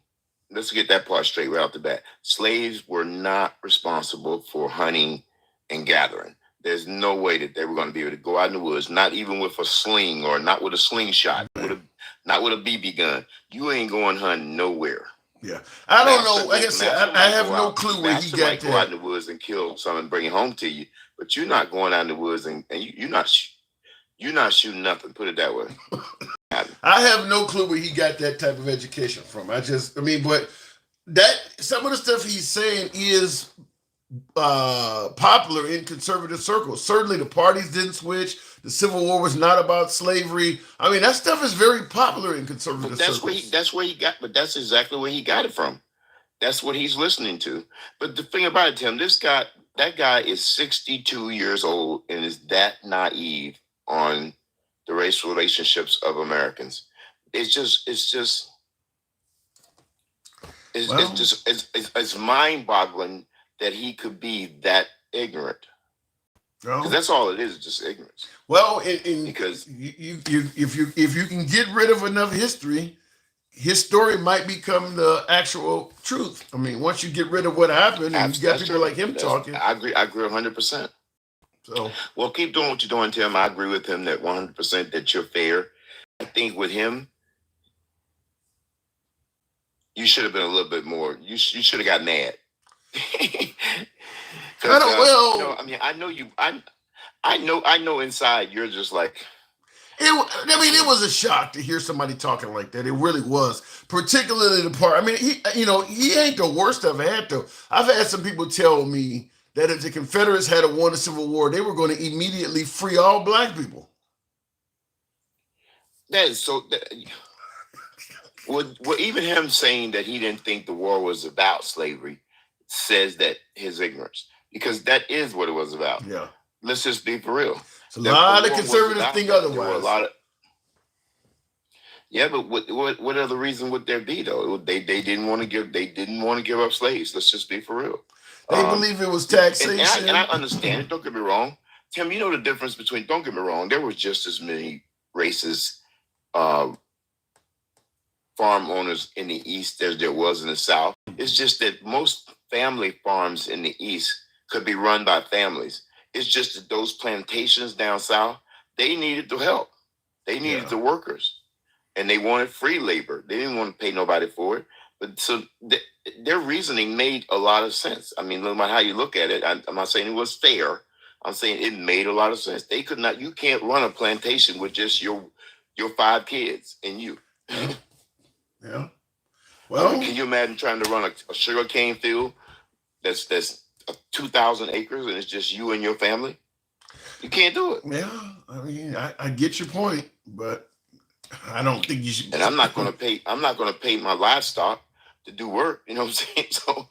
M: Let's get that part straight right off the bat. Slaves were not responsible for hunting and gathering. There's no way that they were going to be able to go out in the woods, not even with a sling or not with a slingshot, not with a BB gun. You ain't going hunting nowhere.
A: Yeah, I don't know. Like I said, I have no clue where he got that.
M: Go out in the woods and kill someone and bring it home to you, but you're not going out in the woods and you're not shooting nothing. Put it that way.
A: I have no clue where he got that type of education from. But that some of the stuff he's saying is popular in conservative circles. Certainly, the parties didn't switch. The Civil War was not about slavery. I mean, that stuff is very popular in conservative circles.
M: But that's exactly where he got it from. That's what he's listening to. But the thing about it, Tim, that guy is 62 years old and is that naive on the racial relationships of Americans. It's mind-boggling that he could be that ignorant. Because that's all it is, just ignorance.
A: Well, because if you can get rid of enough history, his story might become the actual truth. I mean, once you get rid of what happened, and you got people like him talking.
M: I agree 100%.
A: So,
M: well, keep doing what you're doing, Tim. I agree with him that 100% that you're fair. I think with him, you should have been a little bit more. You should have got mad.
A: I don't. Well,
M: no, I mean, I know you. I know inside you're just like.
A: It was a shock to hear somebody talking like that. It really was, particularly the part. I mean, he ain't the worst I've had though. I've had some people tell me that if the Confederates had won the Civil War, they were going to immediately free all black people.
M: That is so. Well, even him saying that he didn't think the war was about slavery says that his ignorance, because that is what it was about.
A: Yeah.
M: Let's just be for real.
A: A lot of conservatives think otherwise.
M: Yeah, but what other reason would there be though? They didn't want to give up slaves. Let's just be for real.
A: They believe it was taxation.
M: And I understand it. Don't get me wrong, Tim. You know the difference between. Don't get me wrong. There was just as many racist farm owners in the East as there was in the South. It's just that most family farms in the East could be run by families. It's just that those plantations down South, they needed the help. They needed the workers. And they wanted free labor. They didn't want to pay nobody for it. But so their reasoning made a lot of sense. I mean, no matter how you look at it, I'm not saying it was fair. I'm saying it made a lot of sense. They could not, you can't run a plantation with just your 5 kids and you.
A: Yeah. Well,
M: can you imagine trying to run a sugarcane field that's 2,000 acres and it's just you and your family? You can't do it.
A: Yeah, I mean, I get your point, but I don't think you should.
M: And I'm not going to pay my livestock to do work. You know what I'm saying? So,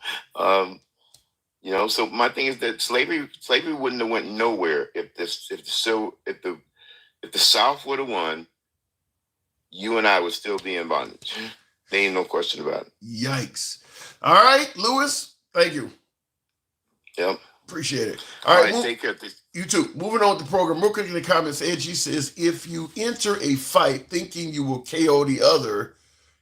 M: so my thing is that slavery wouldn't have went nowhere if the South would have won. You and I would still be in bondage. There ain't no question about it.
A: Yikes! All right, Lewis. Thank you.
M: Yep.
A: Appreciate it. All right,
M: take care.
A: You too. Moving on with the program. Real quick in the comments, Angie says, if you enter a fight thinking you will KO the other,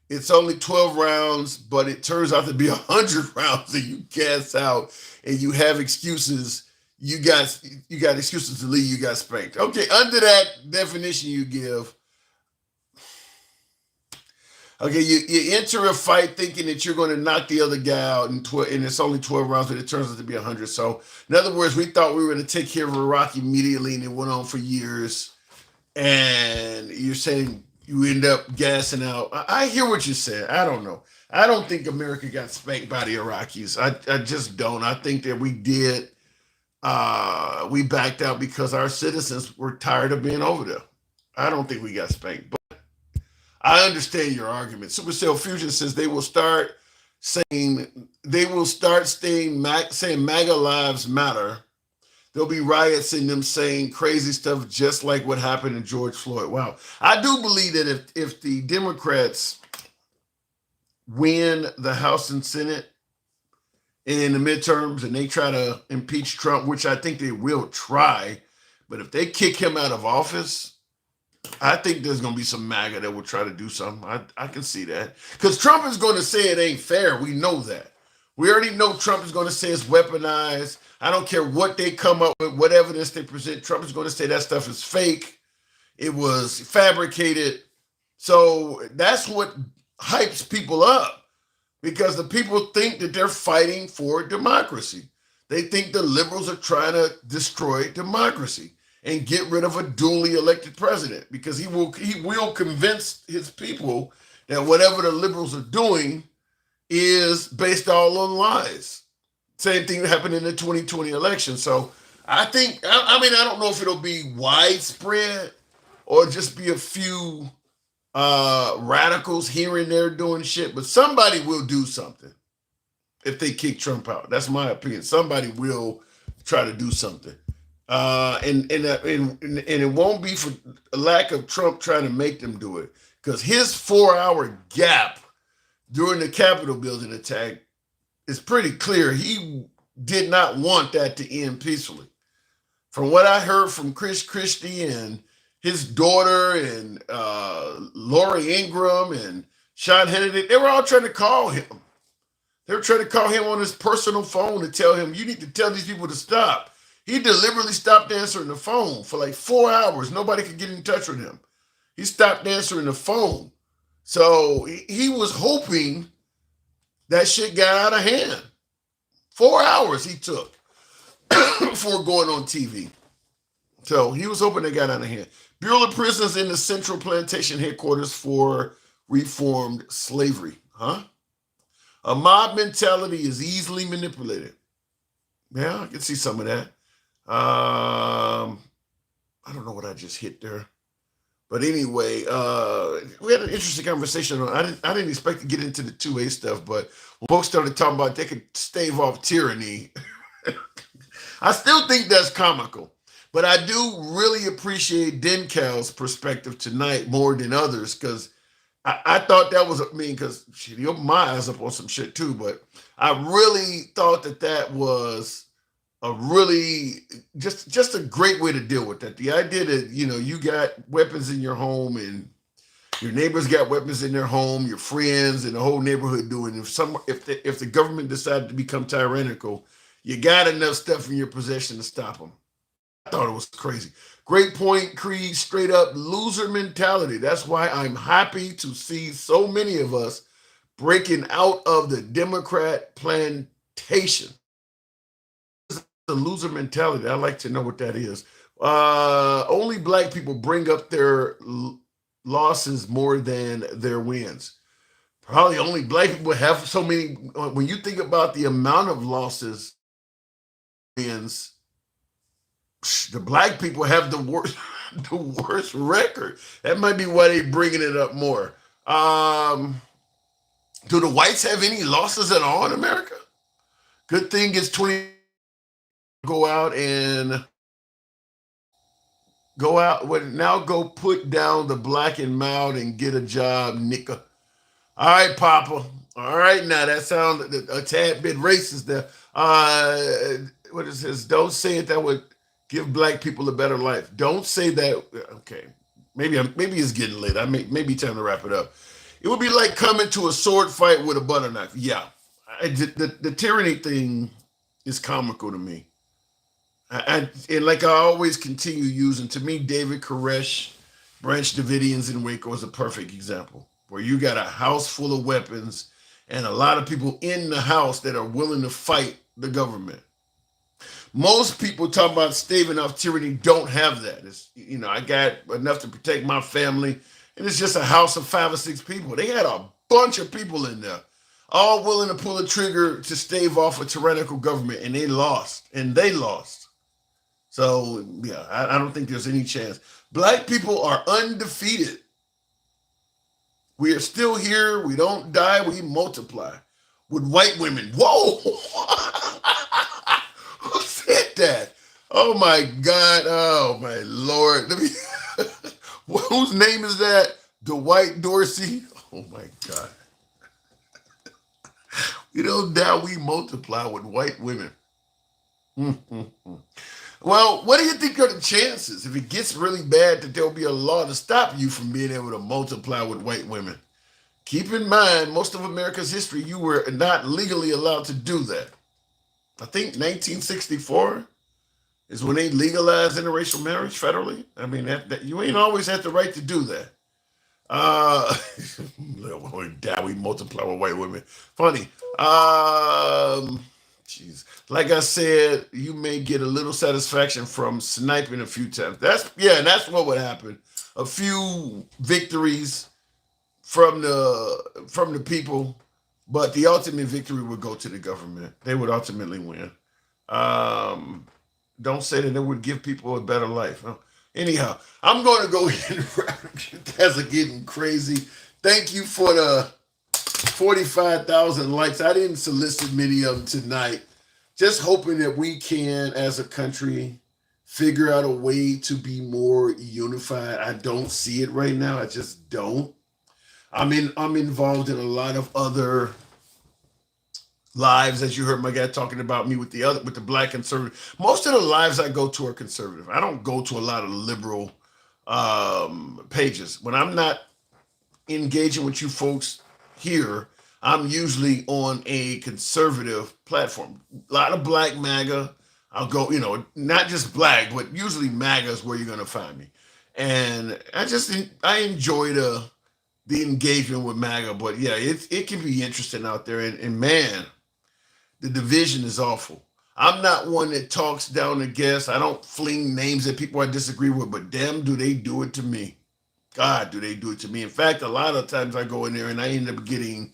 A: it's only 12 rounds, but it turns out to be 100 rounds and you gas out and you have excuses. You got excuses to leave. You got spanked. Okay, under that definition you give, okay, you enter a fight thinking that you're going to knock the other guy out, and it's only 12 rounds, but it turns out to be 100. So, in other words, we thought we were going to take care of Iraq immediately, and it went on for years. And you're saying you end up gassing out. I hear what you said. I don't know. I don't think America got spanked by the Iraqis. I just don't. I think that we did. We backed out because our citizens were tired of being over there. I don't think we got spanked, but I understand your argument. Supercell Fusion says they will start saying MAGA lives matter. There'll be riots in them saying crazy stuff, just like what happened to George Floyd. Wow. I do believe that if the Democrats win the House and Senate in the midterms and they try to impeach Trump, which I think they will try, but if they kick him out of office, I think there's going to be some MAGA that will try to do something. I can see that. Because Trump is going to say it ain't fair. We know that. We already know Trump is going to say it's weaponized. I don't care what they come up with, what evidence they present. Trump is going to say that stuff is fake. It was fabricated. So that's what hypes people up, because the people think that they're fighting for democracy. They think the liberals are trying to destroy democracy and get rid of a duly elected president, because he will convince his people that whatever the liberals are doing is based all on lies. Same thing happened in the 2020 election. So I think, I don't know if it'll be widespread or just be a few radicals here and there doing shit, but somebody will do something if they kick Trump out. That's my opinion. Somebody will try to do something. And it won't be for a lack of Trump trying to make them do it, because his 4-hour gap during the Capitol building attack is pretty clear. He did not want that to end peacefully. From what I heard from Chris Christie and his daughter and Lori Ingram and Sean Hannity, they were all trying to call him. They were trying to call him on his personal phone to tell him, you need to tell these people to stop. He deliberately stopped answering the phone for like 4 hours. Nobody could get in touch with him. He stopped answering the phone. So he was hoping that shit got out of hand. 4 hours he took before going on TV. So he was hoping they got out of hand. Bureau of Prisons in the Central Plantation headquarters for reformed slavery. Huh? A mob mentality is easily manipulated. Yeah, I can see some of that. I don't know what I just hit there. But anyway, we had an interesting conversation. I didn't expect to get into the 2A stuff, but when folks started talking about they could stave off tyranny, I still think that's comical. But I do really appreciate Dencal's perspective tonight more than others, because I thought that was, because he opened my eyes up on some shit too, but I really thought that was a really just a great way to deal with that. The idea that, you got weapons in your home and your neighbors got weapons in their home, your friends and the whole neighborhood doing. If the government decided to become tyrannical, you got enough stuff in your possession to stop them. I thought it was crazy. Great point, Creed. Straight up loser mentality. That's why I'm happy to see so many of us breaking out of the Democrat plantation. The loser mentality. I'd like to know what that is. Only black people bring up their losses more than their wins. Probably only black people have so many. When you think about the amount of losses, wins, the black people have the worst record. That might be why they're bringing it up more. Do the whites have any losses at all in America? Good thing it's 20. Go out, now go put down the black and mild and get a job, nigga. All right, Papa. All right, now that sounds a tad bit racist there. What is this? Don't say it. That would give black people a better life. Don't say that. Okay, maybe it's getting late. Maybe time to wrap it up. It would be like coming to a sword fight with a butter knife. Yeah, the tyranny thing is comical to me. And like I always continue using, to me, David Koresh, Branch Davidians in Waco is a perfect example, where you got a house full of weapons and a lot of people in the house that are willing to fight the government. Most people talking about staving off tyranny don't have that. It's, I got enough to protect my family, and it's just a house of 5 or 6 people. They had a bunch of people in there, all willing to pull a trigger to stave off a tyrannical government, and they lost. So, yeah, I don't think there's any chance. Black people are undefeated. We are still here. We don't die. We multiply. With white women. Whoa! Who said that? Oh, my God. Oh, my Lord. Whose name is that? Dwight Dorsey? Oh, my God. We don't die. We multiply with white women. Well, what do you think are the chances, if it gets really bad, that there'll be a law to stop you from being able to multiply with white women? Keep in mind, most of America's history, you were not legally allowed to do that. I think 1964 is when they legalized interracial marriage federally. I mean, that you ain't always had the right to do that. We multiply with white women. Funny. Jeez. Like I said, you may get a little satisfaction from sniping a few times. That's what would happen. A few victories from the people, but the ultimate victory would go to the government. They would ultimately win. Don't say that it would give people a better life. Huh? Anyhow, I'm going to go ahead and wrap it. You guys are getting crazy. Thank you for the 45,000 likes. I didn't solicit many of them tonight. Just hoping that we can, as a country, figure out a way to be more unified. I don't see it right now. I just don't. I'm involved in a lot of other lives, as you heard my guy talking about me with the black conservative. Most of the lives I go to are conservative. I don't go to a lot of liberal pages. When I'm not engaging with you folks here, I'm usually on a conservative platform. A lot of black MAGA, I'll go, not just black, but usually MAGA is where you're going to find me. And I enjoy the engagement with MAGA, but yeah, it can be interesting out there. And man, the division is awful. I'm not one that talks down the guests. I don't fling names at people I disagree with, but damn, do they do it to me. God, do they do it to me. In fact, a lot of times I go in there and I end up getting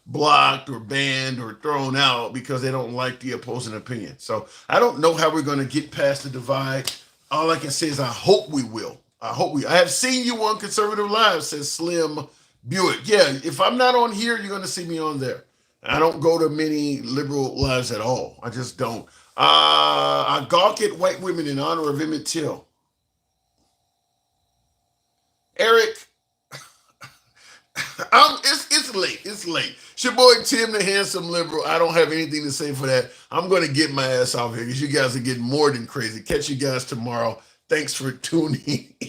A: blocked or banned or thrown out because they don't like the opposing opinion. So I don't know how we're going to get past the divide. All I can say is I hope we will. I have seen you on Conservative Live, says Slim Buick. Yeah, if I'm not on here, you're going to see me on there. I don't go to many liberal lives at all. I just don't. I gawk at white women in honor of Emmett Till. Eric, it's late. It's late. It's your boy Tim, the handsome liberal. I don't have anything to say for that. I'm going to get my ass off here because you guys are getting more than crazy. Catch you guys tomorrow. Thanks for tuning in.